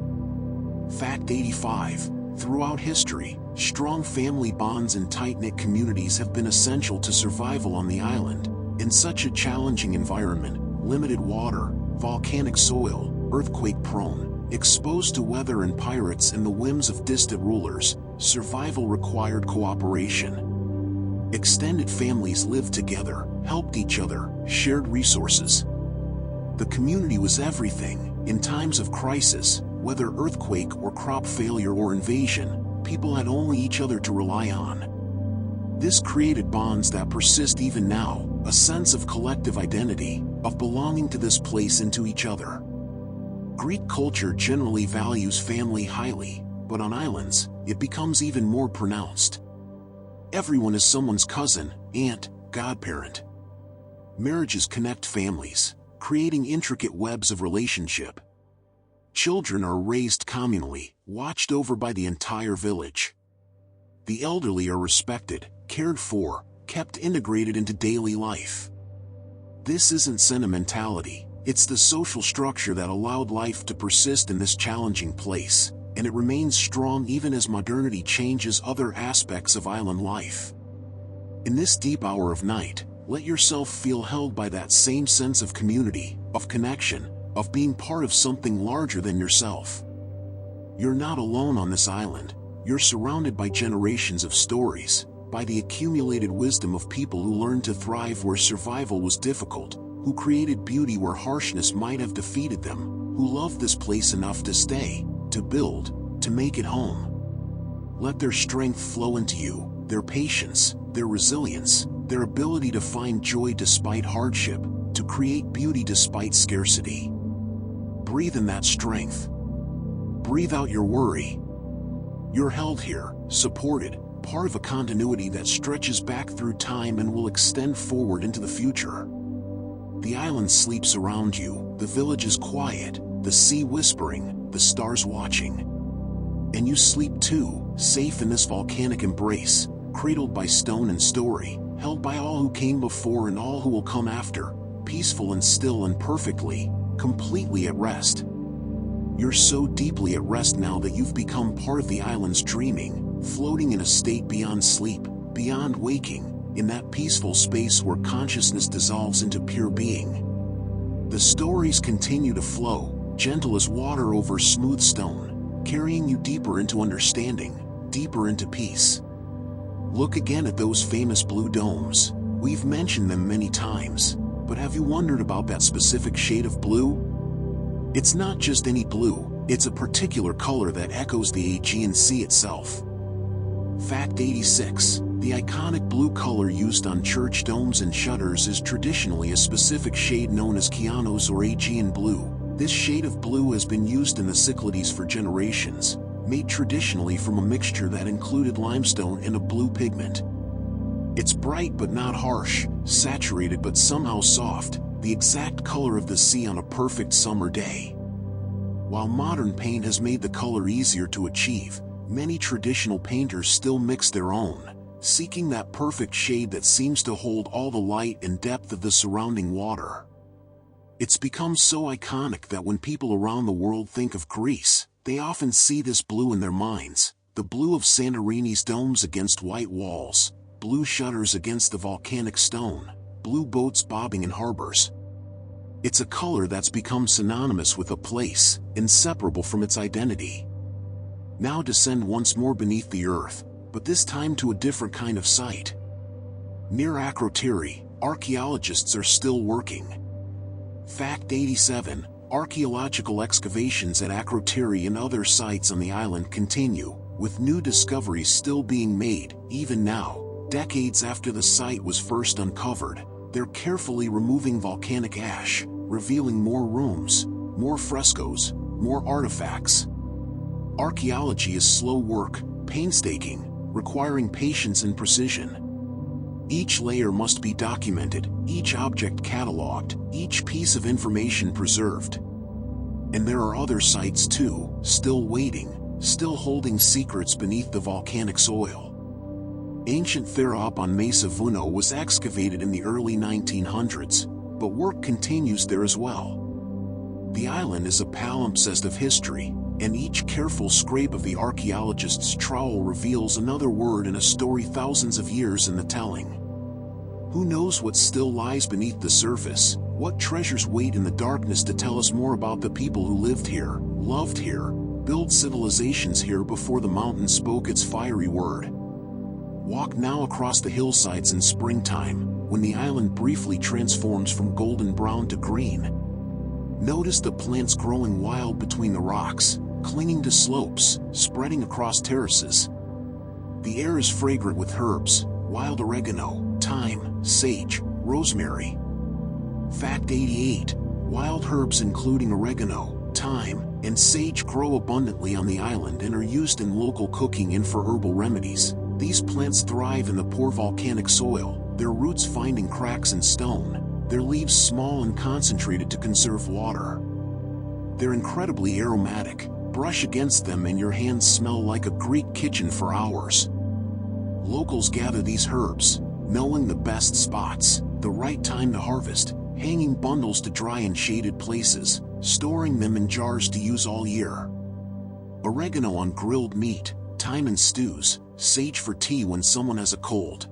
A: Fact 85. Throughout history, strong family bonds and tight-knit communities have been essential to survival on the island. In such a challenging environment, limited water, volcanic soil, earthquake-prone, exposed to weather and pirates and the whims of distant rulers, survival required cooperation. Extended families lived together, helped each other, shared resources. The community was everything. In times of crisis, whether earthquake or crop failure or invasion, people had only each other to rely on. This created bonds that persist even now, a sense of collective identity, of belonging to this place and to each other. Greek culture generally values family highly, but on islands, it becomes even more pronounced. Everyone is someone's cousin, aunt, godparent. Marriages connect families, creating intricate webs of relationship. Children are raised communally, watched over by the entire village. The elderly are respected, cared for, kept integrated into daily life. This isn't sentimentality, it's the social structure that allowed life to persist in this challenging place, and it remains strong even as modernity changes other aspects of island life. In this deep hour of night, let yourself feel held by that same sense of community, of connection, of being part of something larger than yourself. You're not alone on this island, you're surrounded by generations of stories, by the accumulated wisdom of people who learned to thrive where survival was difficult, who created beauty where harshness might have defeated them, who loved this place enough to stay, to build, to make it home. Let their strength flow into you, their patience, their resilience, their ability to find joy despite hardship, to create beauty despite scarcity. Breathe in that strength. Breathe out your worry. You're held here, supported, part of a continuity that stretches back through time and will extend forward into the future. The island sleeps around you, the village is quiet, the sea whispering, the stars watching. And you sleep too, safe in this volcanic embrace, cradled by stone and story, held by all who came before and all who will come after, peaceful and still and perfectly, completely at rest. You're so deeply at rest now that you've become part of the island's dreaming, floating in a state beyond sleep, beyond waking, in that peaceful space where consciousness dissolves into pure being. The stories continue to flow, gentle as water over smooth stone, carrying you deeper into understanding, deeper into peace. Look again at those famous blue domes. We've mentioned them many times, but have you wondered about that specific shade of blue? It's not just any blue, it's a particular color that echoes the Aegean Sea itself. Fact 86. The iconic blue color used on church domes and shutters is traditionally a specific shade known as Chianos or Aegean blue. This shade of blue has been used in the Cyclades for generations, made traditionally from a mixture that included limestone and a blue pigment. It's bright but not harsh, saturated but somehow soft, the exact color of the sea on a perfect summer day. While modern paint has made the color easier to achieve, many traditional painters still mix their own, seeking that perfect shade that seems to hold all the light and depth of the surrounding water. It's become so iconic that when people around the world think of Greece, they often see this blue in their minds, the blue of Santorini's domes against white walls, blue shutters against the volcanic stone, blue boats bobbing in harbors. It's a color that's become synonymous with a place, inseparable from its identity. Now descend once more beneath the earth, but this time to a different kind of site. Near Akrotiri, archaeologists are still working. Fact 87. Archaeological excavations at Akrotiri and other sites on the island continue, with new discoveries still being made, even now, decades after the site was first uncovered. They're carefully removing volcanic ash, revealing more rooms, more frescoes, more artifacts. Archaeology is slow work, painstaking, requiring patience and precision. Each layer must be documented, each object cataloged, each piece of information preserved. And there are other sites too, still waiting, still holding secrets beneath the volcanic soil. Ancient Therop on Mesa Vuno was excavated in the early 1900s, but work continues there as well. The island is a palimpsest of history, and each careful scrape of the archaeologist's trowel reveals another word and a story thousands of years in the telling. Who knows what still lies beneath the surface, what treasures wait in the darkness to tell us more about the people who lived here, loved here, built civilizations here before the mountain spoke its fiery word. Walk now across the hillsides in springtime, when the island briefly transforms from golden brown to green. Notice the plants growing wild between the rocks, clinging to slopes, spreading across terraces. The air is fragrant with herbs, wild oregano, thyme, sage, rosemary. Fact 88. Wild herbs including oregano, thyme, and sage grow abundantly on the island and are used in local cooking and for herbal remedies. These plants thrive in the poor volcanic soil, their roots finding cracks in stone, their leaves small and concentrated to conserve water. They're incredibly aromatic. Brush against them and your hands smell like a Greek kitchen for hours. Locals gather these herbs, knowing the best spots, the right time to harvest, hanging bundles to dry in shaded places, storing them in jars to use all year. Oregano on grilled meat, thyme in stews, sage for tea when someone has a cold.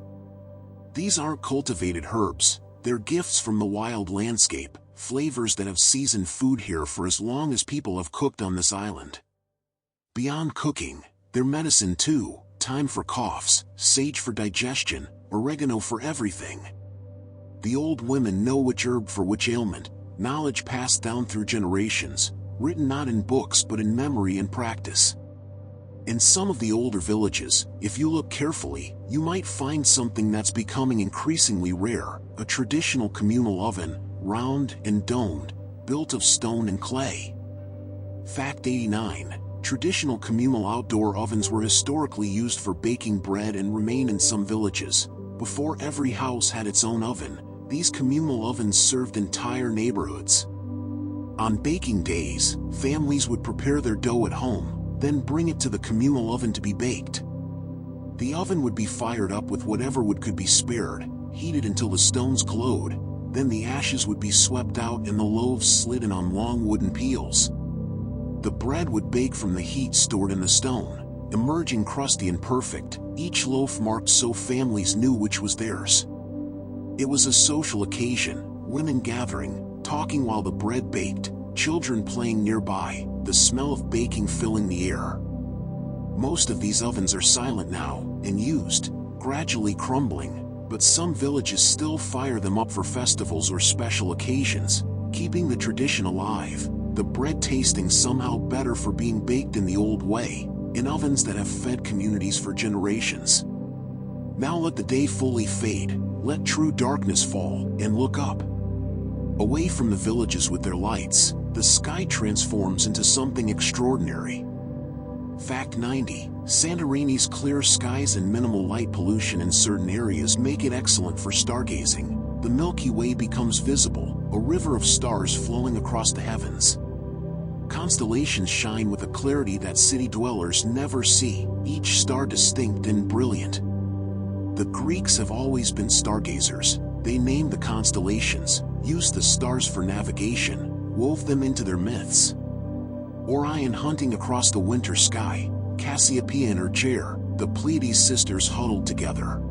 A: These aren't cultivated herbs, they're gifts from the wild landscape, flavors that have seasoned food here for as long as people have cooked on this island. Beyond cooking, they're medicine too, thyme for coughs, sage for digestion, oregano for everything. The old women know which herb for which ailment, knowledge passed down through generations, written not in books but in memory and practice. In some of the older villages, if you look carefully, you might find something that's becoming increasingly rare, a traditional communal oven, round and domed, built of stone and clay. Fact 89. Traditional communal outdoor ovens were historically used for baking bread and remain in some villages. Before every house had its own oven, these communal ovens served entire neighborhoods. On baking days, families would prepare their dough at home, then bring it to the communal oven to be baked. The oven would be fired up with whatever wood could be spared, heated until the stones glowed, then the ashes would be swept out and the loaves slid in on long wooden peels. The bread would bake from the heat stored in the stone, emerging crusty and perfect, each loaf marked so families knew which was theirs. It was a social occasion, women gathering, talking while the bread baked, children playing nearby, the smell of baking filling the air. Most of these ovens are silent now, and used, gradually crumbling, but some villages still fire them up for festivals or special occasions, keeping the tradition alive, the bread tasting somehow better for being baked in the old way, in ovens that have fed communities for generations. Now let the day fully fade, let true darkness fall, and look up. Away from the villages with their lights, the sky transforms into something extraordinary. Fact 90. Santorini's clear skies and minimal light pollution in certain areas make it excellent for stargazing. The Milky Way becomes visible, a river of stars flowing across the heavens. Constellations shine with a clarity that city dwellers never see, each star distinct and brilliant. The Greeks have always been stargazers. They named the constellations, used the stars for navigation, wove them into their myths. Orion hunting across the winter sky, Cassiopeia in her chair, the Pleiades sisters huddled together.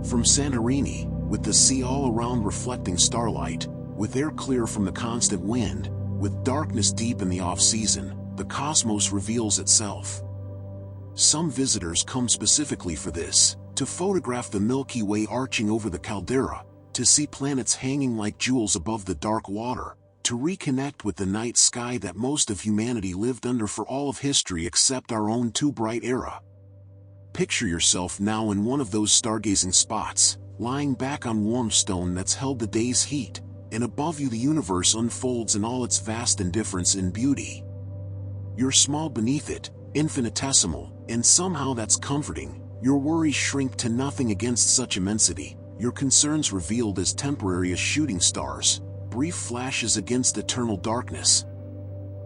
A: From Santorini, with the sea all around reflecting starlight, with air clear from the constant wind, with darkness deep in the off-season, the cosmos reveals itself. Some visitors come specifically for this, to photograph the Milky Way arching over the caldera, to see planets hanging like jewels above the dark water, to reconnect with the night sky that most of humanity lived under for all of history except our own too bright era. Picture yourself now in one of those stargazing spots, lying back on warm stone that's held the day's heat, and above you the universe unfolds in all its vast indifference and beauty. You're small beneath it, infinitesimal, and somehow that's comforting. Your worries shrink to nothing against such immensity, your concerns revealed as temporary as shooting stars, brief flashes against eternal darkness.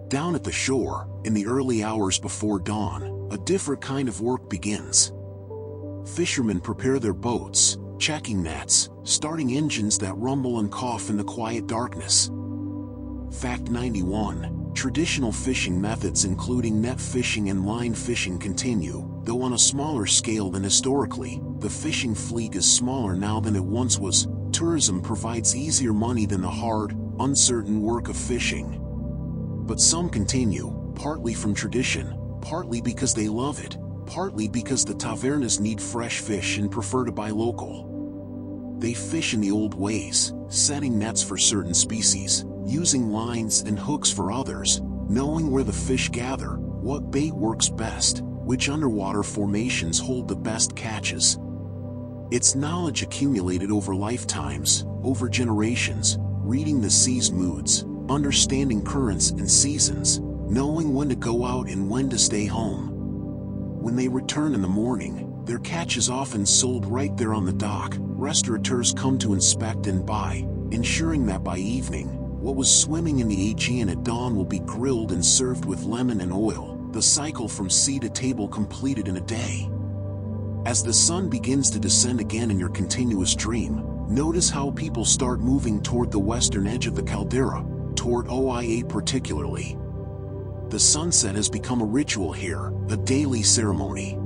A: Down at the shore, in the early hours before dawn, a different kind of work begins. Fishermen prepare their boats, checking nets, starting engines that rumble and cough in the quiet darkness. Fact 91. Traditional fishing methods including net fishing and line fishing continue, though on a smaller scale than historically. The fishing fleet is smaller now than it once was. Tourism provides easier money than the hard, uncertain work of fishing. But some continue, partly from tradition, partly because they love it, partly because the tavernas need fresh fish and prefer to buy local. They fish in the old ways, setting nets for certain species, using lines and hooks for others, knowing where the fish gather, what bait works best, which underwater formations hold the best catches. It's knowledge accumulated over lifetimes, over generations, reading the sea's moods, understanding currents and seasons, knowing when to go out and when to stay home. When they return in the morning, their catch is often sold right there on the dock. Restaurateurs come to inspect and buy, ensuring that by evening, what was swimming in the Aegean at dawn will be grilled and served with lemon and oil, the cycle from sea to table completed in a day. As the sun begins to descend again in your continuous dream, notice how people start moving toward the western edge of the caldera, toward Oia particularly. The sunset has become a ritual here, a daily ceremony.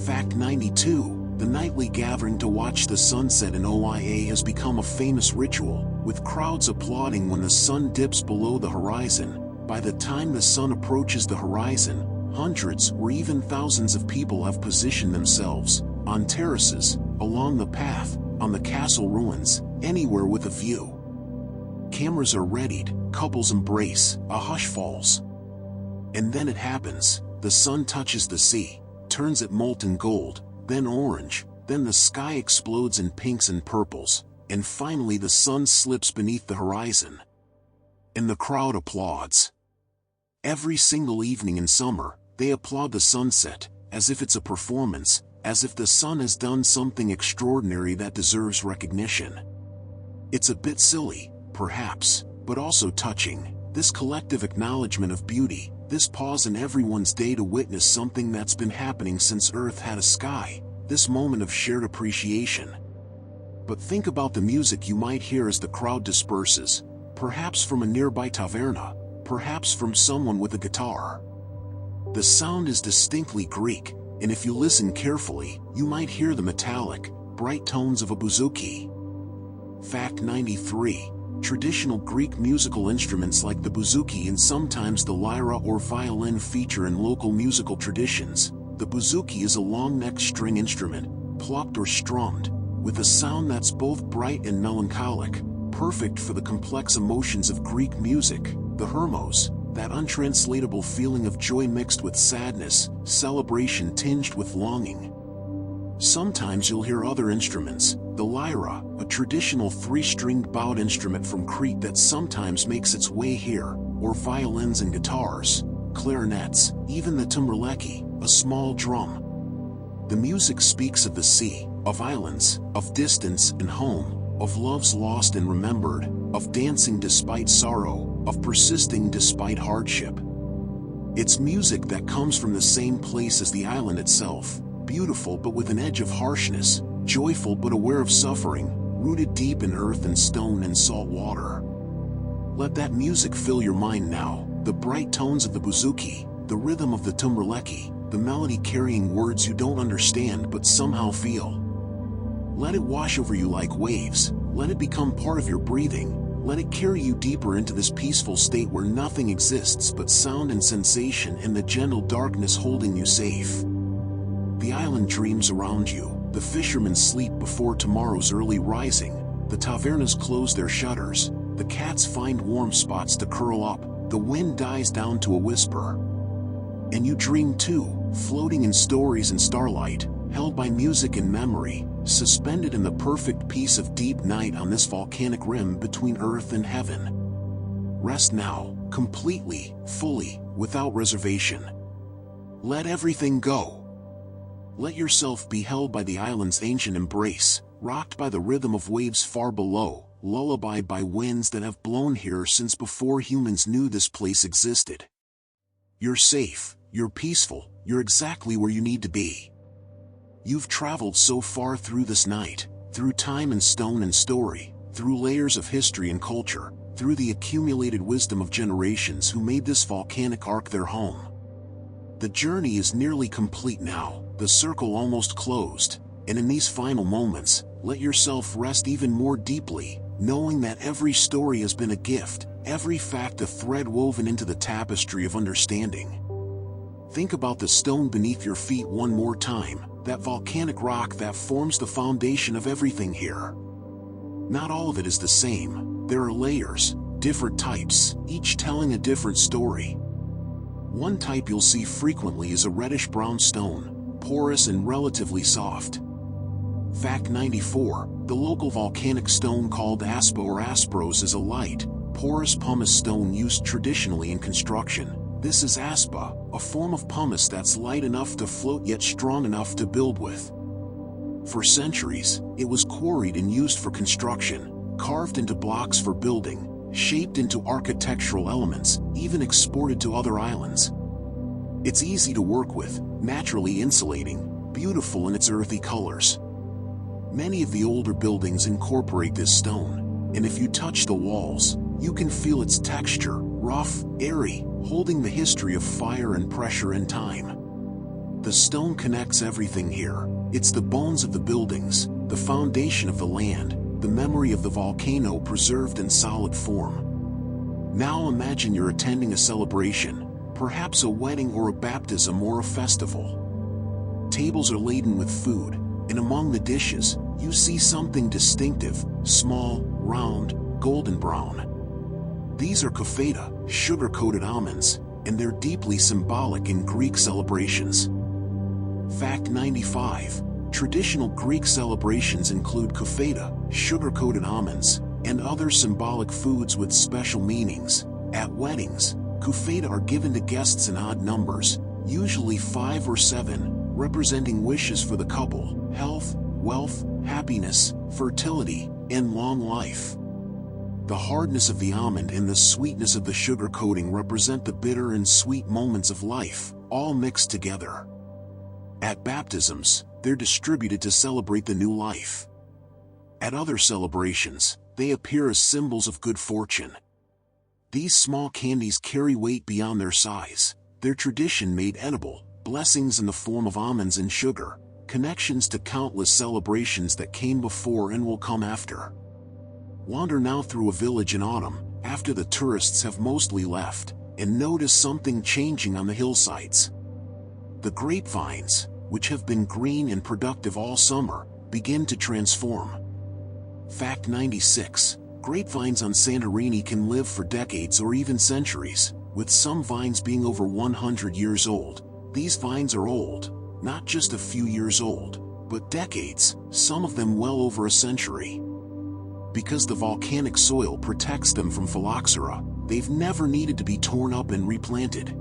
A: Fact 92, the nightly gathering to watch the sunset in Oia has become a famous ritual, with crowds applauding when the sun dips below the horizon. By the time the sun approaches the horizon, hundreds or even thousands of people have positioned themselves, on terraces, along the path, on the castle ruins, anywhere with a view. Cameras are readied, couples embrace, a hush falls. And then it happens, the sun touches the sea, turns it molten gold, then orange, then the sky explodes in pinks and purples, and finally the sun slips beneath the horizon. And the crowd applauds. Every single evening in summer, they applaud the sunset, as if it's a performance, as if the sun has done something extraordinary that deserves recognition. It's a bit silly, perhaps, but also touching, this collective acknowledgement of beauty, this pause in everyone's day to witness something that's been happening since Earth had a sky, this moment of shared appreciation. But think about the music you might hear as the crowd disperses, perhaps from a nearby taverna, perhaps from someone with a guitar. The sound is distinctly Greek, and if you listen carefully, you might hear the metallic, bright tones of a bouzouki. Fact 93. Traditional Greek musical instruments like the bouzouki and sometimes the lyra or violin feature in local musical traditions. The bouzouki is a long-necked string instrument, plucked or strummed, with a sound that's both bright and melancholic, perfect for the complex emotions of Greek music, the hermos, that untranslatable feeling of joy mixed with sadness, celebration tinged with longing. Sometimes you'll hear other instruments, the lyra, a traditional three-stringed bowed instrument from Crete that sometimes makes its way here, or violins and guitars, clarinets, even the tumberleki, a small drum. The music speaks of the sea, of islands, of distance and home, of loves lost and remembered, of dancing despite sorrow, of persisting despite hardship. It's music that comes from the same place as the island itself, beautiful but with an edge of harshness, joyful but aware of suffering, rooted deep in earth and stone and salt water. Let that music fill your mind now, the bright tones of the bouzouki, the rhythm of the tumberleki, the melody carrying words you don't understand but somehow feel. Let it wash over you like waves, let it become part of your breathing, let it carry you deeper into this peaceful state where nothing exists but sound and sensation and the gentle darkness holding you safe. The island dreams around you, the fishermen sleep before tomorrow's early rising, the tavernas close their shutters, the cats find warm spots to curl up, the wind dies down to a whisper. And you dream too, floating in stories and starlight, held by music and memory, suspended in the perfect peace of deep night on this volcanic rim between earth and heaven. Rest now, completely, fully, without reservation. Let everything go. Let yourself be held by the island's ancient embrace, rocked by the rhythm of waves far below, lullabied by winds that have blown here since before humans knew this place existed. You're safe, you're peaceful, you're exactly where you need to be. You've traveled so far through this night, through time and stone and story, through layers of history and culture, through the accumulated wisdom of generations who made this volcanic arc their home. The journey is nearly complete now, the circle almost closed, and in these final moments, let yourself rest even more deeply, knowing that every story has been a gift, every fact a thread woven into the tapestry of understanding. Think about the stone beneath your feet one more time, that volcanic rock that forms the foundation of everything here. Not all of it is the same, there are layers, different types, each telling a different story. One type you'll see frequently is a reddish-brown stone, porous and relatively soft. Fact 94, the local volcanic stone called aspa or aspros is a light, porous pumice stone used traditionally in construction. This is aspa, a form of pumice that's light enough to float yet strong enough to build with. For centuries, it was quarried and used for construction, carved into blocks for building, shaped into architectural elements, even exported to other islands. It's easy to work with, naturally insulating, beautiful in its earthy colors. Many of the older buildings incorporate this stone, and if you touch the walls, you can feel its texture, rough, airy, holding the history of fire and pressure and time. The stone connects everything here. It's the bones of the buildings, the foundation of the land, the memory of the volcano preserved in solid form. Now imagine you're attending a celebration, perhaps a wedding or a baptism or a festival. Tables are laden with food, and among the dishes, you see something distinctive, small, round, golden brown. These are kofeta, sugar-coated almonds, and they're deeply symbolic in Greek celebrations. Fact 95. Traditional Greek celebrations include kofeta, sugar-coated almonds, and other symbolic foods with special meanings. At weddings, kofeta are given to guests in odd numbers, usually 5 or 7, representing wishes for the couple, health, wealth, happiness, fertility, and long life. The hardness of the almond and the sweetness of the sugar coating represent the bitter and sweet moments of life, all mixed together. At baptisms, they're distributed to celebrate the new life. At other celebrations, they appear as symbols of good fortune. These small candies carry weight beyond their size. Their tradition made edible, blessings in the form of almonds and sugar, connections to countless celebrations that came before and will come after. Wander now through a village in autumn, after the tourists have mostly left, and notice something changing on the hillsides. The grapevines, which have been green and productive all summer, begin to transform. Fact 96. Grapevines on Santorini can live for decades or even centuries, with some vines being over 100 years old. These vines are old, not just a few years old, but decades, some of them well over a century. Because the volcanic soil protects them from phylloxera, they've never needed to be torn up and replanted.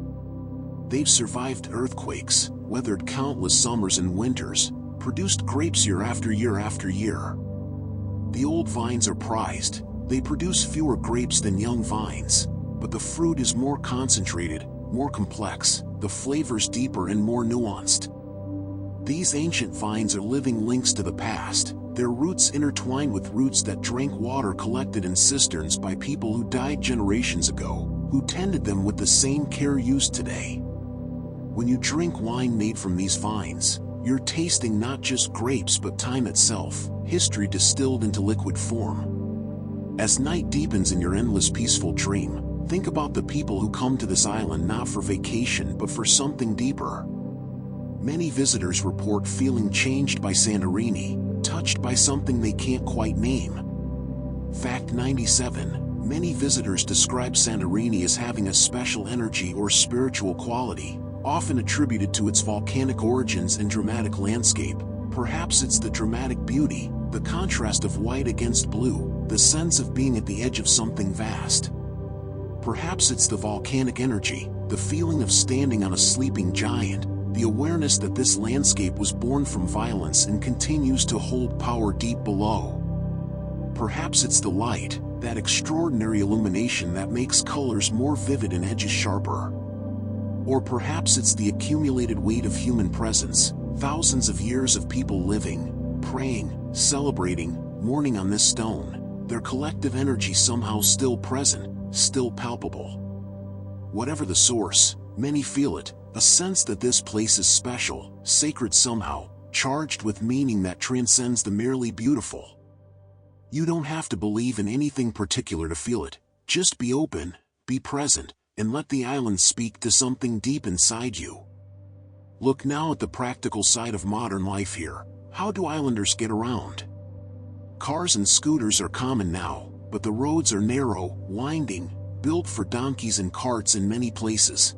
A: They've survived earthquakes, weathered countless summers and winters, produced grapes year after year after year. The old vines are prized. They produce fewer grapes than young vines, but the fruit is more concentrated, more complex, the flavors deeper and more nuanced. These ancient vines are living links to the past, their roots intertwined with roots that drank water collected in cisterns by people who died generations ago, who tended them with the same care used today. When you drink wine made from these vines, you're tasting not just grapes but time itself, history distilled into liquid form. As night deepens in your endless peaceful dream, think about the people who come to this island not for vacation but for something deeper. Many visitors report feeling changed by Santorini, touched by something they can't quite name. Fact 97. Many visitors describe Santorini as having a special energy or spiritual quality, often attributed to its volcanic origins and dramatic landscape. Perhaps it's the dramatic beauty, the contrast of white against blue, the sense of being at the edge of something vast. Perhaps it's the volcanic energy, the feeling of standing on a sleeping giant, the awareness that this landscape was born from violence and continues to hold power deep below. Perhaps it's the light, that extraordinary illumination that makes colors more vivid and edges sharper. Or perhaps it's the accumulated weight of human presence, thousands of years of people living, praying, celebrating, mourning on this stone, their collective energy somehow still present, still palpable. Whatever the source, many feel it, a sense that this place is special, sacred somehow, charged with meaning that transcends the merely beautiful. You don't have to believe in anything particular to feel it, just be open, be present, and let the island speak to something deep inside you. Look now at the practical side of modern life here. How do islanders get around? Cars and scooters are common now, but the roads are narrow, winding, built for donkeys and carts in many places.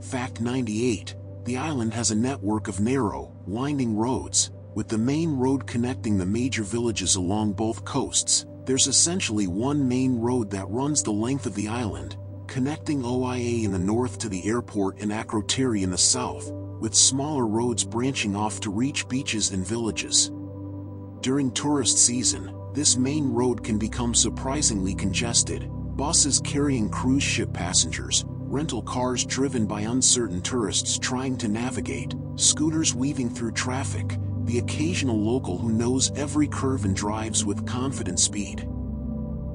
A: Fact 98. The island has a network of narrow, winding roads, with the main road connecting the major villages along both coasts. There's essentially one main road that runs the length of the island, connecting OIA in the north to the airport and Akrotiri in the south, with smaller roads branching off to reach beaches and villages. During tourist season, this main road can become surprisingly congested. Buses carrying cruise ship passengers, rental cars driven by uncertain tourists trying to navigate, scooters weaving through traffic, the occasional local who knows every curve and drives with confident speed.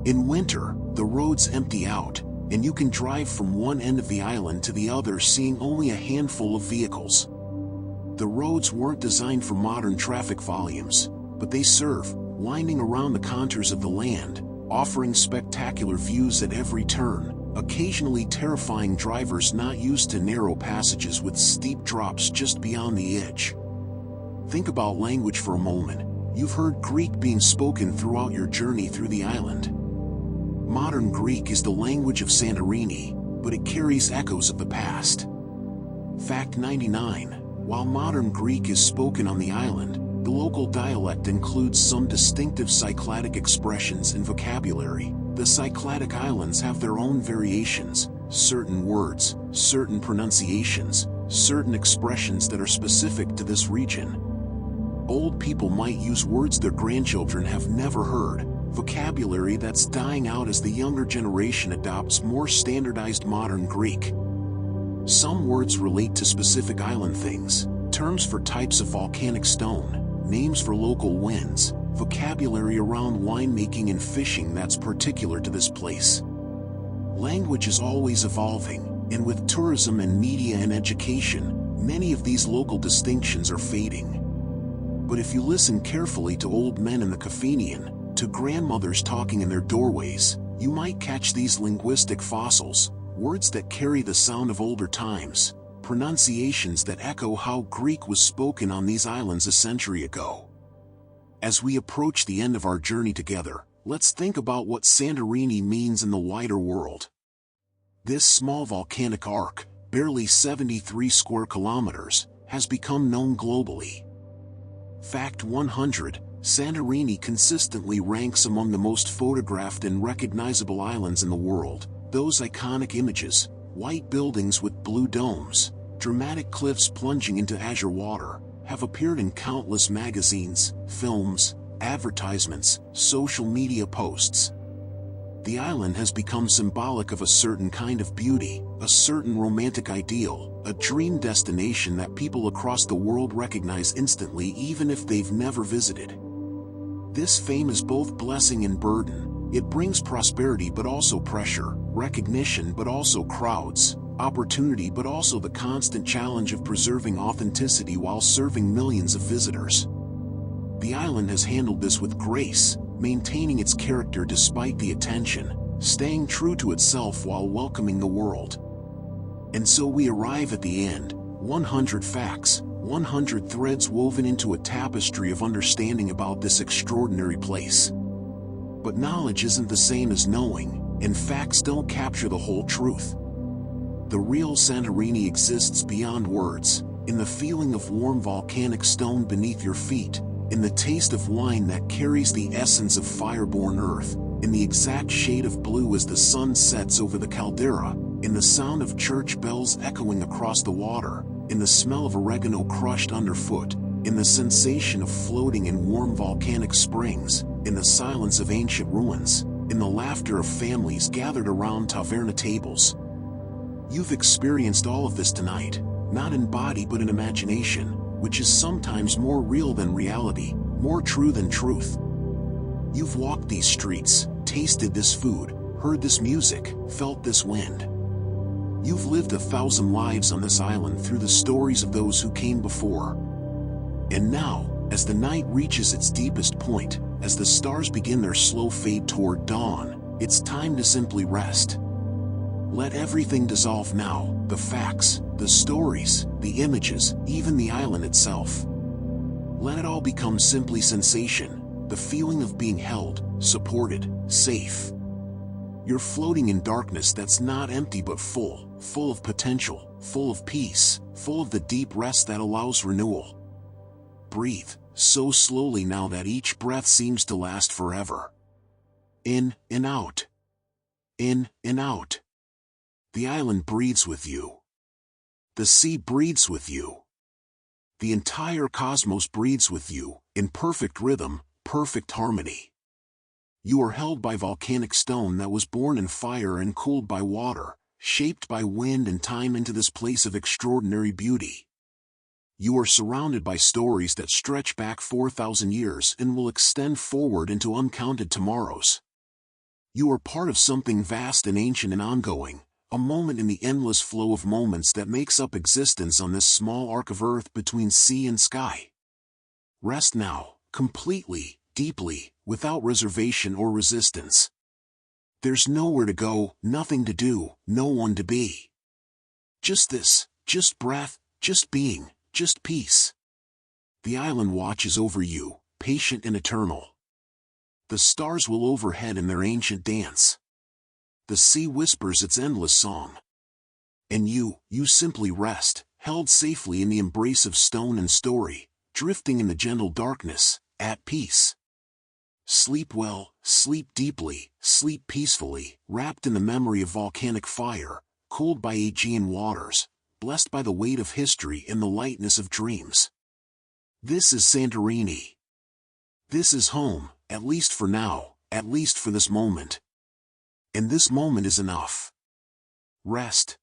A: In winter, the roads empty out, and you can drive from one end of the island to the other seeing only a handful of vehicles. The roads weren't designed for modern traffic volumes, but they serve, winding around the contours of the land, offering spectacular views at every turn, occasionally terrifying drivers not used to narrow passages with steep drops just beyond the edge. Think about language for a moment. You've heard Greek being spoken throughout your journey through the island. Modern Greek is the language of Santorini, but it carries echoes of the past. Fact 99. While modern Greek is spoken on the island, the local dialect includes some distinctive Cycladic expressions and vocabulary. The Cycladic islands have their own variations, certain words, certain pronunciations, certain expressions that are specific to this region. Old people might use words their grandchildren have never heard, vocabulary that's dying out as the younger generation adopts more standardized modern Greek. Some words relate to specific island things, terms for types of volcanic stone, names for local winds, vocabulary around winemaking and fishing that's particular to this place. Language is always evolving, and with tourism and media and education, many of these local distinctions are fading. But if you listen carefully to old men in the Kafenian, to grandmothers talking in their doorways, you might catch these linguistic fossils, words that carry the sound of older times, pronunciations that echo how Greek was spoken on these islands a century ago. As we approach the end of our journey together, let's think about what Santorini means in the wider world. This small volcanic arc, barely 73 square kilometers, has become known globally. Fact 100. Santorini consistently ranks among the most photographed and recognizable islands in the world. Those iconic images, white buildings with blue domes, dramatic cliffs plunging into azure water, have appeared in countless magazines, films, advertisements, social media posts. The island has become symbolic of a certain kind of beauty, a certain romantic ideal, a dream destination that people across the world recognize instantly even if they've never visited. This fame is both blessing and burden. It brings prosperity but also pressure, recognition but also crowds, opportunity but also the constant challenge of preserving authenticity while serving millions of visitors. The island has handled this with grace, maintaining its character despite the attention, staying true to itself while welcoming the world. And so we arrive at the end, 100 facts, 100 threads woven into a tapestry of understanding about this extraordinary place. But knowledge isn't the same as knowing, and facts don't capture the whole truth. The real Santorini exists beyond words, in the feeling of warm volcanic stone beneath your feet, in the taste of wine that carries the essence of fire-born earth, in the exact shade of blue as the sun sets over the caldera, in the sound of church bells echoing across the water, in the smell of oregano crushed underfoot, in the sensation of floating in warm volcanic springs, in the silence of ancient ruins, in the laughter of families gathered around taverna tables. You've experienced all of this tonight, not in body but in imagination, which is sometimes more real than reality, more true than truth. You've walked these streets, tasted this food, heard this music, felt this wind. You've lived 1,000 lives on this island through the stories of those who came before. And now, as the night reaches its deepest point, as the stars begin their slow fade toward dawn, it's time to simply rest. Let everything dissolve now, the facts, the stories, the images, even the island itself. Let it all become simply sensation, the feeling of being held, supported, safe. You're floating in darkness that's not empty but full of potential, full of peace, full of the deep rest that allows renewal. Breathe, so slowly now that each breath seems to last forever. In and out. In and out. The island breathes with you. The sea breathes with you. The entire cosmos breathes with you, in perfect rhythm, perfect harmony. You are held by volcanic stone that was born in fire and cooled by water, shaped by wind and time into this place of extraordinary beauty. You are surrounded by stories that stretch back 4,000 years and will extend forward into uncounted tomorrows. You are part of something vast and ancient and ongoing, a moment in the endless flow of moments that makes up existence on this small arc of earth between sea and sky. Rest now, completely, deeply, without reservation or resistance. There's nowhere to go, nothing to do, no one to be. Just this, just breath, just being, just peace. The island watches over you, patient and eternal. The stars will overhead in their ancient dance. The sea whispers its endless song. And you simply rest, held safely in the embrace of stone and story, drifting in the gentle darkness, at peace. Sleep well, sleep deeply, sleep peacefully, wrapped in the memory of volcanic fire, cooled by Aegean waters, blessed by the weight of history and the lightness of dreams. This is Santorini. This is home, at least for now, at least for this moment. And this moment is enough. Rest,